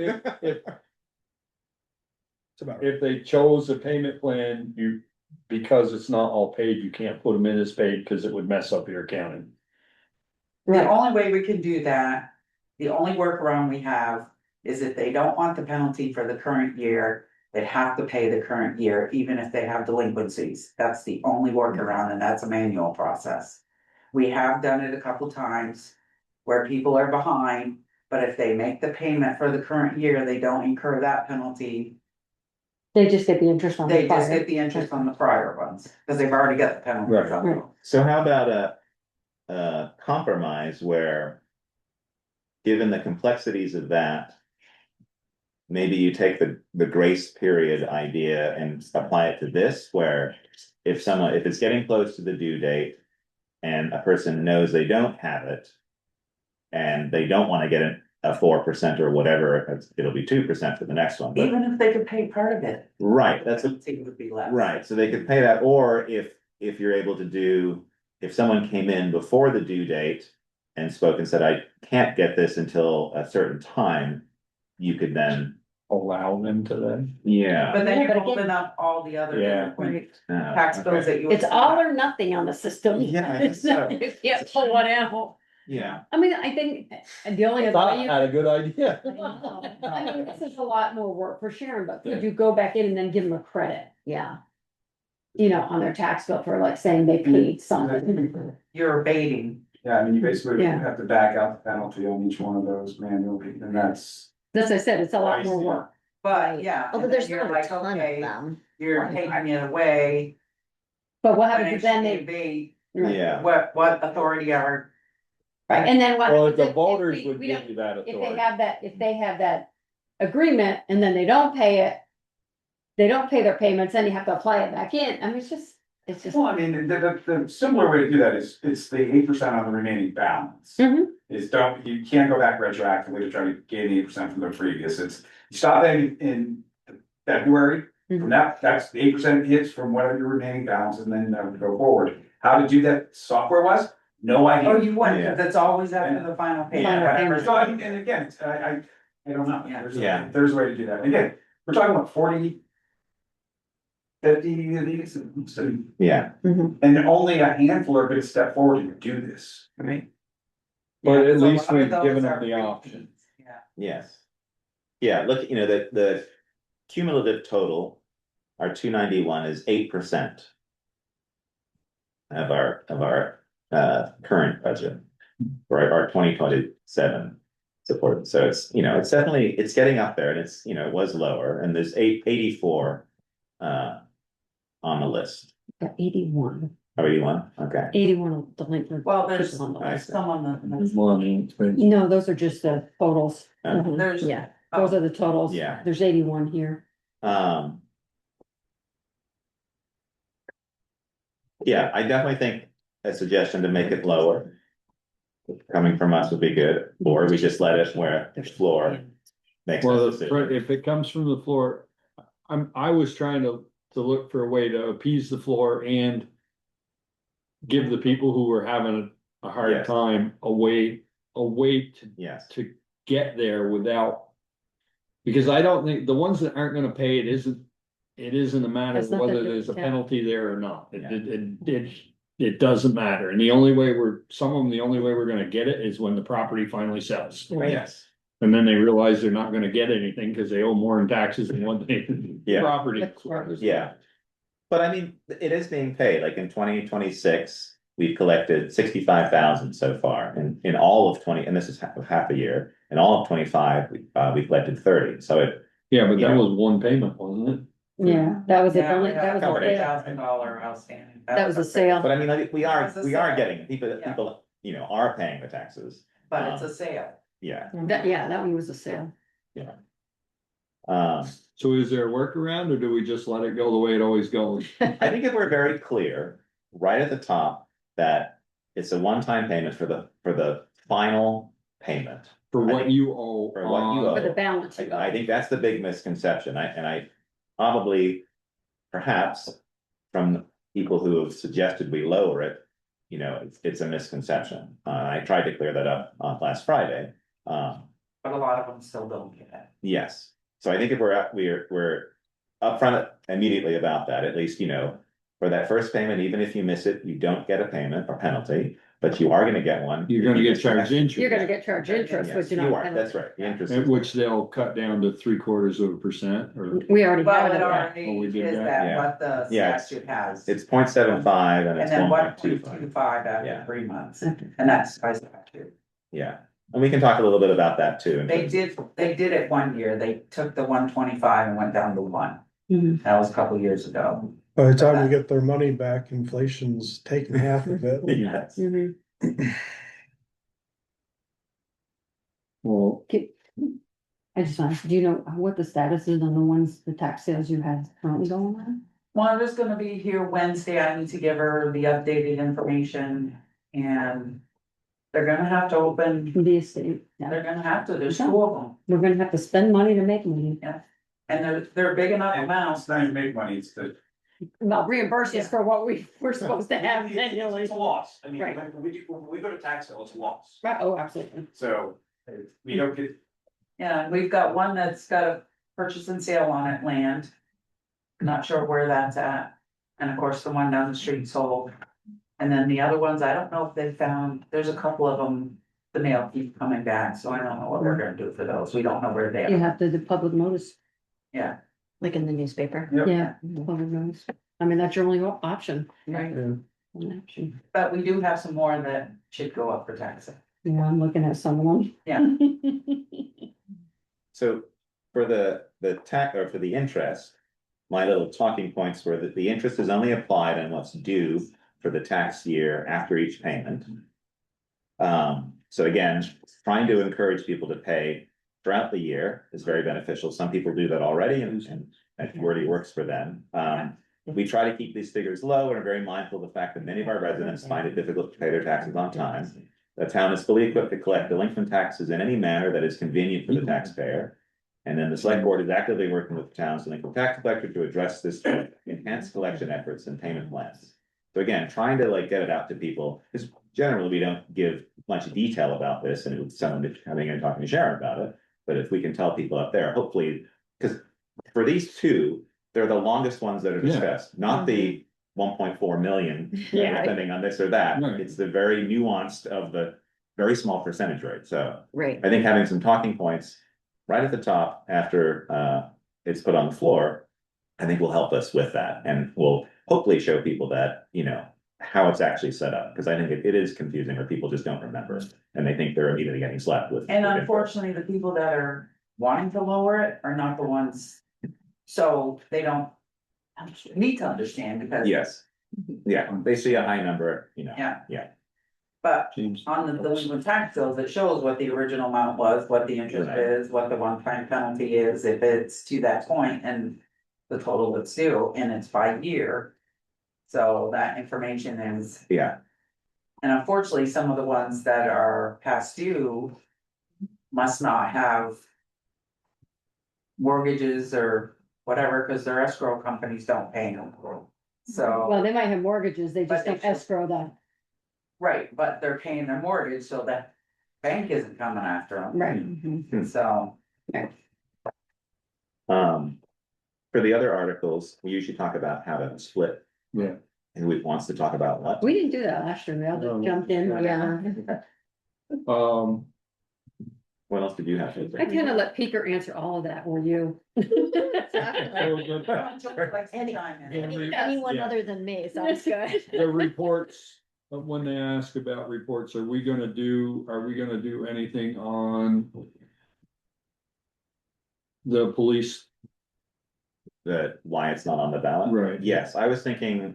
It's about. if they chose a payment plan, because it's not all paid, you can't put them in as paid because it would mess up your accounting. The Right. only way we can do that, the only workaround we have is if they don't want the penalty for the current year, they have to pay the current year, even if they have delinquencies. That's the only workaround, and that's a manual process. We have done it a couple times where people are behind, but if they make the payment for the current year, they don't incur that penalty. They just get the interest on the They just prior. get the interest on the prior ones, because they've already got the penalty Right. from them. So how about a compromise where, given the complexities of that, maybe you take the grace period idea and apply it to this, where if it's getting close to the due date and a person knows they don't have it and they don't want to get a 4% or whatever, it'll be 2% for the next one. But- Even if they could pay part of it. Right, the that's a penalty would be less. Right, so they could pay that, or if you're able to do, if someone came in before the due date and spoke and said, I can't get this until a certain time, you could then. Allow them to then. Yeah. But then Yeah, you're but again- holding up all the other Yeah. delinquent Oh, tax bills okay. that you. It's all or nothing on the system. Yeah, I guess so. You can't pull one out. Yeah, I mean, I think the only other Thought way you. had a good idea. I mean, this is a lot more work for Sharon, but could you go back in and then give them a credit, yeah. you know, on their tax bill for like saying they paid something? You're abating. Yeah, I mean, you basically Yeah. have to back out the penalty on each one of those manually, and that's. As I said, it's a lot more work. But yeah. Oh, and but then there's you're not a like, ton of okay, them. You're taking it away. But what But happens if then they, abate, yeah, what authority are, right, and then what? Well, happens the if voters we- would we give don't- you that If they authority. have that agreement and then they don't pay it. They don't pay their payments, then you have to apply it back in. I mean, it's just. Well, I mean, the simpler way to do that is, it's the 8% on the remaining balance. Mhm. You can't go back retroactively to try to gain 8% from the previous, you stop in February. From that's the 8% hits from whatever your remaining balance, and then go forward. How to do that software wise, no idea. oh, you wouldn't, Yeah. because it's always after the final payment. Final payment. So, and again, I I don't know. Yeah. There's a way to do that. Again, we're talking about 40, 50 of these, so, Yeah, and only a handful are gonna step forward and do this. Right. But Yeah, at 'cause a least lot of we've those given are them the repeats. option. Yeah. yes. Yeah, look, the cumulative total, our 291 is 8% of our current budget, or our 2027 support. So it's, it's definitely, it's getting up there, and it's, it was lower, and there's 84 on the list. 81. Oh, 81, okay. 81 delinquent. Well, there's people on the I list. see. some on the. No, those are just the totals. Okay. There's. Yeah, those are the totals. Yeah. There's 81 here. Yeah, I definitely think a suggestion to make it lower coming from us would be good, or we just let it where the floor makes that Well, decision. if it comes from the floor, I was trying to look for a way to appease the floor and give the people who were having a hard Yes. time a way Yes, to get there without. Because I don't think, the ones that aren't gonna pay, it isn't a matter Has of nothing whether to- there's a yeah. penalty there or not. Yeah. It doesn't matter. And the only way some of them, the only way we're gonna get it is when the property finally sells. Right. yes, And then they realize they're not gonna get anything because they owe more in taxes than what they, Yeah. property. yeah. But I mean, it is being paid, like in 2026, we've collected 65,000 so far, in all of 20, and this is half a year, in all of 25, we collected 30, so it. Yeah, but You that know. was one payment, wasn't it? Yeah, that was a, Yeah, we that was have a Combination. sale. $30,000 outstanding. That was a sale. But I mean, like, we are It's a sale. getting, people, Yeah. are paying the taxes, But it's a sale. yeah, That one was a sale. um. So is there a workaround or do we just let it go the way it always goes? I think if we're very clear, right at the top, that it's a one-time payment for the final payment. For I what think- you owe. For what you on- For the owe. balance. I think that's the big misconception, I probably, perhaps, from people who have suggested we lower it, it's a misconception. I tried to clear that up on last Friday. But a lot of them still don't get it. Yes, so I think if we're upfront immediately about that, at least, for that first payment, even if you miss it, you don't get a payment or penalty, but you are gonna get one. You're gonna get charged You're interest, gonna get charged interest, Yes, but you're you not. are, that's right, the interest. at is- which they'll cut down to 3/4% or. We already Well, have it it. already Oh, we did is that? that Yeah. what the Yeah. statute has. It's 0.75 and And it's then 1.25, 1.25 Yeah. after 3 months, Okay. and that's by statute. yeah, and we can talk a little bit about that too. in They terms of- did it one year, they took the 125 and went down to 1. Mhm. That was a couple years ago. By the time we get their money back, inflation's taken half of it. Yes. Mhm. Well, I just want, do you know what the status is on the ones, the tax sales you had currently going on? Wanda's gonna be here Wednesday, I need to give her the updated information, and they're gonna have to open, The estate, they're yeah. gonna have to, there's 2 of them, We're gonna have to spend money to make money. and they're big enough And amounts. it's not even make money, it's the. Well, reimburse us for what we're supposed to have annually. It's a loss, I mean, Right. when we go to tax sale, it's a loss, Right, oh, absolutely. so we don't get. Yeah, we've got one that's got a purchase and sale on it, land. Not sure where that's at, and of course, the one down the street sold. And then the other ones, I don't know if they found, there's a couple of them, the mail keeps coming back, so I don't know what we're gonna do for those, we don't know where they You are, have to do public notice. yeah. Like in the newspaper. Yep. Yeah, public notice. I mean, that's your only option. Right. Only option. But we do have some more that should go up for taxing, Yeah, I'm looking at some of them. yeah. So for the tax, or for the interest, my little talking points were that the interest is only applied on what's due for the tax year after each payment. So again, trying to encourage people to pay throughout the year is very beneficial. Some people do that already and it already works for them. We try to keep these figures low and are very mindful of the fact that many of our residents find it difficult to pay their taxes on time. The town is fully equipped to collect delinquent taxes in any manner that is convenient for the taxpayer. And then the select board is actively working with the town's delinquent tax collector to address this through enhanced collection efforts and payment plans. So again, trying to get it out to people, because generally we don't give much detail about this, and it would sound coming in and talking to Sharon about it. But if we can tell people up there, hopefully, because for these two, they're the longest ones that are discussed, not the 1.4 million Yeah. spending on this or that. Right. It's the very nuanced of the very small percentage rate. So Right. I think having some talking points right at the top after it's put on the floor, I think will help us with that, and will hopefully show people that, you know, how it's actually set up, because I think it is confusing, or people just don't remember, and they think they're immediately getting slapped with. And unfortunately, the people that are wanting to lower it are not the ones, so they don't need to understand because. Yes, yeah, they see a high number, you know. Yeah. But on the delinquent tax bills, it shows what the original amount was, what the interest Right. is, what the one-time penalty is, if it's to that point, and the total that's due, and it's by year. So that information is, Yeah, and unfortunately, some of the ones that are past due must not have mortgages or whatever, because their escrow companies don't pay them. So. Well, they might have mortgages, they just But don't escrow that. Right, but they're paying their mortgage, so that bank isn't coming after them. Right. So, for the other articles, we usually talk about how to split. Yeah. And who wants to talk about what. We didn't do that last year, we all just jumped in. What else did you have to I say? kind of let Peter answer all of that, or you. Anyone Yeah. other than me sounds good. The reports, when they ask about reports, are we gonna do anything on the police? That why it's not on the ballot? Right. Yes, I was thinking,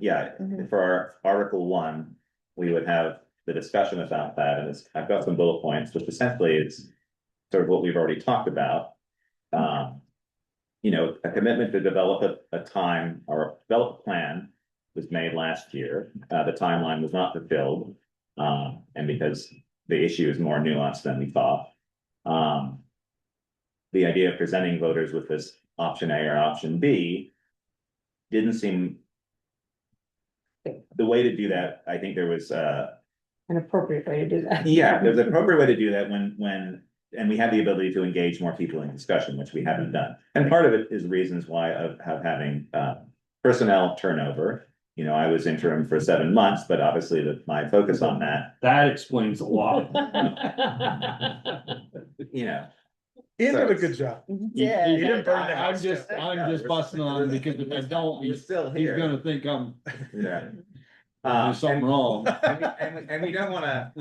for our Article 1, we would have the discussion about that, and I've got some bullet points, which essentially is sort of what we've already talked about. You know, a commitment to develop a time or develop a plan was made last year. The timeline was not fulfilled, and because the issue is more nuanced than we thought. The idea of presenting voters with this option A or option B didn't seem. The way to do that, I think there was An appropriate way to do that. yeah, there's an appropriate way to do that when, and we have the ability to engage more people in discussion, which we haven't done. And part of it is reasons why of having personnel turnover. You know, I was interim for 7 months, but obviously my focus on that. That explains a lot. You know. Ian So did a good job. Yeah. He didn't burn the I'm house just busting on him because if I don't, You're still he's here. gonna think I'm, Yeah. there's something wrong. And we don't wanna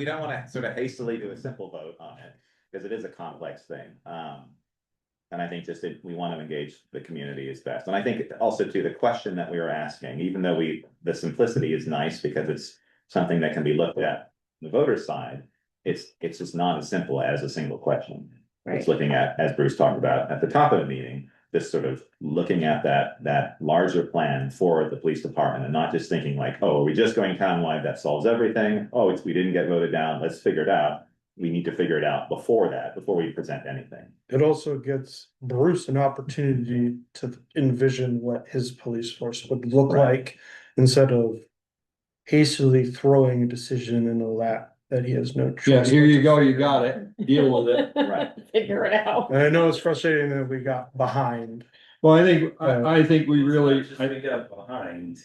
sort of hastily do a simple vote on it, because it is a complex thing. And I think we want to engage the community as best. And I think also too, the question that we were asking, even though the simplicity is nice because it's something that can be looked at the voter side, it's just not as simple as a single question. It's looking at, as Bruce talked about at the top of the meeting, this sort of looking at that larger plan for the police department, and not just thinking like, oh, are we just going townwide, that solves everything? Oh, we didn't get voted down, let's figure it out. We need to figure it out before we present anything. It also gives Bruce an opportunity to envision what his police force would look like, instead of hastily throwing a decision in a lap that he has no choice. Yeah, here you go, you got it, deal with it. Right. Figure it out. And I know it's frustrating that we got behind. Well, I think we really, It's not just we got behind,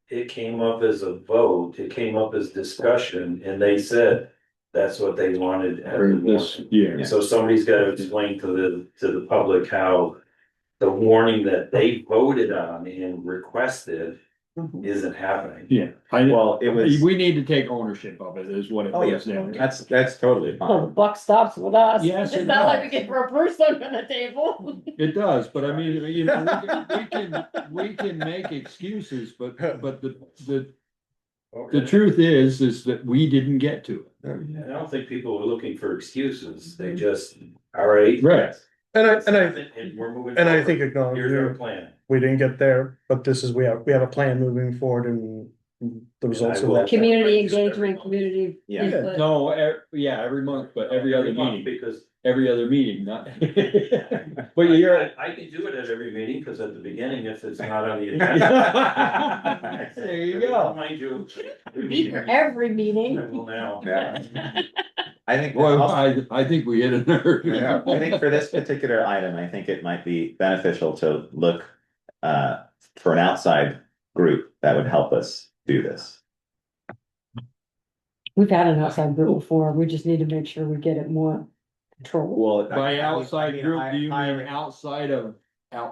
it came up as a vote, it came up as discussion, and they said that's what they wanted at the this warning. year. So somebody's gotta explain to the public how the warning that they voted on and requested isn't happening. Yeah, Well, it was. we need to take ownership of it, is what it Oh, was. yes, that's totally Well, the fine. buck stops with us. Yes, It's it not like does. we can throw Bruce under the table. It does, but I mean, you know, we can make excuses, but the truth is that we didn't get to it. I don't think people were looking for excuses, they just, all right. Right. And I we're moving. and I forward. think Here's our acknowledging plan. we didn't get there, but we have a plan moving forward, and the results of that. Community engagement, community Yeah. input. No, every month, but every other meeting, Because not. But you're. I can do it at every meeting, because at the beginning, if it's not on the agenda. There you go. Mind you. Be for every meeting. Well, now. Yeah. I think. Well, I think we hit a nerve. Yeah, I think for this particular item, I think it might be beneficial to look for an outside group that would help us do this. We've had an outside group before, we just need to make sure we get it more controlled. Well, By outside group, do you mean outside of?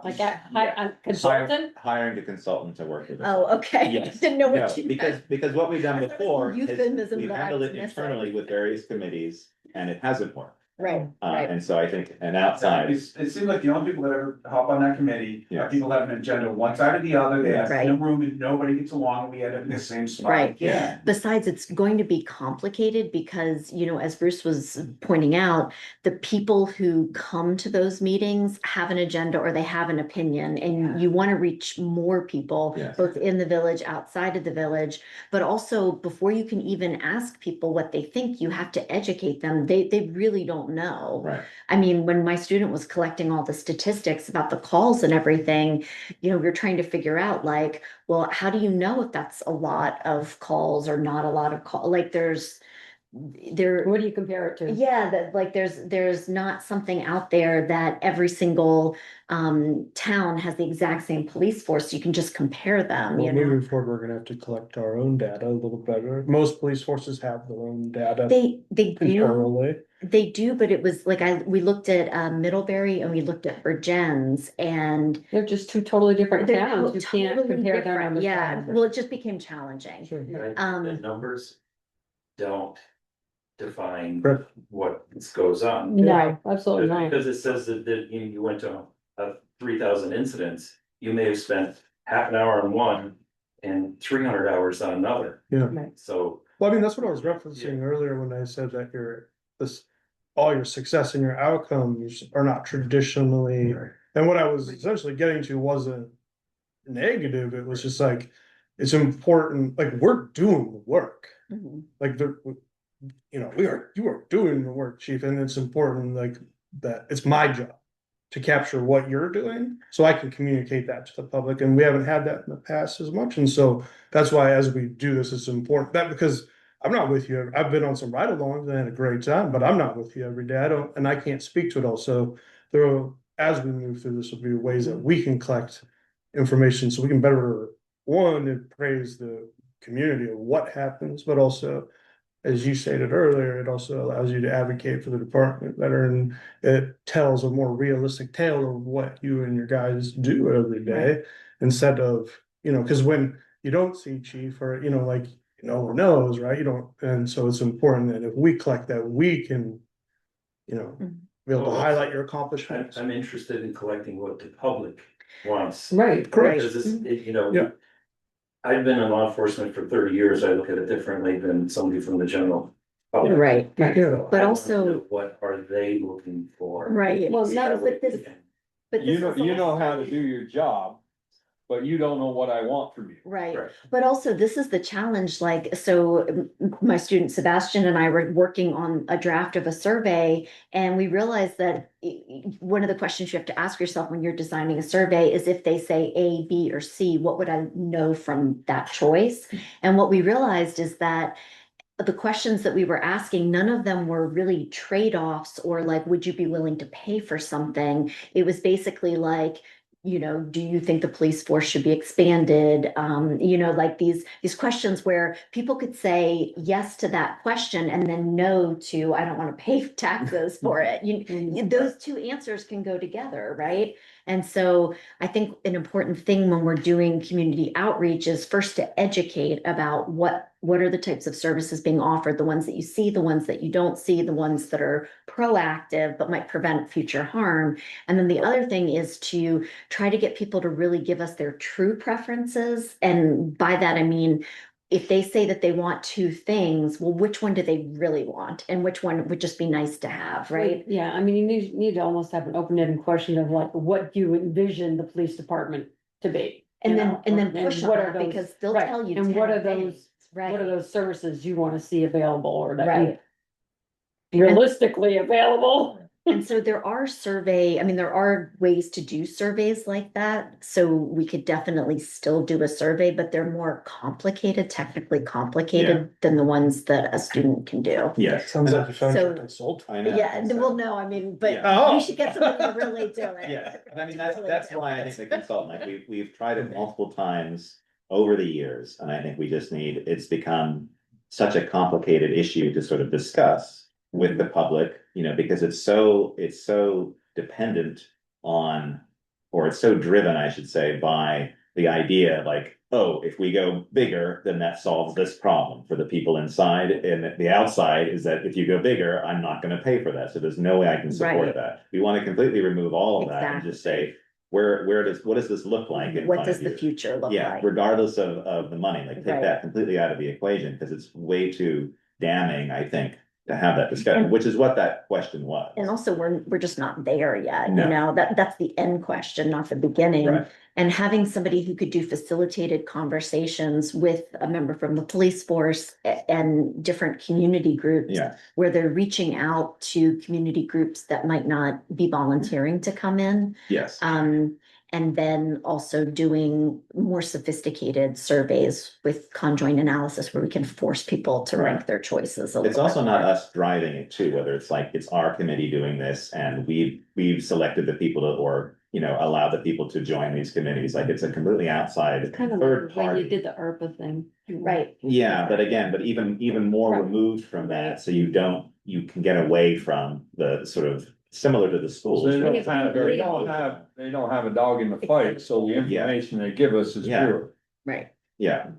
Like a consultant? Hiring a consultant to work with us. Oh, okay. Yes. Didn't know No, what you meant. because what we've done before is Euphemism we've that I handled was it missing. internally with various committees and it hasn't worked. Right, right. And so I think an outside, It seems like the only people that ever hop on that committee Yeah. are people that have an agenda one side or the other, they have Right. in a room and nobody gets along, and we end up in the same spot Right. again. Besides, it's going to be complicated because, you know, as Bruce was pointing out, the people who come to those meetings have an agenda or they have an opinion, and you want to reach more people, Yes. both in the village, outside of the village. But also, before you can even ask people what they think, you have to educate them. They really don't know. right, I mean, when my student was collecting all the statistics about the calls and everything, you know, we were trying to figure out like, well, how do you know if that's a lot of calls or not a lot of call? Like there, What do you compare it to? yeah, that like there's not something out there that every single town has the exact same police force. You can just compare them, Well, you know. moving forward, we're gonna have to collect our own data a little better. Most police forces have their own data They do. internally. They do, but it was like we looked at Middlebury and we looked at Virgins and They're just two totally different they're towns, you can't totally compare their different. numbers. Yeah, well, it just became challenging. The numbers don't define Right. what goes on. No, absolutely not. Because it says that you went to 3,000 incidents, you may have spent half an hour on one and 300 hours on another. Yeah. Right. So Well, I mean, that's what I was referencing earlier when I said that all your success and your outcomes are not traditionally, and what I was essentially getting to wasn't negative, it was just like, it's important, like, we're doing the work. Mhm. Like, you are doing the work, chief, and it's important, like, that it's my job to capture what you're doing, so I can communicate that to the public, and we haven't had that in the past as much, and so that's why as we do this, it's important, that because I'm not with you, I've been on some ride-alongs and I had a great time, but I'm not with you every day, I can't speak to it all, so as we move through this, will be ways that we can collect information, so we can better, praise the community of what happens, but also, as you stated earlier, it also allows you to advocate for the department better, and it tells a more realistic tale of what you and your guys do every day, instead of, because when you don't see chief or, like, no one knows, right? You don't, and so it's important that if we collect that, we can, be able to highlight your accomplishments. I'm interested in collecting what the public wants. Right, Correct. Because it's, Yeah. I've been in law enforcement for 30 years. I look at it differently than somebody from the general public. Right, Yeah. So But I want also- to know what are they looking for? right. Well, No, but this You is know how to also- do your job, but you don't know what I want from you. Right, Right. but also this is the challenge, like, so my student Sebastian and I were working on a draft of a survey. And we realized that one of the questions you have to ask yourself when you're designing a survey is if they say A, B, or C, what would I know from that choice? And what we realized is that the questions that we were asking, none of them were really trade-offs or like, would you be willing to pay for something? It was basically like, do you think the police force should be expanded? Like these questions where people could say yes to that question and then no to, I don't want to pay taxes for it. Those two answers can go together, right? And so I think an important thing when we're doing community outreach is first to educate about what are the types of services being offered, the ones that you see, the ones that you don't see, the ones that are proactive but might prevent future harm. And then the other thing is to try to get people to really give us their true preferences. And by that, I mean, if they say that they want two things, well, which one do they really want? And which one would just be nice to have, right? Yeah, I mean, you need to almost have an open-ended question of like, what do you envision the police department to be? And you then, know, and then and push on what are that those- because they'll right, tell you. and 10 what are things, those, right? what are those services you want to see available or that Right. you realistically available? And so there are there are ways to do surveys like that. So we could definitely still do a survey, but they're more complicated, technically complicated than the ones that a student can do. Yes. Sounds like you found So- your consultant. I know. Yeah, well, no, but Yeah. you should get somebody to really do it. Yeah, and I mean, that's why I think the consultant, like, we've tried it multiple times over the years, and I think we just need, it's become such a complicated issue to sort of discuss with the public, because it's so dependent on, or it's so driven, I should say, by the idea like, oh, if we go bigger, then that solves this problem for the people inside, and the outside is that if you go bigger, I'm not gonna pay for that, so there's no way I can support Right. that. We want to completely remove all of that and just say, what does this look like in What front does of the you? future look Yeah, like? regardless of the money, like, take Right. that completely out of the equation, because it's way too damning, I think, to have that discussion, which is what that question was. And also, we're just not there yet, No. that's the end question, not the beginning. Right. And having somebody who could do facilitated conversations with a member from the police force and different community groups. Yeah. Where they're reaching out to community groups that might not be volunteering to come in. Yes. And then also doing more sophisticated surveys with conjoint analysis where we can force people to rank their choices a It's little also bit not more. us driving it too, whether it's like, it's our committee doing this and we've selected the people to, or, allow the people to join these committees, like, it's a completely outside Kind of third like when you party. did the ARPA thing. Right. Yeah, but even more Right. removed from that, so you can get away from the sort of similar to the schools. They where don't it's have, very they don't have a dog in the fight, so the information they give us is pure. Right. Yeah.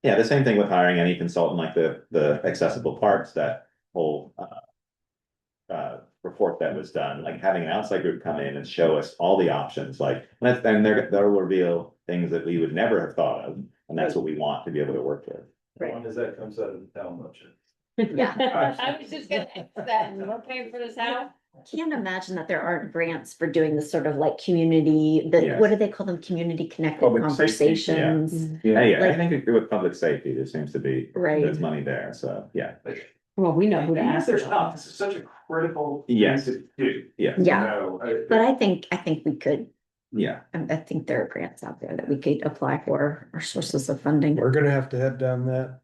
Yeah, the same thing with hiring any consultant, like the accessible parks, that whole report that was done, like having an outside group come in and show us all the options, like, and they'll reveal things that we would never have thought of, and that's what we want to be able to work with. Right. As long as that comes out of the town budget. Yeah. I was just gonna ask that, and we're paying for this house? Can't imagine that there aren't grants for doing this sort of like community, Yes. what do they call them? Community connected Public safety, conversations. Yeah, I Like- think with public safety, there seems to be, Right. there's money there, so, yeah. Well, we know who to Even if ask. there's not, this is such a critical thing Yes. to do. Yeah. Yeah. But I think we could, Yeah. I think there are grants out there that we could apply for, or sources of funding. We're gonna have to head down that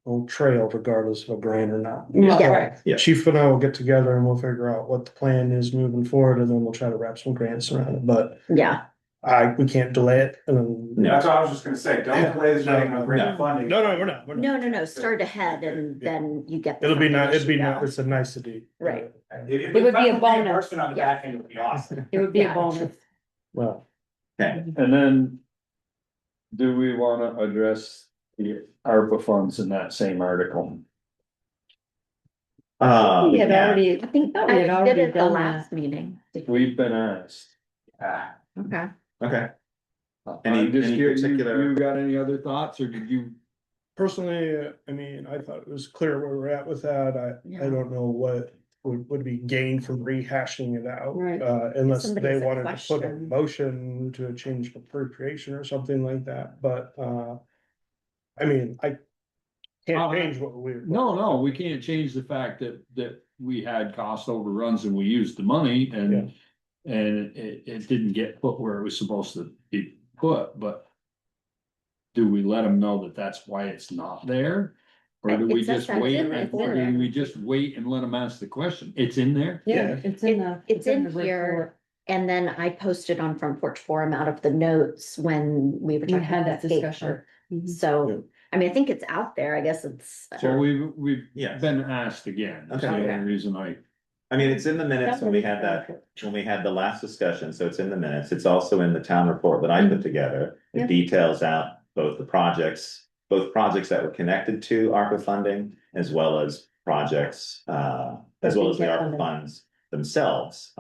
old trail regardless of a grant or not. Yeah. Right. Yeah. Chief and I will get together and we'll figure out what the plan is moving forward, and then we'll try to wrap some grants around it, but Yeah. we can't delay it, and then. No. That's what I was just gonna say, don't delay this thing on grant No. funding. No, we're not. No, start ahead and then you get. the It'll be funding nice, as you go. it's a nicety. Right. It would be a bonus. Reimbursement on the back end would be awesome. It would be a Yeah. bonus. Well, Okay. And then, do we wanna address the ARPA funds in that same article? We had Yeah. already, I think thought we had I did already it the done last meeting. We've been asked. Ah, Okay. Okay. Any- I'm just any curious, particular- you got any other thoughts, or did you? personally, I mean, I thought it was clear where we're at with that. I don't know what would be gained from rehashing it out. Right. Unless Somebody they has a wanted to put a question. motion to a change of appropriation or something like that, but, I mean, I can't change what we. No, we can't change the fact that we had cost overruns and we used the money and. And it didn't get put where it was supposed to be put, but. Do we let them know that that's why it's not there? Or do It we says just that's wait, in there. and- or do we just wait and let them ask the question? It's in there? yeah, it's in the. It's in the here, report. and then I posted on Front Porch Forum out of the notes when we were We talking had about that skate discussion. park. Mhm. So, I mean, I think it's out there, I guess it's. So we've Yes. been asked again. That's the Okay. only reason I mean, it's in the minutes when we had the last discussion, so it's in the minutes, it's also in the town report that I put together. Yeah. It details out both projects that were connected to ARPA funding, as well as projects, as well as the ARPA funds themselves,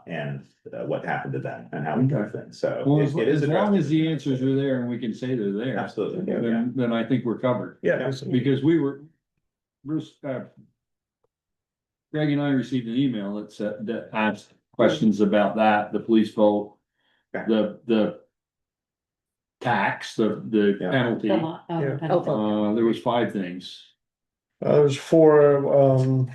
and what happened to them and how we do things, so. Well, it is as long addressed. as the answers are there and we can say they're there. Absolutely, yeah. Then I think we're covered. Yeah. Because we were, Bruce, Greg and I received an email that said, that asked questions about that, the police vote. Okay. The tax, the Yeah. penalty, Yeah. Oh, there was 5 things. There's 4,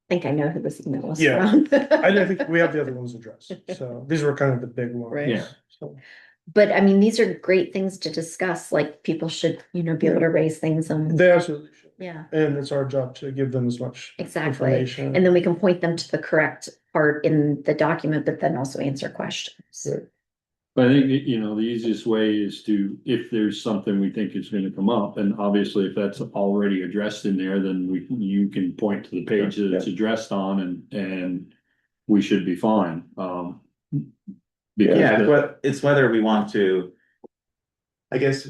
think I know who this email was Yeah. from. I think we have the other ones addressed, so these were kind of the big ones. Right. Yeah. So, But I mean, these are great things to discuss, like people should, be able to raise things and, they absolutely should, yeah, and it's our job to give them as much exactly. information. And then we can point them to the correct part in the document, but then also answer questions. Right. But I think, the easiest way is to, if there's something we think is gonna come up, and obviously if that's already addressed in there, then you can point to the page that it's addressed on and we should be fine, because Yeah, it's whether we want to, I guess,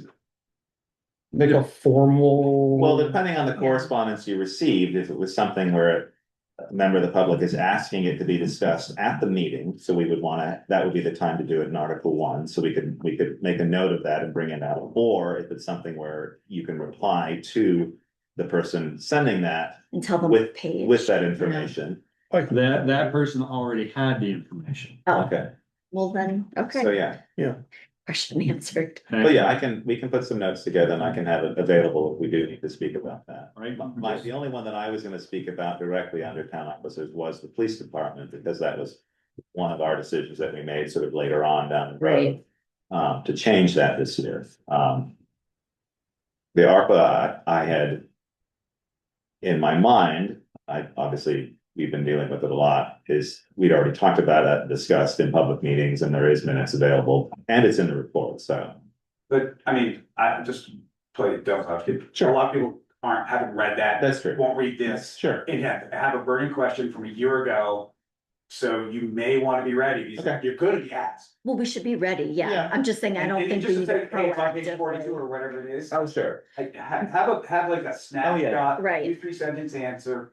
Make a formal. well, depending on the correspondence you received, if it was something where a member of the public is asking it to be discussed at the meeting, so we would wanna, that would be the time to do it in Article 1, so we could make a note of that and bring it out. Or if it's something where you can reply to the person sending that And tell them with, what page. with that information. that person already had the information. Oh, Okay, well then, okay. so yeah. Question answered. But yeah, we can put some notes together and I can have it available if we do need to speak about that. Right. The only one that I was gonna speak about directly under town officers was the police department, because that was one of our decisions that we made sort of later on down the road. To change that this year. The ARPA I had in my mind, we've been dealing with it a lot, is we'd already talked about it, discussed in public meetings, and there is minutes available, and it's in the report, so. But I mean, I just play devil's advocate. Sure. A lot of people haven't read that. That's true. Won't read this. Sure. And have a burning question from a year ago. So you may want to be ready, because Okay. you're gonna be asked. Well, we should be ready, yeah. Yeah. I'm just saying, I don't And think just we to need say, to hey, it's on page 42 proactively. or whatever it is. Oh, sure. Like, have like a snapshot, Right. 2-3 sentence answer.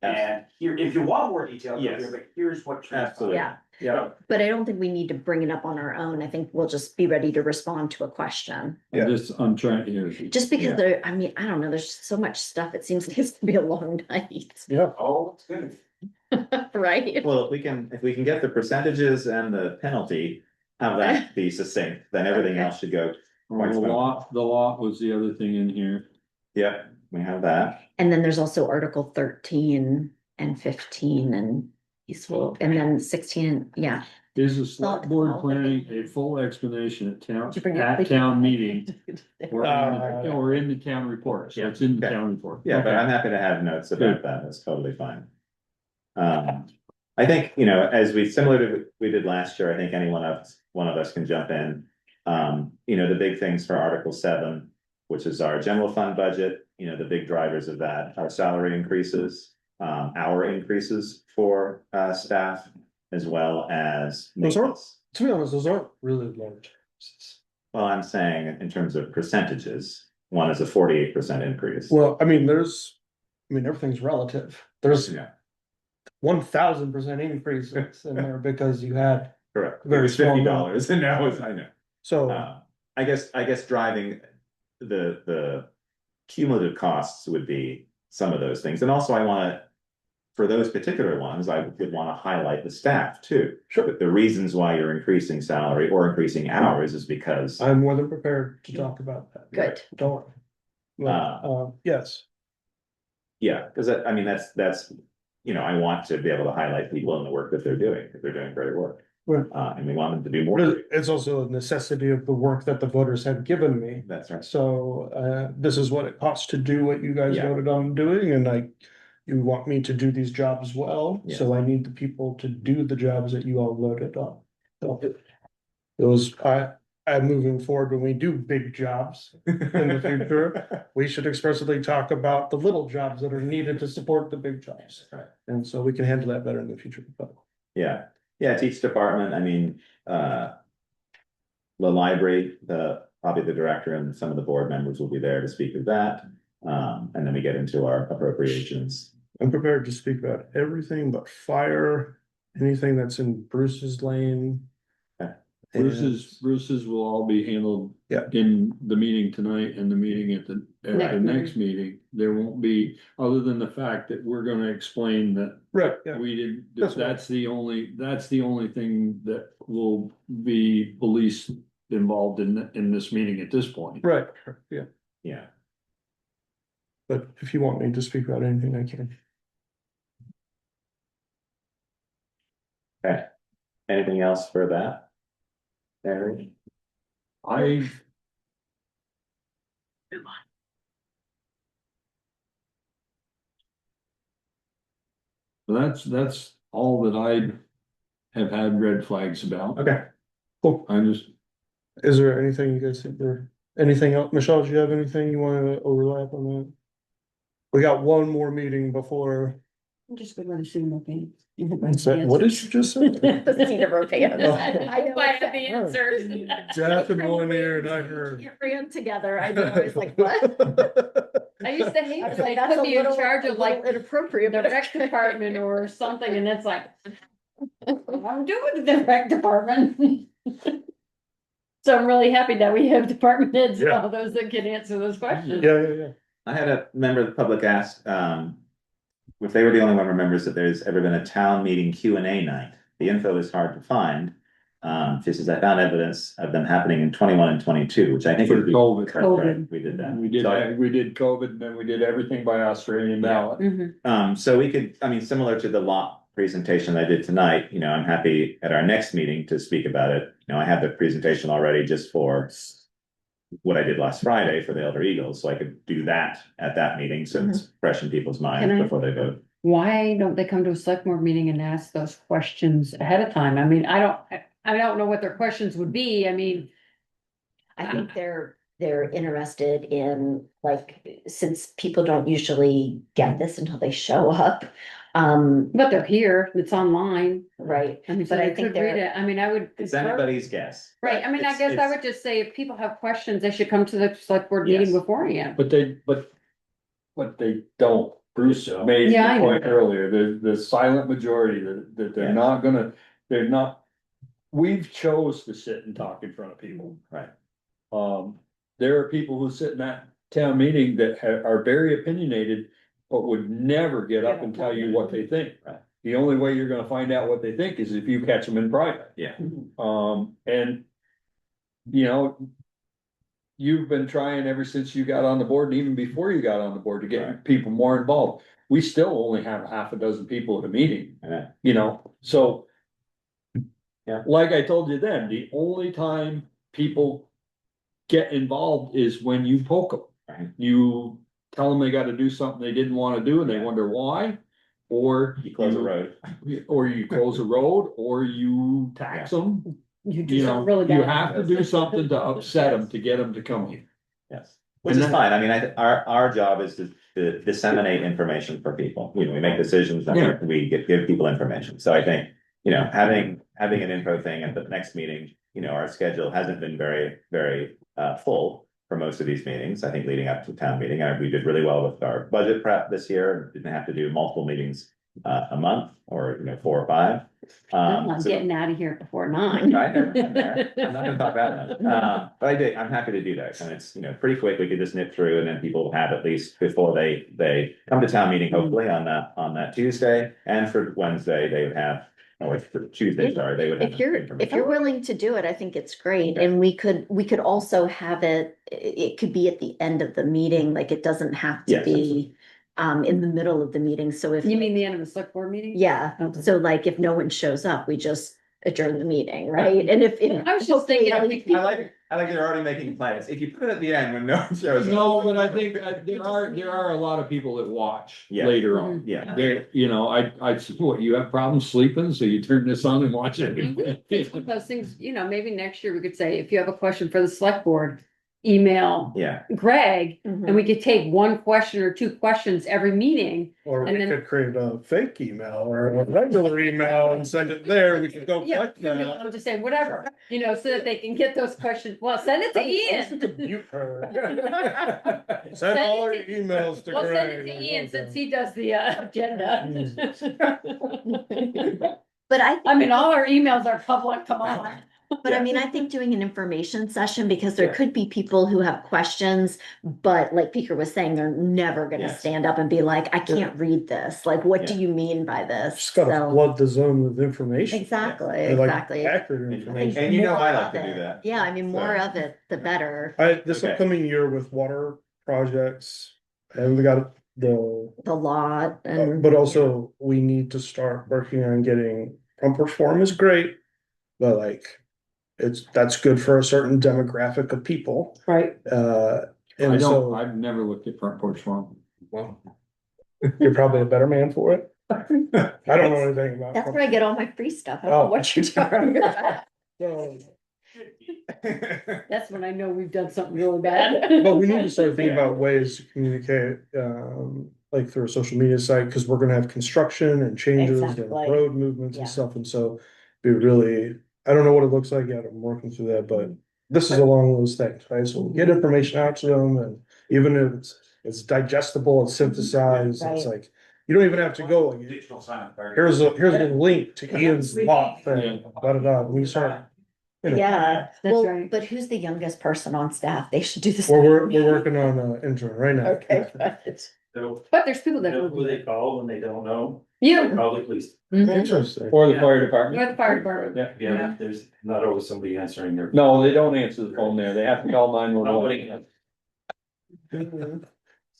Yes. And here, if you want more detail, Yes. like, here's what. transpired. Absolutely. Yeah, Yeah. but I don't think we need to bring it up on our own. I think we'll just be ready to respond to a question. I'm trying to. Just because Yeah. there, I mean, I don't know, there's so much stuff. It seems like it's gonna be a long night, Yeah. Oh, it's good. right? Well, if we can get the percentages and the penalty, have that be succinct, then everything Okay. else should go. Well, the lot was the other thing in here. Yeah, we have that. And then there's also Article 13 and 15 and peaceful, and then 16, yeah. Is the select board Oh. planning a full explanation at Did you bring it? town meeting or in the town report? So Yeah. it's in the Okay. town report. Yeah, but Okay. I'm happy to have notes about that, that's totally fine. I think, as similar to we did last year, I think one of us can jump in. The big things for Article 7, which is our general fund budget, the big drivers of that are salary increases, hour increases for staff, as well as Those aren't, maintenance. to be honest, those aren't really large. Well, I'm saying in terms of percentages, one is a 48% increase. Well, everything's relative. There's Yeah, 1,000% increases in there because you had, correct. Very It was small $50 and now I know. so. I guess driving the cumulative costs would be some of those things. And also for those particular ones, I would want to highlight the staff too. Sure. The reasons why you're increasing salary or increasing hours is because. I'm more than prepared to talk about that. Good. Don't worry. Yes, Yeah, because that's, I want to be able to highlight people in the work that they're doing, if they're doing great work. Right. And we want them to do more. but it's also a necessity of the work that the voters have given me. That's right. So, this is what it costs to do what you guys Yeah. voted on doing, and you want me to do these jobs well, so I need the people to do the jobs that you all voted on. So I'm moving forward, when we do big jobs in the future, we should expressly talk about the little jobs that are needed to support the big jobs. Right. And so we can handle that better in the future. Yeah, it's each department, the library, probably the director and some of the board members will be there to speak of that. And then we get into our appropriations. I'm prepared to speak about everything but fire, anything that's in Bruce's lane. Bruce's will all be handled. Yeah. In the meeting tonight and the meeting at the Next next meeting. There won't be, other than the fact that we're gonna explain that Right, yeah. we didn't, That's right. that's the only thing that will be police involved in this meeting at this point. Right, yeah. Yeah. But if you want me to speak about anything, I can. Okay, anything else for that? Larry? That's all that I have had red flags about. Okay. Cool. I just, Is there anything you guys think there, anything else? Michelle, do you have anything you wanna overlap on that? We got one more meeting before. I'm just good with the cinema paint. What did you just say? The seat of our pants. Oh. I know. I have the answers. Jeff in one ear and I heard. You ran together, I know, I was like, what? I used to hate I was when they like, that's put a me in little- charge a of like little inappropriate, the but rec department or something, and it's like, I'm doing the rec department. So I'm really happy that we have department heads, Yeah. all those that can answer those questions. Yeah. I had a member of the public ask, if they were the only one who remembers that there's ever been a town meeting Q&A night. The info is hard to find. She says, I found evidence of them happening in 21 and 22, which I think For would be. COVID. Correct, COVID. we did that. we did, So I- we did COVID, and then we did everything by Australian ballot. Mhm. So we could, I mean, similar to the lot presentation I did tonight, you know, I'm happy at our next meeting to speak about it. You know, I have the presentation already just for what I did last Friday for the Elder Eagles, so I could do that at that meeting, so it's fresh in people's minds Can I- before they vote. Why don't they come to a select board meeting and ask those questions ahead of time? I mean, I don't know what their questions would be. I mean, I think they're interested in, like, since people don't usually get this until they show up. but they're here, it's online. Right, I mean, so but I they think could read they're, it. I mean, I would. It's anybody's guess. Right, I mean, I guess I would just say if people have questions, they should come to the select board meeting Yes. beforehand. But they don't. Bruce made Yeah, I the know. point earlier, the silent majority that they're Yeah. not gonna, they're not. We've chose to sit and talk in front of people. Right. There are people who sit in that town meeting that are very opinionated, but would never get up and tell you what they think. Right. The only way you're gonna find out what they think is if you catch them in private. Yeah. And, you know, you've been trying ever since you got on the board, and even before you got on the board, to get Right. people more involved. We still only have half a dozen people at a meeting, Yeah. you know, so. Yeah. Like I told you then, the only time people get involved is when you poke them. Right. You tell them they gotta do something they didn't wanna do and they Yeah. wonder why, or. You close the road. Or you close a road, or you tax them. You do You something know, really you bad. have to do something to upset them to get them to come here. Yes, which And is that- fine. I mean, our job is to disseminate information for people. You know, we make decisions Yeah. and we give people information. So I think, you know, having an info thing at the next meeting, you know, our schedule hasn't been very full for most of these meetings. I think leading up to town meeting, we did really well with our budget prep this year. Didn't have to do multiple meetings a month or, you know, 4 or 5. I'm So- getting out of here before 9. I know, I'm there. I'm not gonna talk about it. But I'm happy to do that, and it's, you know, pretty quick, we could just nip through, and then people have at least before they come to town meeting, hopefully on that Tuesday, and for Wednesday, they would have, for Tuesday, sorry, they would have. if you're information. willing to do it, I think it's great, Okay. and we could also have it could be at the end of the meeting, like it doesn't have to Yes, be. In the middle of the meeting, so if. You mean the end of the select board meeting? Yeah, Okay. so like if no one shows up, we just adjourn the meeting, right? And if. I was just thinking, I like you're already making plans. If you put it at the end when no one shows up. No, but I think there are a lot of people that watch Yeah. later on. Yeah. There, you know, what, you have problems sleeping, so you turn this on and watch it. It's one of those things, you know, maybe next year we could say, if you have a question for the select board, email Yeah, Greg, Mhm. and we could take 1 question or 2 questions every meeting. Or we And then- could create a fake email or a regular email and send it there. We could go Yeah, collect that. I'm just saying, whatever, you know, so that they can get those questions. Well, send it to Ian. Mute her. Send all your emails to Well, send Greg. it to Ian since he does the agenda. But I mean, all our emails are public, come on. But I mean, I think doing an information session, because there Yeah. could be people who have questions, but like Peter was saying, they're never gonna Yes. stand up and be like, I can't read this, like, what do you mean by this? Just gotta So- flood the zone with information. Exactly, Like exactly. accurate I think information. And you know more I like of to do it. that. Yeah, I mean, more So- of it, the better, This Okay. upcoming year with water projects, and we got the lot and. but also we need to start working on getting front porch forum is great, but like, that's good for a certain demographic of people. Right. And so, I've never looked at front porch forum. well, you're probably a better man for it. I don't know anything about. That's front where I get all my free stuff. I don't know Oh. what you're talking about. So, That's when I know we've done something really bad. but we need to start thinking about ways to communicate, like through a social media site, because we're gonna have construction and changes and Exactly. road movements and Yeah. stuff, and so be really, I don't know what it looks like yet, I'm working through that, but this is along those things, right? So we'll get information out to them, and even if it's digestible, it's synthesized, it's Right. like, you don't even have to go, like, Digital sign. here's a link to Ian's lot thing, da. We start. You know, Yeah, That's well, right. but who's the youngest person on staff? They should do this. we're working on an intern right now. Okay, good. So, But there's people that. you know who they call when they don't know? You. Call the police. Interesting. Or the fire department. Or the fire department. Yeah. Yeah, there's not always somebody answering their. No, they don't answer the phone there. They have to call 911. Nobody.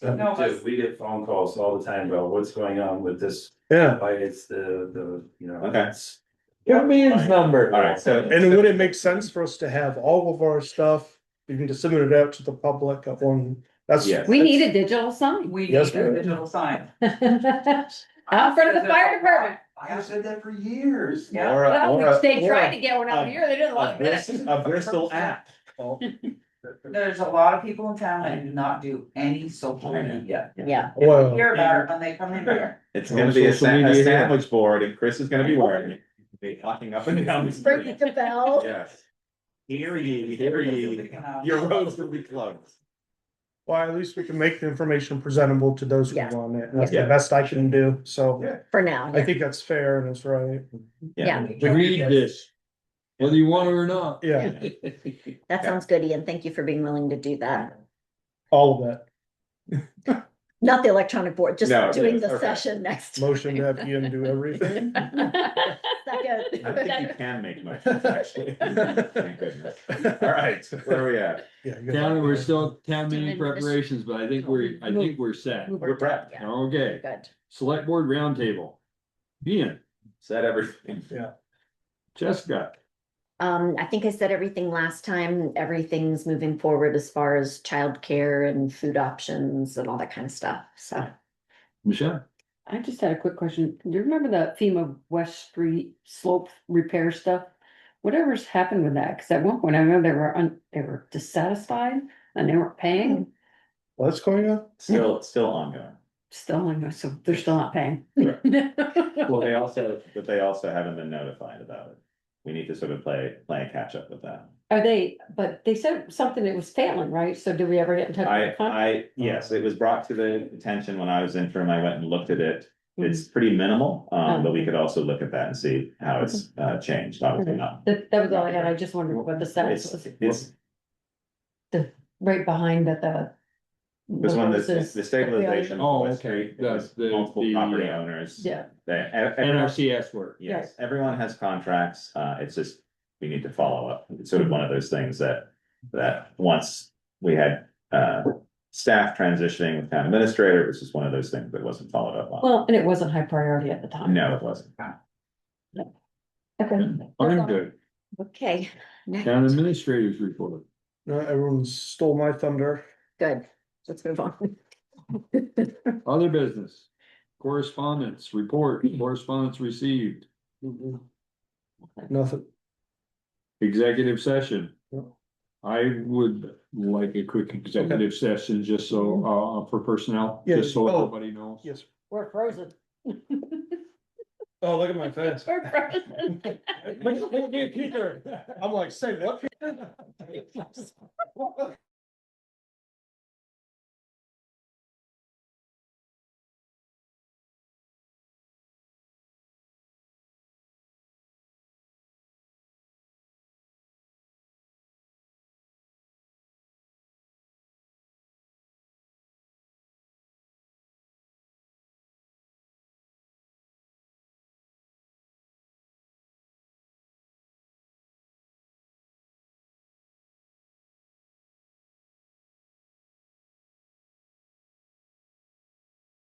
No, but- We get phone calls all the time about what's going on with this. Yeah, Why it's the, you know. Okay. it's- Give me his number. All right, so. and would it make sense for us to have all of our stuff, you can disseminate it out to the public at one, that's. Yes. We need a digital sign. We Yes, need a we do. digital sign. Out front of the fire department. I have said that for years. Yeah. Well, they tried to get one out here, they didn't like this. A Bristol app. There's a lot of people in town that do not do any social media. Yeah, Well, Hear about it when they come in here. It's gonna be a Social media a here. sandwich board and Chris is gonna be wearing it. Be walking up and down the street. ring the bell. Yes. Hear ye, your roads will be closed. well, at least we can make the information presentable to those who Yeah. want it, and that's Yeah. the best I can do, so. Yeah. For now. I think that's fair and it's right, Yeah. Read this, whether you want it or not. yeah, That sounds good, Ian. Thank you for being willing to do that. all of that. Not the electronic board, just No, doing yes, the okay. session next. Motion to have Ian do everything. Second. I think you can make motions, actually. Thank goodness. All right, where are we at? Yeah, you got Town, that. we're still town meeting Doing this- preparations, but I think we're set. Move We're our- prepped. yeah, Okay, Good. select board roundtable. Ian, Said everything. Jessica, I think I said everything last time. Everything's moving forward as far as childcare and food options and all that kind of stuff, so. Michelle, I just had a quick question. Do you remember the FEMA West Street slope repair stuff? Whatever's happened with that? Cause at one point I remember they were dissatisfied and they weren't paying. What's going on? Still ongoing. Still, so they're still not paying. Well, but they also haven't been notified about it. We need to sort of play catch up with that. Are they, but they said something that was failing, right? So did we ever get in touch with the Yes, it was brought to the attention when I was interim. I went and looked at it. It's pretty minimal, but we could also look at that and see how it's changed, obviously not. That was all I had. I just wondered what the status was. It's Right behind that the. this one, the stabilization. Oh, West okay. Street, it was The multiple property owners. Yeah. NRCS work. Yes, everyone has contracts, it's just, we need to follow up, it's sort of one of those things that once we had, staff transitioning with town administrator, it was just one of those things that wasn't followed up on. Well, and it wasn't high priority at the time. No, it wasn't. Okay. I'm good. Okay. Next. Town administrators report. No, everyone stole my thunder. Good. Let's move on. Other business, correspondence, report, correspondence received, Nothing. executive session. Yep. I would like a quick executive session, just so, for personnel, Yeah, just so oh. everybody knows. Yes. We're frozen. Oh, look at my face. We're frozen. I'm like, say what? Peter?